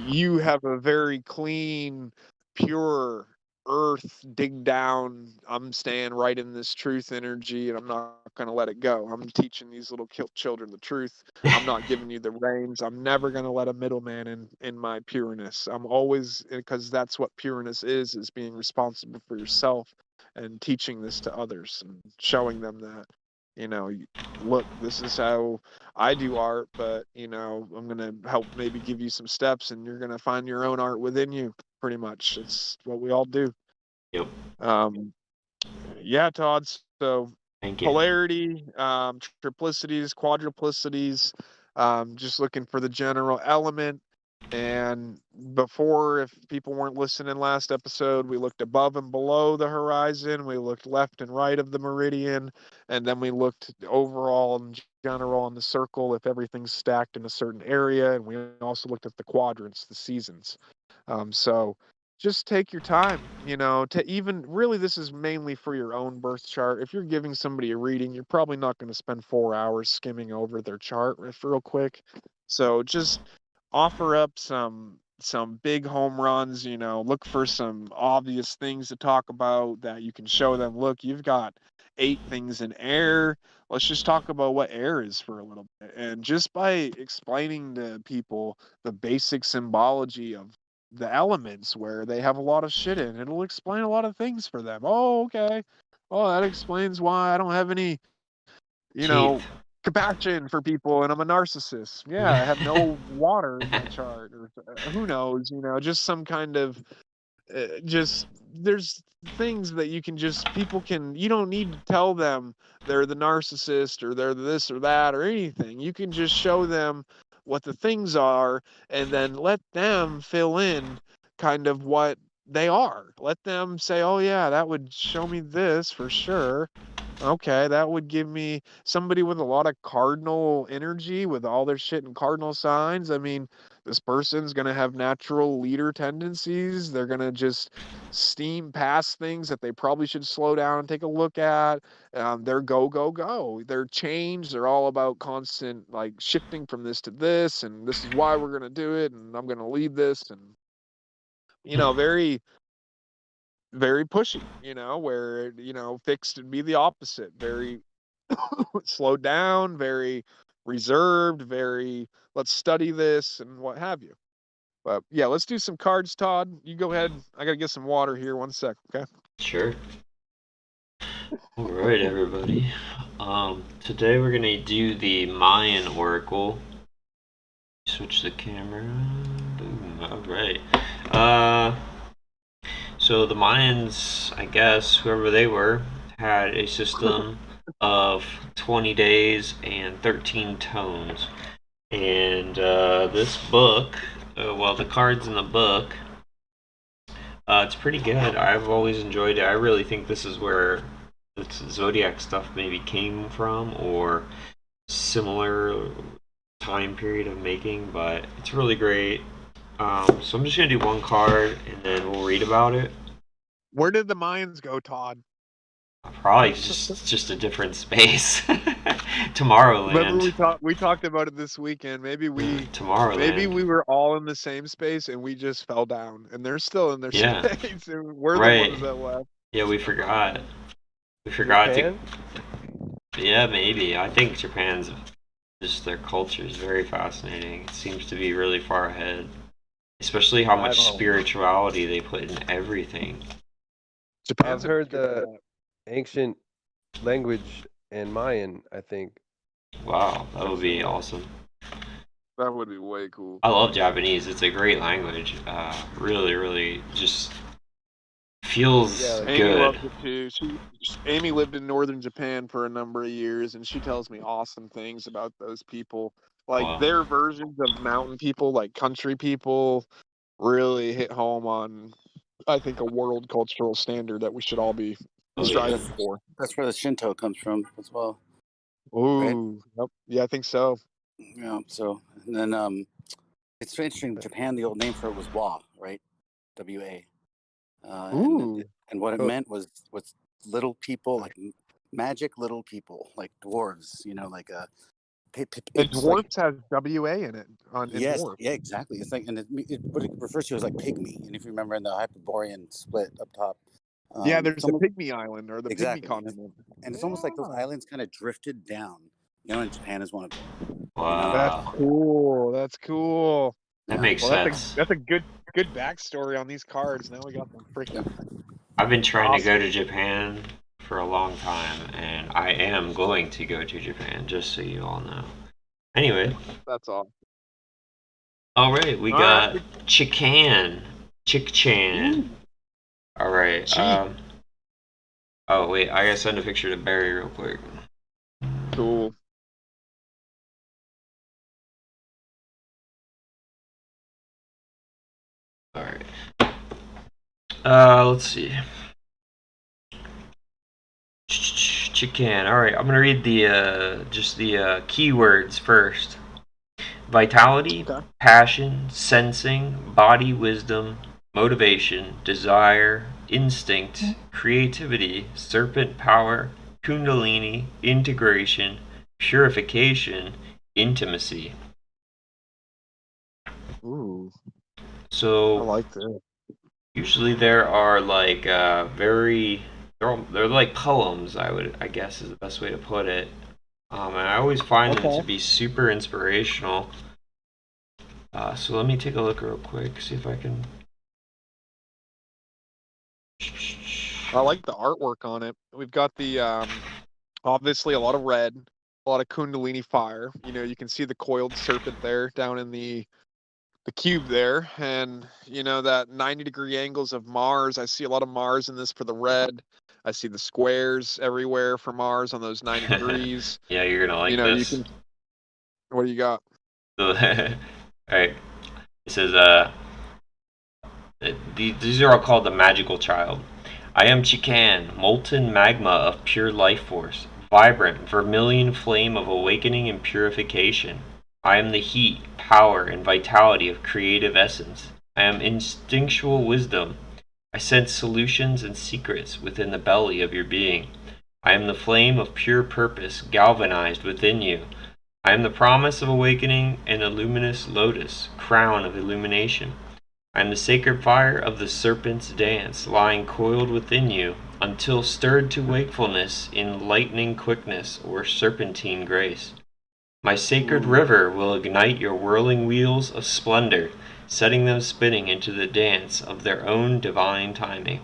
you have a very clean, pure earth, dig down, I'm staying right in this truth energy and I'm not going to let it go. I'm teaching these little children the truth. I'm not giving you the reins. I'm never going to let a middleman in my pureness. I'm always, because that's what pureness is being responsible for yourself and teaching this to others and showing them that, look, this is how I do art, but I'm gonna help maybe give you some steps, and you're gonna find your own art within you. Pretty much, it's what we all do. Yep. Yeah, Todd. So Thank you. polarity, triplicities, quadruplicities. Just looking for the general element. And before, if people weren't listening last episode, we looked above and below the horizon. We looked left and right of the meridian. And then we looked overall in general on the circle if everything's stacked in a certain area. And we also looked at the quadrants, the seasons. So just take your time, to even really, this is mainly for your own birth chart. If you're giving somebody a reading, you're probably not going to spend 4 hours skimming over their chart real quick. So just offer up some big home runs, look for some obvious things to talk about that you can show them. Look, you've got 8 things in air. Let's just talk about what air is for a little bit. And just by explaining to people the basic symbology of the elements where they have a lot of shit in, it'll explain a lot of things for them. Oh, okay. Oh, that explains why I don't have any, Teeth. compassion for people and I'm a narcissist. Yeah, I have no water in my chart, or who knows, just some kind of just there's things that you don't need to tell them they're the narcissist or they're this or that or anything. You can just show them what the things are and then let them fill in kind of what they are. Let them say, oh yeah, that would show me this for sure. Okay, that would give me somebody with a lot of cardinal energy with all their shit in cardinal signs. I mean, this person's going to have natural leader tendencies. They're going to just steam past things that they probably should slow down and take a look at. They're go, go, go. They're change. They're all about constant like shifting from this to this. And this is why we're going to do it. And I'm going to lead this. And, very very pushy, where, fixed would be the opposite. Very slowed down, very reserved, very let's study this and what have you. But yeah, let's do some cards, Todd. You go ahead. I gotta get some water here. 1 sec, okay? Sure. Alright, everybody. Today we're gonna do the Mayan Oracle. Switch the camera. Boom. Alright. So the Mayans, I guess, whoever they were, had a system of 20 days and 13 tones. And this book, well, the cards in the book, it's pretty good. I've always enjoyed it. I really think this is where the Zodiac stuff maybe came from, or similar time period of making, but it's really great. So I'm just gonna do one card and then we'll read about it. Where did the Mayans go, Todd? Probably just a different space. Remember Tomorrowland. we talked about it this weekend. Maybe Tomorrowland. we were all in the same space and we just fell down, and they're still in their Yeah. space, and we're the Right. ones that left. Yeah, we forgot. We forgot Japan? to. Yeah, maybe. I think Japan's just their culture is very fascinating. It seems to be really far ahead, especially how much I've- spirituality they put in everything. Japan's I've heard the ancient language in Mayan, I think. Wow, that would be awesome. That would be way cool. I love Japanese. It's a great language. Really, really just feels Yeah, like- Amy good. loves it too. Amy lived in northern Japan for a number of years, and she tells me awesome things about those people. Like Wow. their versions of mountain people, like country people, really hit home on, I think, a world cultural standard that we should all be Oh, yeah. striving for. That's where the Shinto comes from as well. Ooh, yep. Yeah, I think so. Yeah. So and then it's interesting. Japan, the old name for it was Wa, right? WA. Ooh. And what it Oh. meant was little people, like magic little people, like dwarves. You know, like And it's like, dwarfs has WA in it in yes, dwarf. yeah, exactly. It's like, and what it refers to as like pygmy. And if you remember in the Hyperborean split up top, Yeah, it's there's a almost, pygmy island or the exactly, pygmy continent. and it's almost like those Yeah. islands kind of drifted down. You know, and Japan is one of them. Wow. That's cool. That's cool. That Yeah. makes Well, sense. that's a good backstory on these cards. Now we got them freaking. I've been trying to go awesome. to Japan for a long time, and I am going to go to Japan, just so you all know. Anyway, That's all. all right, we All got right. Chikan. Chick-chan. All right. Cheek. Oh, wait, I gotta send a picture to Barry real quick. Cool. All right. Let's see. Chicken. All right, I'm gonna read the just the keywords first. Vitality, Okay. passion, sensing, body wisdom, motivation, desire, instinct, creativity, serpent power, kundalini, integration, purification, intimacy. Ooh, I So like that. usually there are like they're like poems, I guess is the best way to put it. And I always find them to Okay. be super inspirational. So let me take a look real quick, see if I can. I like the artwork on it. We've got the obviously a lot of red, a lot of kundalini fire. You know, you can see the coiled serpent there down in the cube there, and you know that 90-degree angles of Mars. I see a lot of Mars in this for the red. I see the squares everywhere for Mars on those 90 degrees. Yeah, you're gonna like You know, you this. can. What do you got? All right. It says these are all called the magical child. I am Chikan, molten magma of pure life force, vibrant vermilion flame of awakening and purification. I am the heat, power, and vitality of creative essence. I am instinctual wisdom. I sense solutions and secrets within the belly of your being. I am the flame of pure purpose galvanized within you. I am the promise of awakening and a luminous lotus, crown of illumination. I am the sacred fire of the serpent's dance, lying coiled within you, until stirred to wakefulness in lightning quickness or serpentine grace. My sacred river will ignite your whirling wheels of splendor, setting them spinning into the dance of their own divine timing.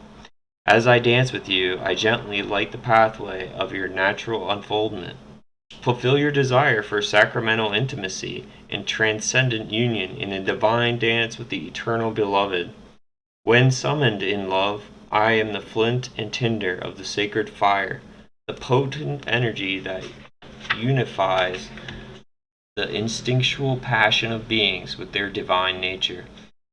As I dance with you, I gently light the pathway of your natural unfoldment. Fulfill your desire for sacramental intimacy and transcendent union in a divine dance with the eternal beloved. When summoned in love, I am the flint and tinder of the sacred fire, the potent energy that unifies the instinctual passion of beings with their divine nature.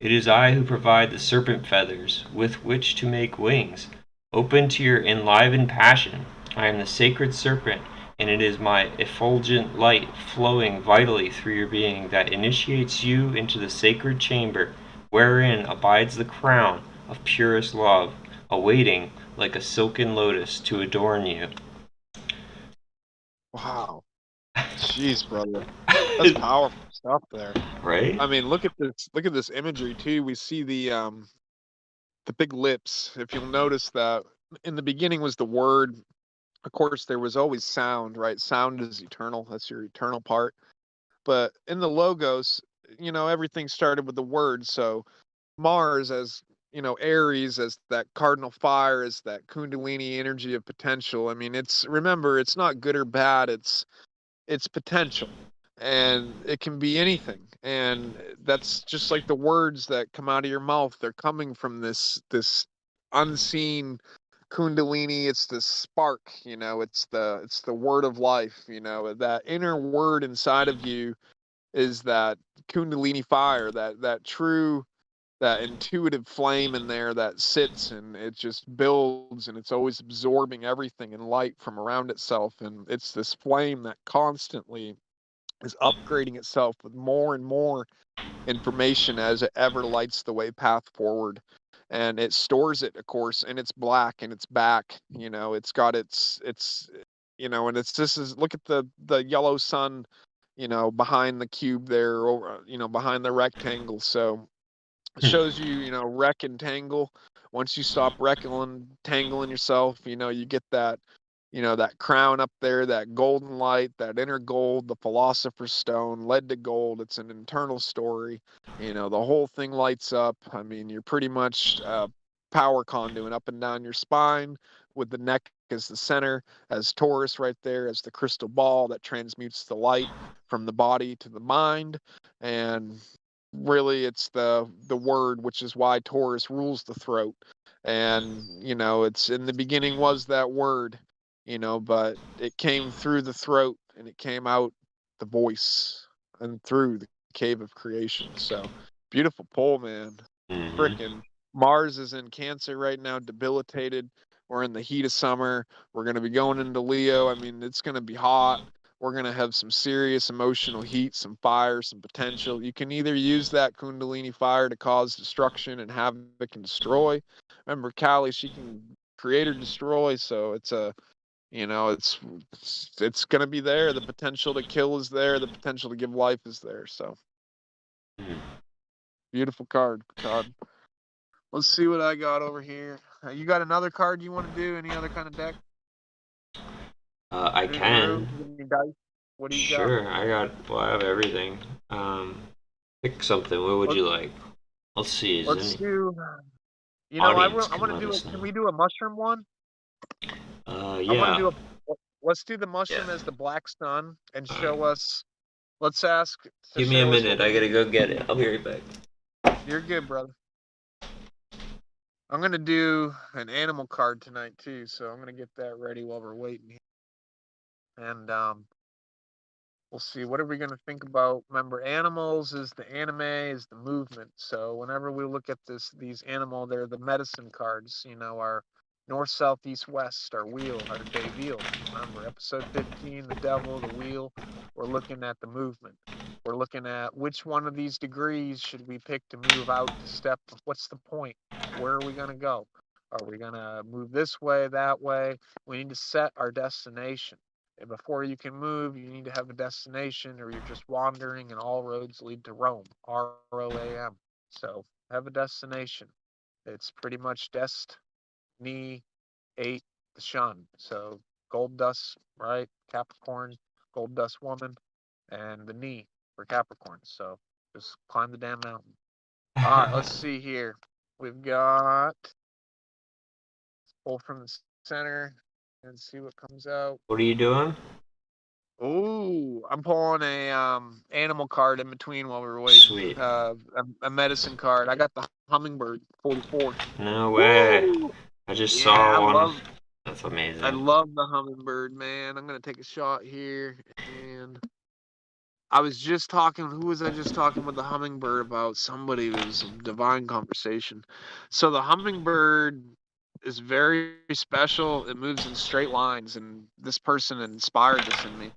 It is I who provide the serpent feathers with which to make wings. Open to your enlivened passion, I am the sacred serpent, and it is my effulgent light flowing vitally through your being that initiates you into the sacred chamber wherein abides the crown of purest love, awaiting like a silken lotus to adorn you. Wow. Jeez, brother. That's powerful stuff there. Right? I mean, look at this. Look at this imagery too. We see the big lips. If you'll notice that in the beginning was the word. Of course, there was always sound, right? Sound is eternal. That's your eternal part. But in the logos, everything started with the word. So Mars as, Aries as that cardinal fire, as that Kundalini energy of potential. I mean, remember, it's not good or bad. It's potential, and it can be anything. And that's just like the words that come out of your mouth. They're coming from this unseen Kundalini. It's the spark, it's the word of life. That inner word inside of you is that Kundalini fire, that true, that intuitive flame in there that sits, and it just builds, and it's always absorbing everything and light from around itself. And it's this flame that constantly is upgrading itself with more and more information as it ever lights the way path forward. And it stores it, of course, and it's black and it's back. It's got and it's this is look at the yellow sun, behind the cube there, or behind the rectangle. So it shows you, wreck and tangle. Once you stop wrecking, tangling yourself, you get that crown up there, that golden light, that inner gold, the philosopher's stone, led to gold. It's an internal story. The whole thing lights up. I mean, you're pretty much power conduit up and down your spine, with the neck as the center, as Taurus right there, as the crystal ball that transmutes the light from the body to the mind. And really, it's the word, which is why Taurus rules the throat. And it's in the beginning was that word, but it came through the throat, and it came out the voice and through the cave of creation. So beautiful pull, man. Mm-hmm. Frickin' Mars is in Cancer right now, debilitated. We're in the heat of summer. We're going to be going into Leo. I mean, it's going to be hot. We're going to have some serious emotional heat, some fire, some potential. You can either use that Kundalini fire to cause destruction and havoc and destroy. Remember, Kali, she can create or destroy. So it's going to be there. The potential to kill is there. The potential to give life is there. So beautiful card, Todd. Let's see what I got over here. You got another card you want to do? Any other kind of deck? I Drew, can. any dice? What do you got? Sure, I have everything. Pick something. What would Let's, you like? Let's see. Is let's any do. audience I can want to let do us it. Can know? we do a mushroom one? I want to Yeah. do a. Let's do the Yeah. mushroom as the black sun and All right. show us. Let's ask to Give me a show us what minute. we I need gotta to go get it. do. I'll be right back. You're good, brother. I'm gonna do an animal card tonight too, so I'm gonna get that ready while we're waiting. And we'll see. What are we going to think about? Remember, animals is the anime, is the movement. So whenever we look at these animal, they're the medicine cards. Our north, south, east, west, our wheel, our day wheel. Remember, episode 15, the devil, the wheel. We're looking at the movement. We're looking at which one of these degrees should we pick to move out to step. What's the point? Where are we going to go? Are we going to move this way, that way? We need to set our destination. And before you can move, you need to have a destination, or you're just wandering, and all roads lead to Rome. ROAM. So have a destination. It's pretty much destiny 8, the shun. So gold dust, right? Capricorn, gold dust woman, and the knee for Capricorn. So just climb the damn mountain. All right, let's see here. We've got Pull from the center and see what comes out. What are you doing? Ooh, I'm pulling a animal card in between while we were waiting. Sweet. A medicine card. I got the hummingbird 44. No way. Woo! I just Yeah, saw I one. love That's amazing. I love the hummingbird, man. I'm gonna take a shot here, and I was just talking. Who was I just talking with the hummingbird about? Somebody. It was a divine conversation. So the hummingbird is very special. It moves in straight lines, and this person inspired this in me.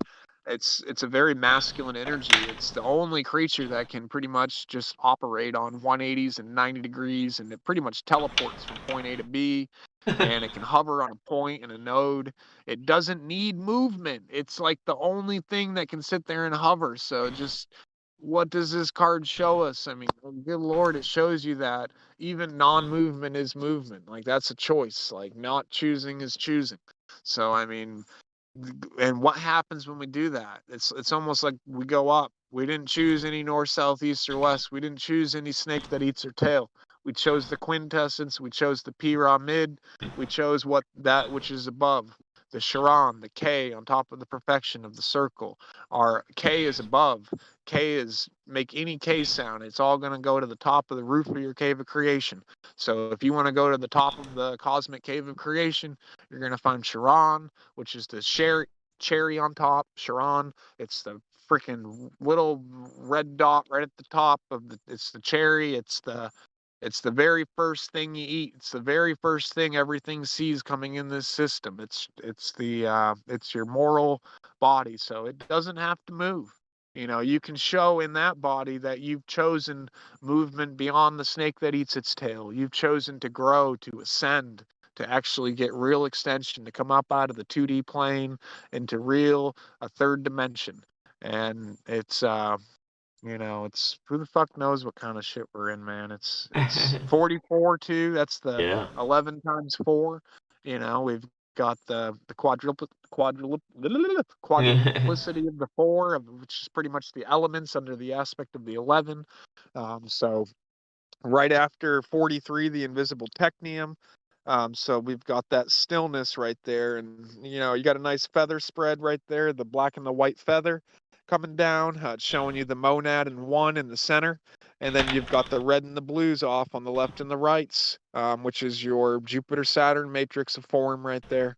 It's a very masculine energy. It's the only creature that can pretty much just operate on 180s and 90 degrees, and it pretty much teleports from point A to B, and it can hover on a point and a node. It doesn't need movement. It's like the only thing that can sit there and hover. So just what does this card show us? I mean, good Lord, it shows you that even non-movement is movement. Like that's a choice. Like not choosing is choosing. So I mean, and what happens when we do that? It's almost like we go up. We didn't choose any north, south, east, or west. We didn't choose any snake that eats her tail. We chose the quintessence. We chose the pyramid. We chose that which is above. The Charon, the K on top of the perfection of the circle. Our K is above. K is make any K sound. It's all going to go to the top of the roof of your cave of creation. So if you want to go to the top of the cosmic cave of creation, you're going to find Charon, which is the cherry on top. Charon, it's the freaking little red dot right at the top of it's the cherry. It's the very first thing you eat. It's the very first thing everything sees coming in this system. It's your moral body, so it doesn't have to move. You know, you can show in that body that you've chosen movement beyond the snake that eats its tail. You've chosen to grow, to ascend, to actually get real extension, to come up out of the 2D plane into a third dimension. And it's it's who the fuck knows what kind of shit we're in, man. It's 44 too. That's the Yeah. 11 times 4. You know, we've got the quadruplicity of the 4, which is pretty much the elements under the aspect of the 11. So right after 43, the invisible technium. So we've got that stillness right there, and you got a nice feather spread right there, the black and the white feather coming down. It's showing you the monad and 1 in the center, and then you've got the red and the blues off on the left and the rights, which is your Jupiter Saturn matrix of form right there.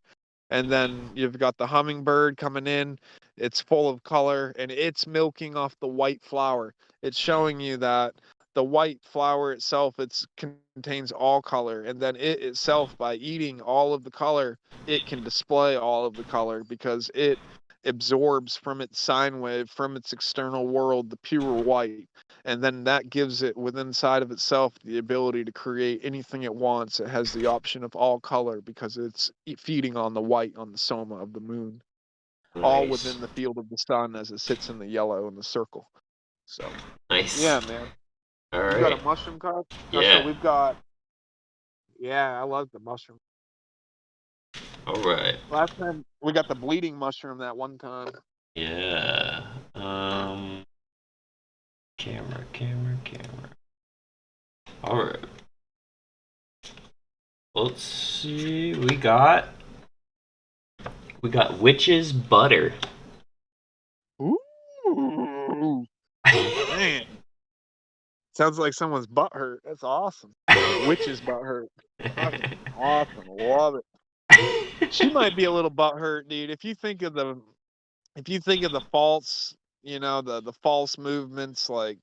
And then you've got the hummingbird coming in. It's full of color, and it's milking off the white flower. It's showing you that the white flower itself contains all color, and then it itself, by eating all of the color, it can display all of the color because it absorbs from its sine wave, from its external world, the pure white, and then that gives it within inside of itself the ability to create anything it wants. It has the option of all color because it's feeding on the white on the soma of the moon, all Nice. within the field of the sun as it sits in the yellow in the circle. So Nice. yeah, man. All You right. got a mushroom card? Yeah. So we've got. Yeah, I love the mushroom. All right. Last time we got the bleeding mushroom that one time. Yeah. Camera. All right. Let's see. We got witch's butter. Ooh, man. Sounds like someone's butt hurt. That's awesome. Witch's butt hurt. Awesome. Love it. She might be a little butt hurt, dude. If you think of the false, the false movements, like,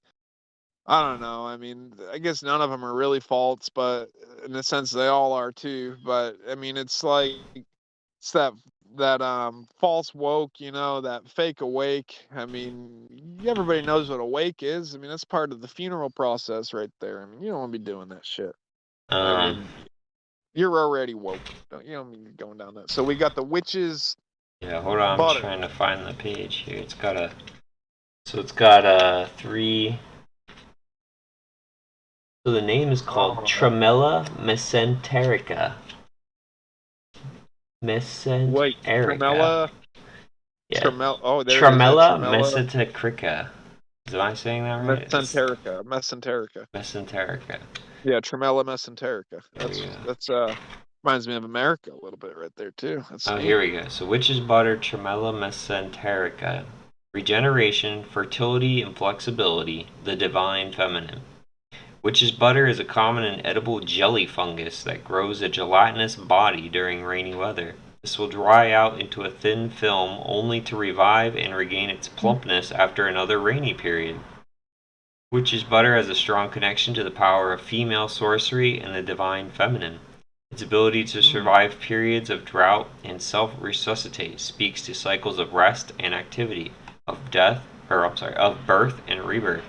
I don't know. I mean, I guess none of them are really false, but in a sense they all are too. But I mean, it's like it's that false woke, that fake awake. I mean, everybody knows what awake is. I mean, that's part of the funeral process right there. I mean, you don't want to be doing that shit. I mean, you're already woke. You don't mean going down that. So we got the witches. Yeah, hold on. Butter. I'm trying to find the page here. It's got 3. So the name is called Tremella mesenterica. Mesenterica. Wait, Tremella. Yeah. Tremella. There Tremella it is. mesenterica. Am I saying that right? Mesenterica. Mesenterica. Yeah, Tremella mesenterica. That's Reminds me of America a little bit right there too. That's Oh, neat. here we go. So witch's butter, Tremella mesenterica. Regeneration, fertility, and flexibility, the divine feminine. Witch's butter is a common and edible jelly fungus that grows a gelatinous body during rainy weather. This will dry out into a thin film only to revive and regain its plumpness after another rainy period. Witch's butter has a strong connection to the power of female sorcery and the divine feminine. Its ability to survive periods of drought and self-resuscitate speaks to cycles of rest and activity, of of birth and rebirth.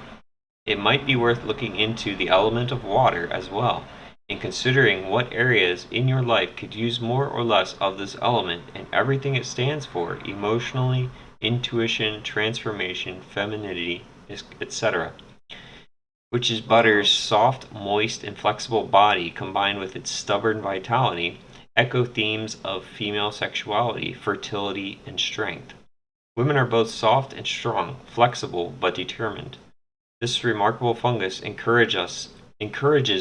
It might be worth looking into the element of water as well, and considering what areas in your life could use more or less of this element and everything it stands for emotionally, intuition, transformation, femininity, etc. Witch's butter's soft, moist, and flexible body combined with its stubborn vitality echo themes of female sexuality, fertility, and strength. Women are both soft and strong, flexible but determined. This remarkable fungus encourages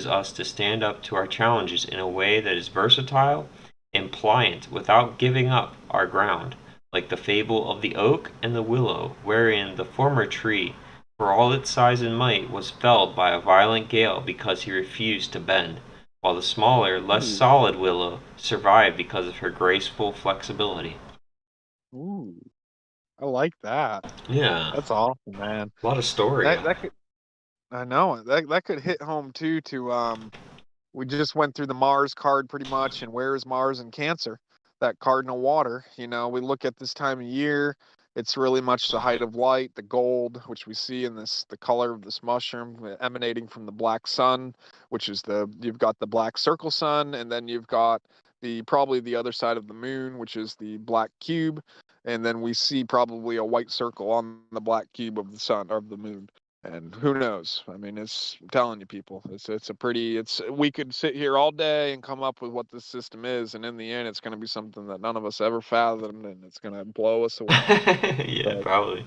us to stand up to our challenges in a way that is versatile and pliant without giving up our ground, like the fable of the oak and the willow, wherein the former tree, for all its size and might, was felled by a violent gale because he refused to bend, while the smaller, less solid willow survived because of her graceful flexibility. Ooh, I like that. Yeah, That's awesome, man. a lot of story. That could, I know that could hit home too. We just went through the Mars card pretty much, and where is Mars in Cancer? That cardinal water. We look at this time of year. It's really much the height of light, the gold, which we see in the color of this mushroom emanating from the black sun, which is you've got the black circle sun, and then you've got probably the other side of the moon, which is the black cube, and then we see probably a white circle on the black cube of the sun or of the moon. And who knows? I mean, I'm telling you, people, we could sit here all day and come up with what this system is, and in the end, it's going to be something that none of us ever fathomed, and it's going to blow us away. Yeah, probably.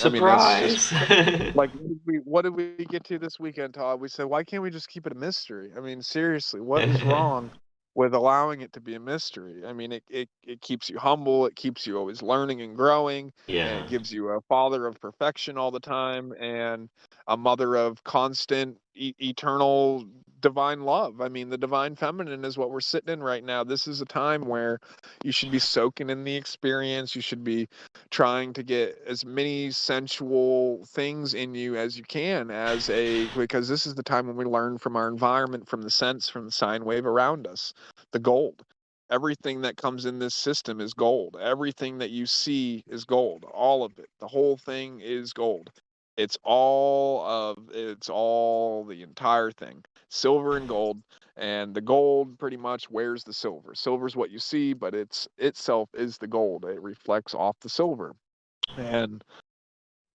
I mean, that's just Surprise! like what did we get to this weekend, Todd? We said, why can't we just keep it a mystery? I mean, seriously, what is wrong with allowing it to be a mystery? I mean, it keeps you humble, it keeps you always learning and growing, and Yeah. it gives you a father of perfection all the time and a mother of constant, eternal divine love. I mean, the divine feminine is what we're sitting in right now. This is a time where you should be soaking in the experience. You should be trying to get as many sensual things in you as you can because this is the time when we learn from our environment, from the sense, from the sine wave around us, the gold. Everything that comes in this system is gold. Everything that you see is gold. All of it. The whole thing is gold. It's all the entire thing. Silver and gold. And the gold pretty much wears the silver. Silver's what you see, but itself is the gold. It reflects off the silver. And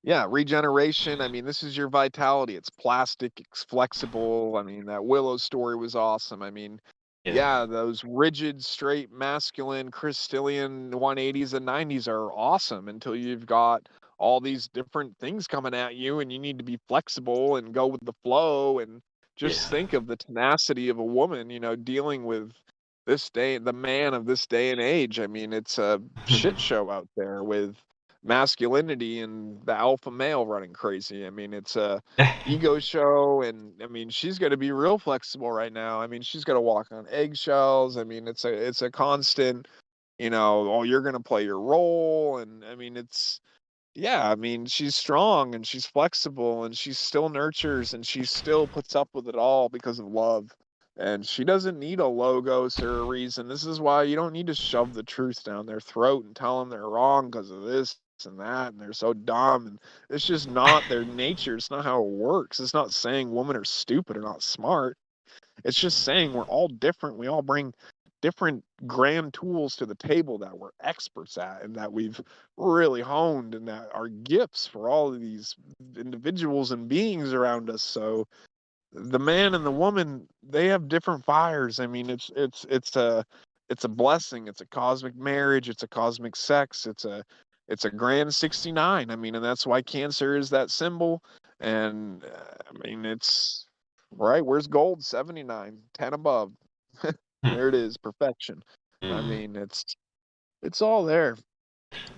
yeah, regeneration. I mean, this is your vitality. It's plastic, it's flexible. I mean, that Willow story was awesome. I mean, yeah, those rigid, straight, masculine, crystalline 180s and 90s are awesome until you've got all these different things coming at you and you need to be flexible and go with the flow and just think of the tenacity of a woman, dealing with the man of this day and age. I mean, it's a shit show out there with masculinity and the alpha male running crazy. I mean, it's a ego show, and I mean, she's going to be real flexible right now. I mean, she's going to walk on eggshells. I mean, it's a constant, oh, you're going to play your role, and I mean, yeah, I mean, she's strong and she's flexible and she still nurtures and she still puts up with it all because of love. And she doesn't need a logos or a reason. This is why you don't need to shove the truth down their throat and tell them they're wrong because of this and that and they're so dumb. And it's just not their nature. It's not how it works. It's not saying women are stupid or not smart. It's just saying we're all different. We all bring different grand tools to the table that we're experts at and that we've really honed and that are gifts for all of these individuals and beings around us. So the man and the woman, they have different fires. I mean, it's a blessing. It's a cosmic marriage. It's a cosmic sex. It's a grand 69. I mean, and that's why Cancer is that symbol. And I mean, it's right. Where's gold? 79, 10 above. There it is, perfection. I mean, it's all there.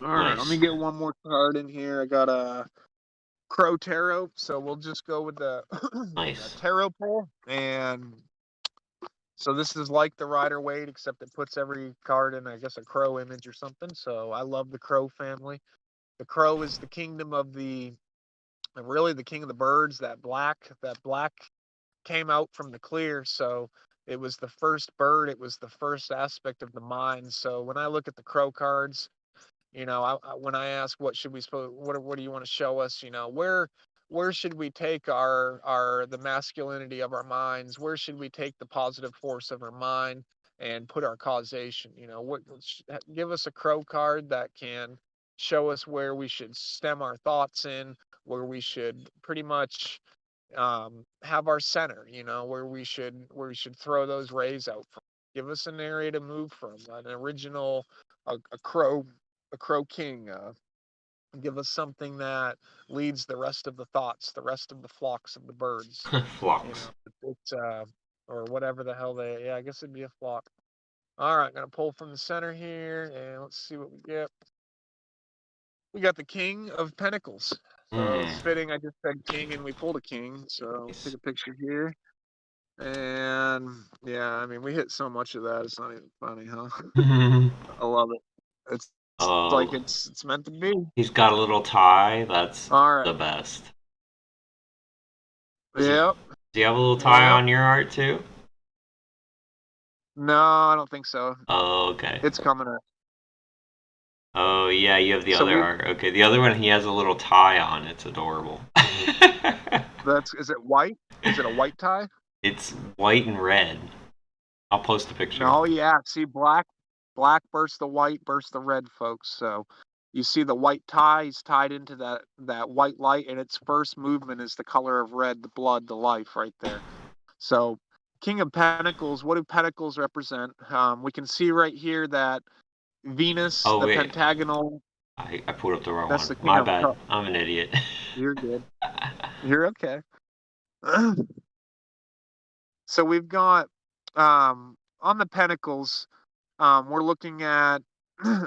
All right, let me Nice. get one more card in here. I got a Crow Tarot, so we'll just go with the Nice. tarot pull. And so this is like the Rider-Waite, except it puts every card in, I guess, a crow image or something. So I love the crow family. The crow is the kingdom of really the king of the birds. That black came out from the clear. So it was the first bird. It was the first aspect of the mind. So when I look at the crow cards, when I ask what do you want to show us, where should we take the masculinity of our minds? Where should we take the positive force of our mind and put our causation? Give us a crow card that can show us where we should stem our thoughts in, where we should pretty much have our center, where we should throw those rays out from. Give us an area to move from, an original, a crow king. Give us something that leads the rest of the thoughts, the rest of the flocks of the birds. Flocks. It's or whatever the hell I guess it'd be a flock. All right, gonna pull from the center here, and let's see what we get. We got the King of Pentacles. So it's fitting. I just said king, and we pulled a king. So let's take a picture here. And yeah, I mean, we hit so much of that. It's not even funny, huh? I love it. It's like it's meant to be. He's got a little tie. That's All right. the best. Yep. Do you have a little tie on your art too? No, I don't think so. Oh, okay. It's coming up. Oh, yeah, you have the other art. Okay, the other one, he has a little tie on. It's adorable. Is it white? Is it a white tie? It's white and red. I'll post a picture. Oh, yeah. See, black bursts the white, bursts the red, folks. So you see the white tie is tied into that white light, and its first movement is the color of red, the blood, the life right there. So King of Pentacles, what do pentacles represent? We can see right here that Venus, the pentagonal. I pulled up the wrong one. My bad. I'm an idiot. You're good. You're okay. So we've got on the pentacles, we're looking at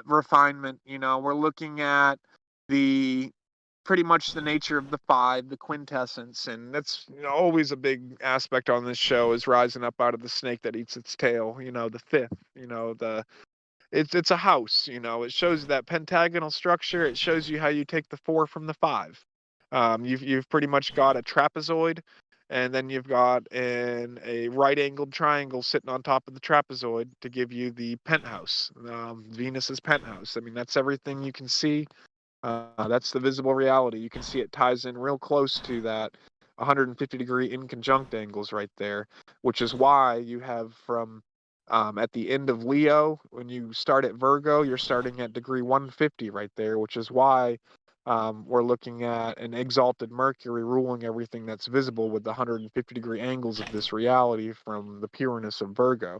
refinement. We're looking at pretty much the nature of the five, the quintessence, and that's always a big aspect on this show is rising up out of the snake that eats its tail. The fifth. It's a house. It shows that pentagonal structure. It shows you how you take the 4 from the 5. You've pretty much got a trapezoid, and then you've got a right-angled triangle sitting on top of the trapezoid to give you the penthouse, Venus's penthouse. I mean, that's everything you can see. That's the visible reality. You can see it ties in real close to that 150-degree inconjunct angles right there, which is why you have from at the end of Leo, when you start at Virgo, you're starting at degree 150 right there, which is why we're looking at an exalted Mercury ruling everything that's visible with the 150-degree angles of this reality from the pureness of Virgo.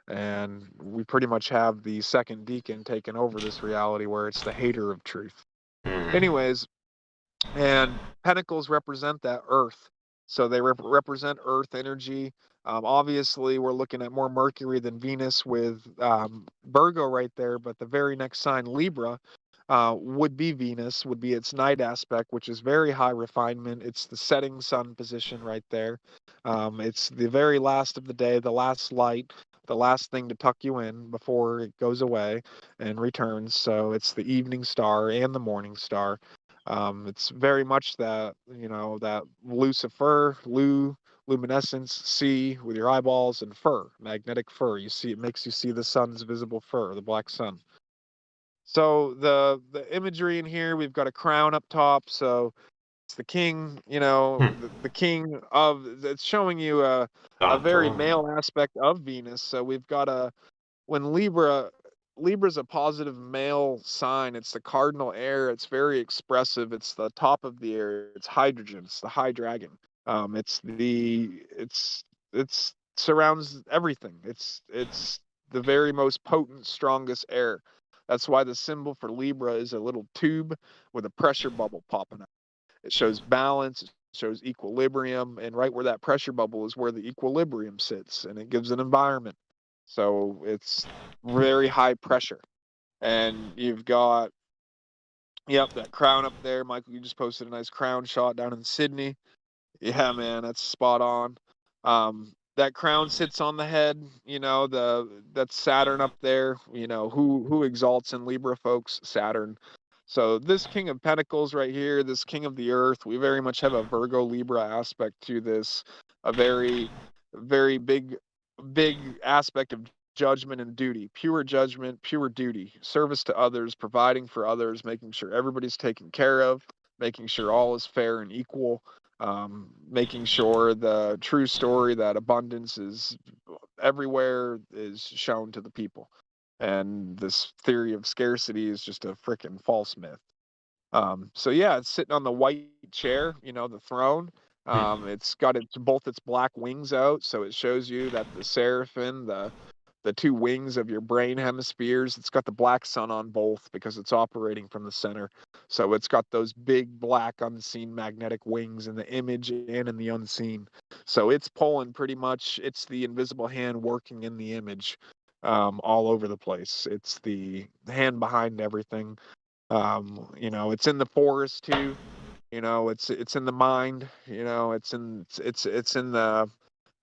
And we pretty much have the second deacon taking over this reality where it's the hater of truth. Anyways, and pentacles represent that earth. So they represent earth energy. Obviously, we're looking at more Mercury than Venus with Virgo right there, but the very next sign, Libra, would be Venus, would be its night aspect, which is very high refinement. It's the setting sun position right there. It's the very last of the day, the last light, the last thing to tuck you in before it goes away and returns. So it's the evening star and the morning star. It's very much that, that Lucifer, luminescence, see with your eyeballs, and fur, magnetic fur. You see, it makes you see the sun's visible fur, the black sun. So the imagery in here, we've got a crown up top. So it's the king, the king of, it's showing you a very male aspect of Venus. So we've got when Libra's a positive male sign. It's the cardinal air. It's very expressive. It's the top of the air. It's hydrogen. It's the high dragon. It's surrounds everything. It's the very most potent, strongest air. That's why the symbol for Libra is a little tube with a pressure bubble popping out. It shows balance. It shows equilibrium, and right where that pressure bubble is where the equilibrium sits, and it gives an environment. So it's very high pressure. And you've got, yep, that crown up there. Michael, you just posted a nice crown shot down in Sydney. Yeah, man, that's spot on. That crown sits on the head, that's Saturn up there. Who exalts in Libra, folks? Saturn. So this King of Pentacles right here, this King of the Earth, we very much have a Virgo Libra aspect to this, a very, very big aspect of judgment and duty, pure judgment, pure duty, service to others, providing for others, making sure everybody's taken care of, making sure all is fair and equal, making sure the true story that abundance is everywhere is shown to the people. And this theory of scarcity is just a freaking false myth. So yeah, it's sitting on the white chair, the throne. It's got both its black wings out, so it shows you that the seraphim, the two wings of your brain hemispheres, it's got the black sun on both because it's operating from the center. So it's got those big black unseen magnetic wings in the image and in the unseen. So it's pulling pretty much, it's the invisible hand working in the image, all over the place. It's the hand behind everything. It's in the forest too. It's in the mind. It's in the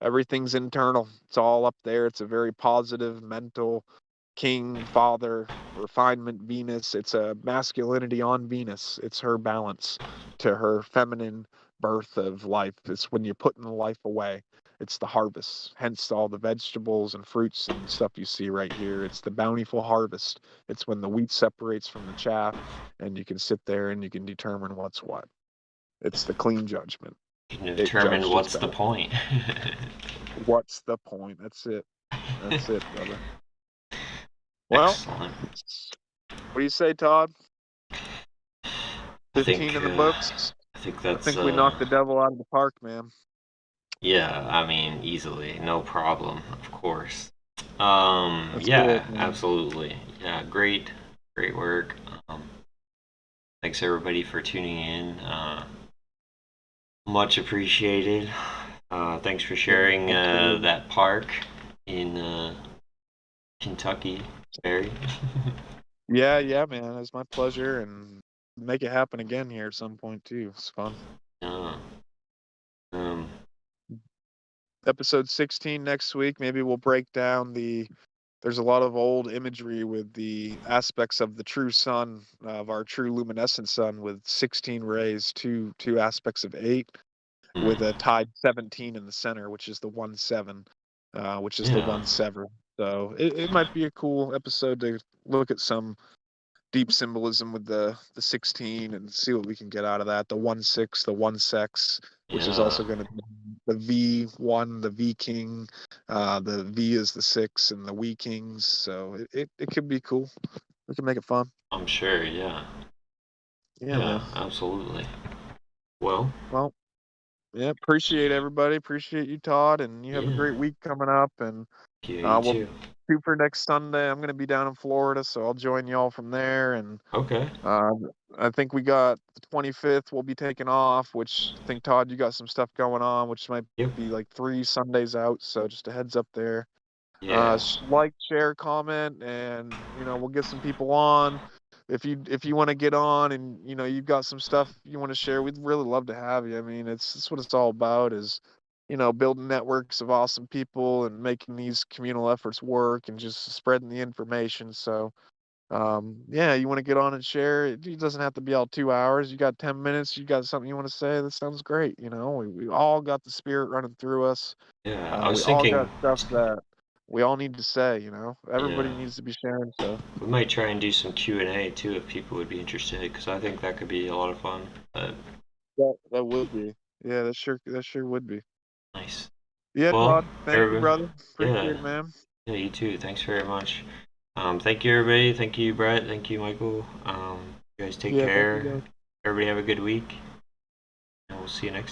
everything's internal. It's all up there. It's a very positive mental king, father, refinement Venus. It's a masculinity on Venus. It's her balance to her feminine birth of life. It's when you're putting the life away. It's the harvest, hence all the vegetables and fruits and stuff you see right here. It's the bountiful harvest. It's when the wheat separates from the chaff, and you can sit there and you can determine what's what. It's the clean judgment. You can determine what's the point. What's the point? That's it. That's it, brother. Well, Excellent. what do you say, Todd? 15 in the books. I think I that's. think we knocked the devil out of the park, man. Yeah, I mean, easily, no problem, of course. That's Yeah, good, man. absolutely. Yeah, great work. Thanks everybody for tuning in. Much appreciated. Thanks for sharing that park in Kentucky, Barry. Yeah, man. It was my pleasure, and make it happen again here at some point too. It's fun. Episode 16 next week. Maybe we'll break down there's a lot of old imagery with the aspects of the true sun, of our true luminescent sun, with 16 rays, two aspects of 8, with a tied 17 in the center, which is the 1-7, which is the 1-7. So it might be a cool episode to look at some deep symbolism with the 16 and see what we can get out of that. The 1-6, the 1-sex, which is also going to be the V1, the V King. The V is the 6 and the We Kings. So it could be cool. We can make it fun. I'm sure, yeah. Yeah, man. Absolutely. Well, yeah, appreciate everybody. Appreciate you, Todd, and you have a great week coming up. And yeah, you we'll too. shoot for next Sunday. I'm going to be down in Florida, so I'll join y'all from there. And Okay. I think we got the 25th. We'll be taking off, which I think, Todd, you got some stuff going on, which might be like 3 Sundays out. So just a heads up there. Yeah. Like, share, comment, and we'll get some people on. If you want to get on and you've got some stuff you want to share, we'd really love to have you. I mean, it's what it's all about, is building networks of awesome people and making these communal efforts work and just spreading the information. So yeah, you want to get on and share. It doesn't have to be all 2 hours. You got 10 minutes, you got something you want to say, that sounds great. We all got the spirit running through us. Yeah, I was we all thinking got stuff that we all need to say. Everybody needs to be sharing stuff. we might try and do some Q&A too if people would be interested, because I think that could be a lot of fun. That would be. Yeah, that sure would be. Nice. Yeah, Well, Todd. Thank you, brother. Appreciate it, man. Yeah, you too. Thanks very much. Thank you, everybody. Thank you, Brett. Thank you, Michael. You guys take care. Everybody have a good week. And we'll see you next time.